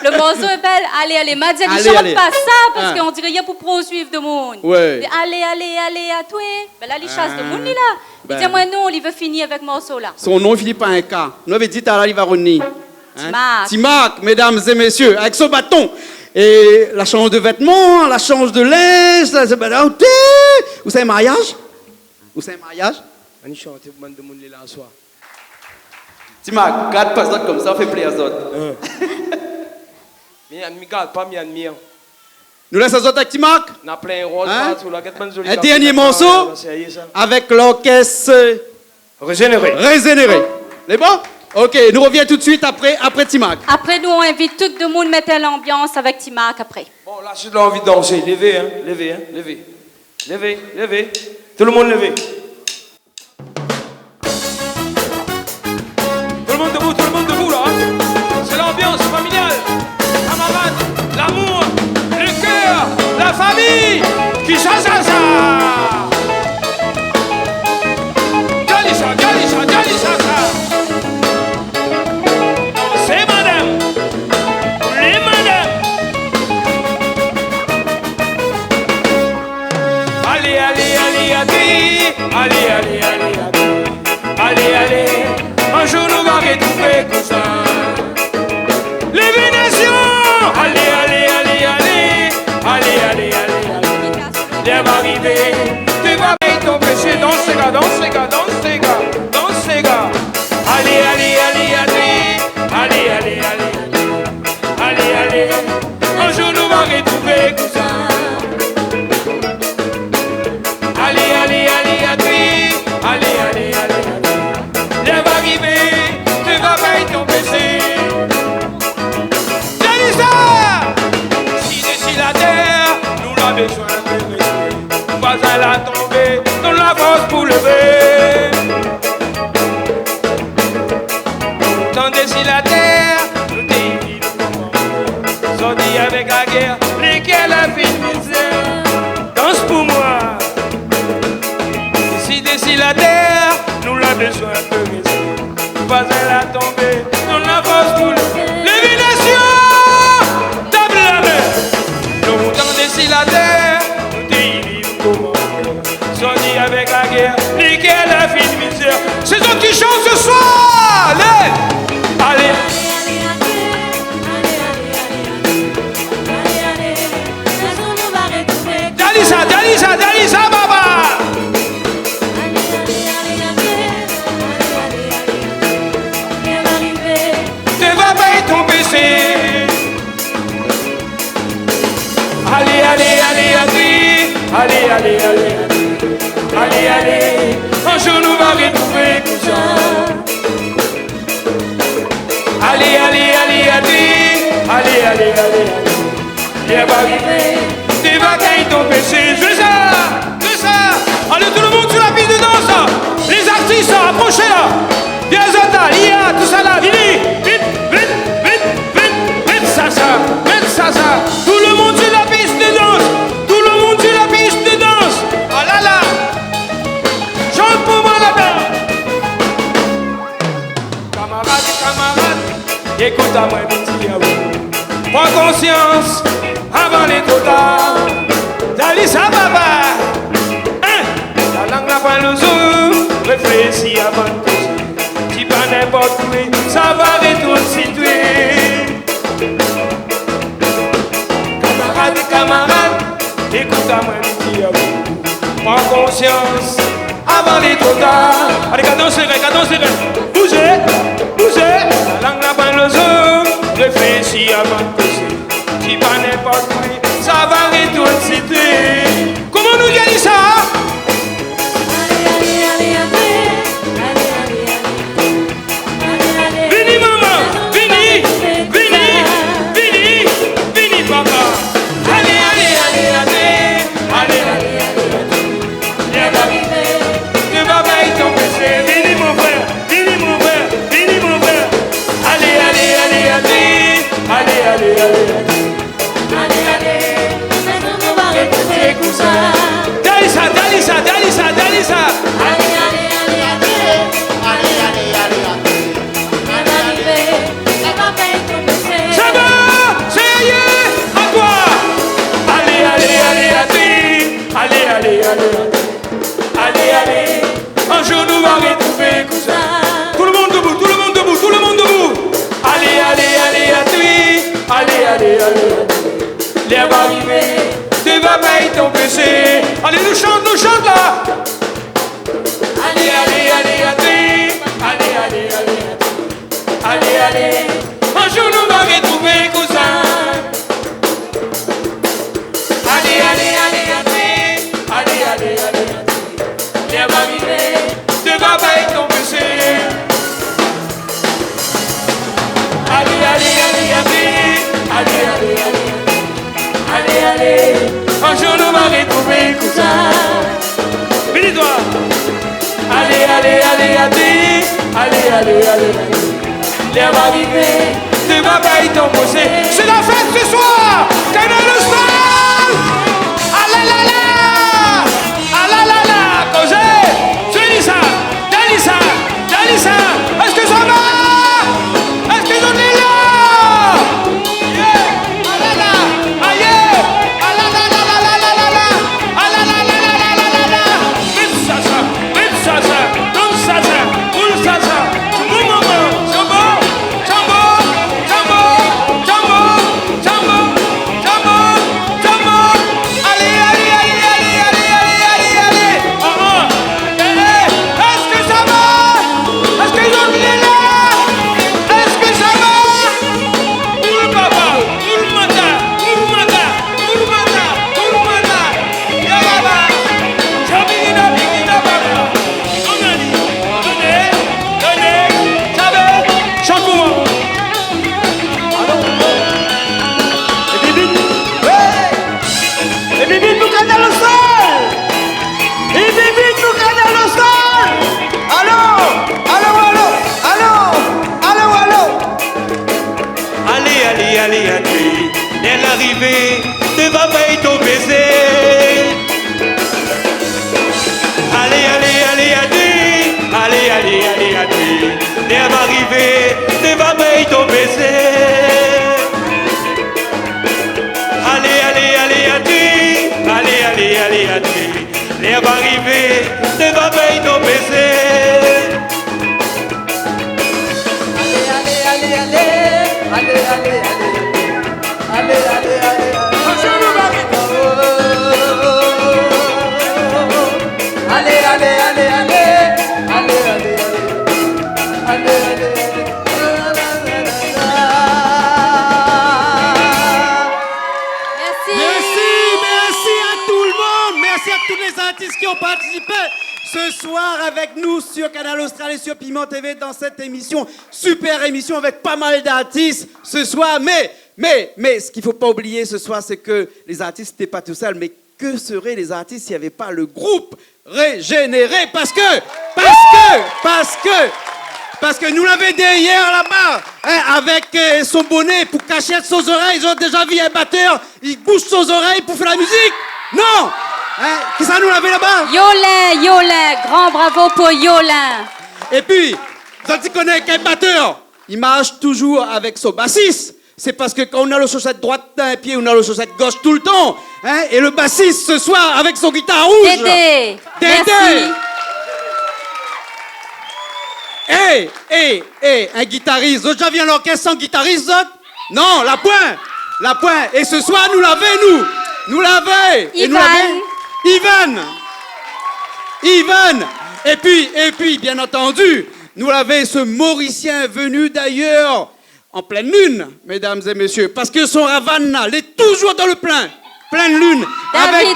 Le morceau appelle Allez, allez. M'a dit, Allez, chante allez. pas ça, parce Ah. qu'on dirait qu'il y a pour poursuivre le monde. Ouais. Il dit, allez, allez, allez, à toi. Ben là, il chasse le monde, il là. Il Ben. dit, moi, non, il veut finir avec le morceau là. Son nom finit par un K. Nous avons dit Tara Livaroni. Timac. Timac, mesdames et messieurs, avec son bâton. Et la change de vêtements, la change de linge, Où c'est un mariage? Où c'est un mariage? On chante pour de monde là en soir. Timac, garde pas ça comme ça, fait plaisir. Mais on ne garde pas, mais on ne Nous laissons ça avec Timac. On a plein rose Hein? partout là, Un dernier morceau avec l'orchestre Régénéré. Régénéré. Les bons? Ok, nous reviens tout de suite après Timac. Après, nous, on invite tout le monde à mettre l'ambiance avec Timac après. Bon, là, j'ai envie de danser. Levez, hein, levez, hein, levez. Levez, levez. Tout le monde levez. Tout le monde debout, là. Hein. C'est l'ambiance familiale. Camarades, l'amour, le cœur, la famille. Qui ça. Galisa. C'est madame. Les madames. Allez, un jour nous va retrouver cousin. Les Vénétions. Allez. Viens m'arriver. Tu vas bien t'empêcher dans ces gars. Allez. Un jour nous va retrouver cousin. Allez. Viens m'arriver, tu vas bien t'empêcher. Jalisa! Si d'ici la terre, nous l'avons besoin de rester. Pas à la tomber, nous la force pour lever. Tant d'ici la terre, nous dit si la terre nous l'a besoin de raison. Pas elle a tombé, nous la force pour l'élimination. Table la main. Nous entendons si la terre nous délivre comment. Sonny avec la guerre, nickel la fin de misère. C'est eux qui chantent ce soir. Allez, allez. Dalisa, baba. Tu vas payer ton PC. Allez, un jour nous va retrouver tout ça. Allez, il va arriver. Tu vas gagner ton PC. Je veux ça. Allez, tout le monde sur la piste de danse. Les artistes, approchez-là. Viens, Zota, Lia, tout ça là. Vite, ça. Tout le monde sur la piste de danse. Ah là là. Chante pour moi là-bas. Camarade, écoute à moi, petit diable. Prends conscience avant les trop tard. Dalisa, baba. La langue n'a pas le zoom. Réfléchis avant de poser. Si pas n'importe où, ça va resituer. Camarade, écoute à moi, petit diable. Prends conscience avant les trop tard. Allez, cadence serré. Bougez. La langue n'a pas le zoom. Réfléchis avant de poser. Si pas n'importe où, ça va resituer. Comment nous gagne ça? Vini maman, vini papa. Allez. Ne va pas y tomber, vini mon frère. Dalisa. Ça va, c'est y à toi. Allez. Un jour nous va retrouver Cousin. Tout le monde debout. Allez. L'air va arriver. Tu vas payer ton PC. Allez, nous chante là. Allez. Un jour nous va retrouver cousin. Allez. L'air va arriver. Tu vas payer ton PC. Allez. Un jour nous va retrouver cousin. Bénis-toi. Allez. L'air va arriver. Tu vas payer ton procès. C'est la fête ce soir. Canal Austral. Ah là là. Cosé. Dalisa. Est-ce que ça va? Est-ce que j'en ai là? participer ce soir avec nous sur Canal Austral et sur Piment TV dans cette émission, super émission avec pas mal d'artistes ce soir. Mais ce qu'il ne faut pas oublier ce soir, c'est que les artistes n'étaient pas tout seuls. Mais que seraient les artistes s'il n'y avait pas le groupe Régénéré? Parce que nous l'avons dit hier là-bas, hein, avec son bonnet pour cacher ses oreilles. Ils ont déjà vu un batteur, il bouge ses oreilles pour faire la musique. Non, hein, qui ça nous l'avait là-bas? Yolin, grand bravo pour Yolin. Et puis, quand tu connais qu'un batteur, il marche toujours avec son bassiste. C'est parce que quand on a le chaussette droite d'un pied, on a le chaussette gauche tout le temps. Hein, et le bassiste ce soir avec son guitare rouge. Dédé. Merci. Un guitariste. Vous avez déjà vu un orchestre sans guitariste, Zot? Non, la pointe. Et ce soir, nous l'avons, nous l'avons. Ivan. Et puis, bien entendu, nous l'avons ce Mauricien venu d'ailleurs en pleine lune, mesdames et messieurs, parce que son Havana, il est toujours dans le pleine lune, avec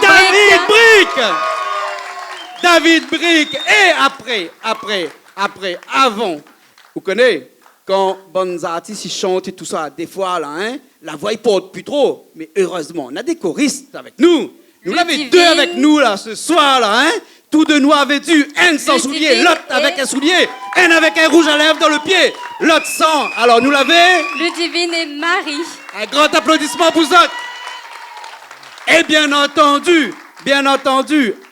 David Brick. Et avant, vous connaissez, quand bons artistes ils chantent et tout ça, des fois, là, hein, la voix, ils portent plus trop. Mais heureusement, on a des choristes avec nous. Nous l'avons deux avec nous, là, ce soir, là, hein. Tous de noirs vêtus, un sans soulier, l'autre avec un soulier, un avec un rouge à lèvres dans le pied, l'autre sans. Alors, nous l'avons... Ludivine et Marie. Un grand applaudissement pour ça. Et bien entendu,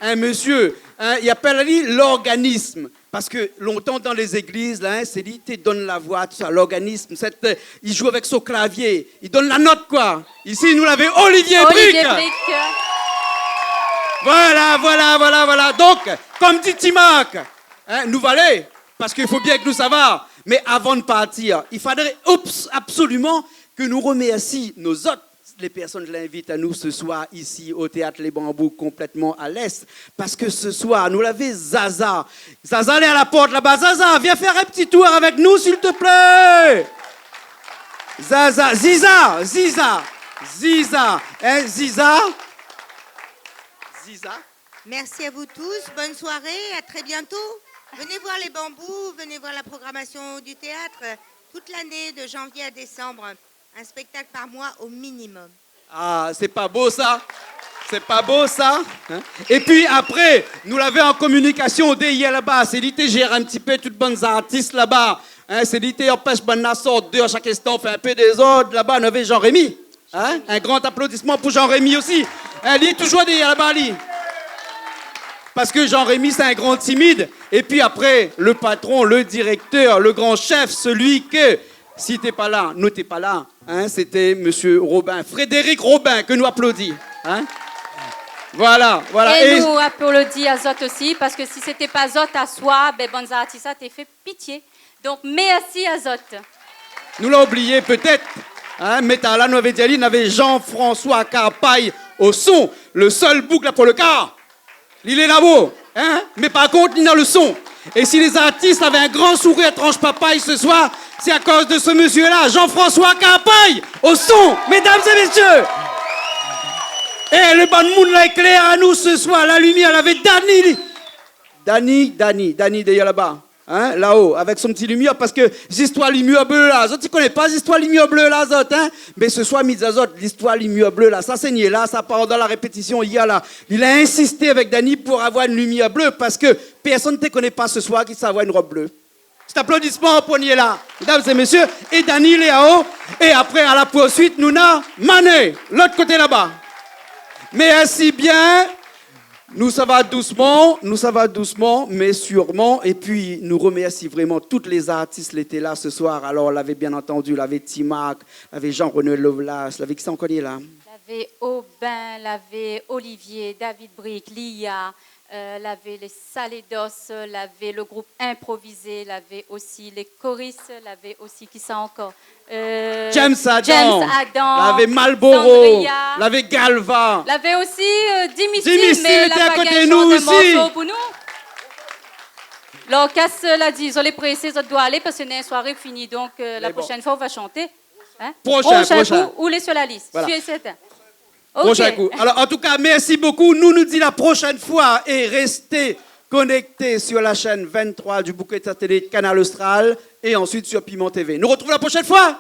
un monsieur, hein, il appelle l'organisme. Parce que longtemps dans les églises, là, hein, c'est lui qui donne la voix, tout ça, l'organisme. Il joue avec son clavier, il donne la note, quoi. Ici, nous l'avons Olivier Brick. Voilà. Donc, comme dit Timac, hein, nous valons, parce qu'il faut bien que nous sachions. Mais avant de partir, il faudrait absolument que nous remercions nos autres. Les personnes, je l'invite à nous ce soir ici au Théâtre Les Bambous, complètement à l'est. Parce que ce soir, nous l'avons Zaza. Zaza, elle est à la porte là-bas. Zaza, viens faire un petit tour avec nous, s'il te plaît. Zaza, Ziza. Hein, Ziza. Merci à vous tous. Bonne soirée. À très bientôt. Venez voir les Bambous. Venez voir la programmation du théâtre toute l'année, de janvier à décembre. Un spectacle par mois au minimum. Ah, c'est pas beau ça? Hein? Et puis après, nous l'avons en communication dès hier là-bas. C'est lui qui gère un petit peu toutes bonnes artistes là-bas. Hein? C'est lui qui empêche bonne sorte deux à chaque instant, fait un peu des ordres. Là-bas, nous avons Jean-Rémy. Hein? Un grand applaudissement pour Jean-Rémy aussi. Hein? Il est toujours derrière là-bas, lui. Parce que Jean-Rémy, c'est un grand timide. Et puis après, le patron, le directeur, le grand chef, celui que... Si t'es pas là, nous t'es pas là. Hein, c'était Monsieur Robin, Frédéric Robin, que nous applaudit. Hein? Voilà. Et nous applaudissons à Zot aussi, parce que si c'était pas Zot à soi, ben bonnes artistes, ça t'est fait pitié. Donc merci à Zot. Nous l'avons oublié peut-être. Hein, mais là, nous avions dit, nous avions Jean-François Carpaille au son, le seul boucle pour le car. Il est là-haut. Hein? Mais par contre, il a le son. Et si les artistes avaient un grand sourire tranche papaye ce soir, c'est à cause de ce monsieur-là, Jean-François Carpaille, au son, mesdames et messieurs. Et le bon monde l'éclaire à nous ce soir, la lumière, elle avait Dani d'ailleurs là-bas, hein, là-haut, avec son petit lumière, parce que l'histoire lumière bleue là, tu connais pas l'histoire lumière bleue là, hein? Mais ce soir, l'histoire lumière bleue là, ça saignait là, ça part dans la répétition hier là. Il a insisté avec Dani pour avoir une lumière bleue, parce que personne ne te connaît pas ce soir qui sait une robe bleue. Cet applaudissement au poignet là, mesdames et messieurs, et Dani Léao, et après à la poursuite, nous avons Mané, l'autre côté là-bas. Mais ainsi bien, nous ça va doucement, mais sûrement, et puis nous remercions vraiment toutes les artistes qui étaient là ce soir. Alors, on l'avait bien entendu, l'avait Timac, l'avait Jean-René Lovelace, l'avait qui s'en connaît là? L'avait Aubin, l'avait Olivier, David Brick, Lia. L'avait les Salédos, l'avait le groupe improvisé, l'avait aussi les choristes, l'avait aussi qui ça encore James Adam, l'avait Malboro, l'avait Galva, l'avait aussi Dimissi, mais était à côté de nous aussi. Pour nous. L'orchestre l'a dit, ils ont les pressés, ils doivent aller parce que c'est une soirée finie, donc la prochaine fois on va chanter. Hein? Prochain. Ou les sur la liste, Voilà. je suis certain. Ok. Prochain coup. Alors, en tout cas, merci beaucoup. Nous disons la prochaine fois et restez connectés sur la chaîne 23 du bouquet de satellite Canal Austral et ensuite sur Piment TV. Nous retrouvons la prochaine fois.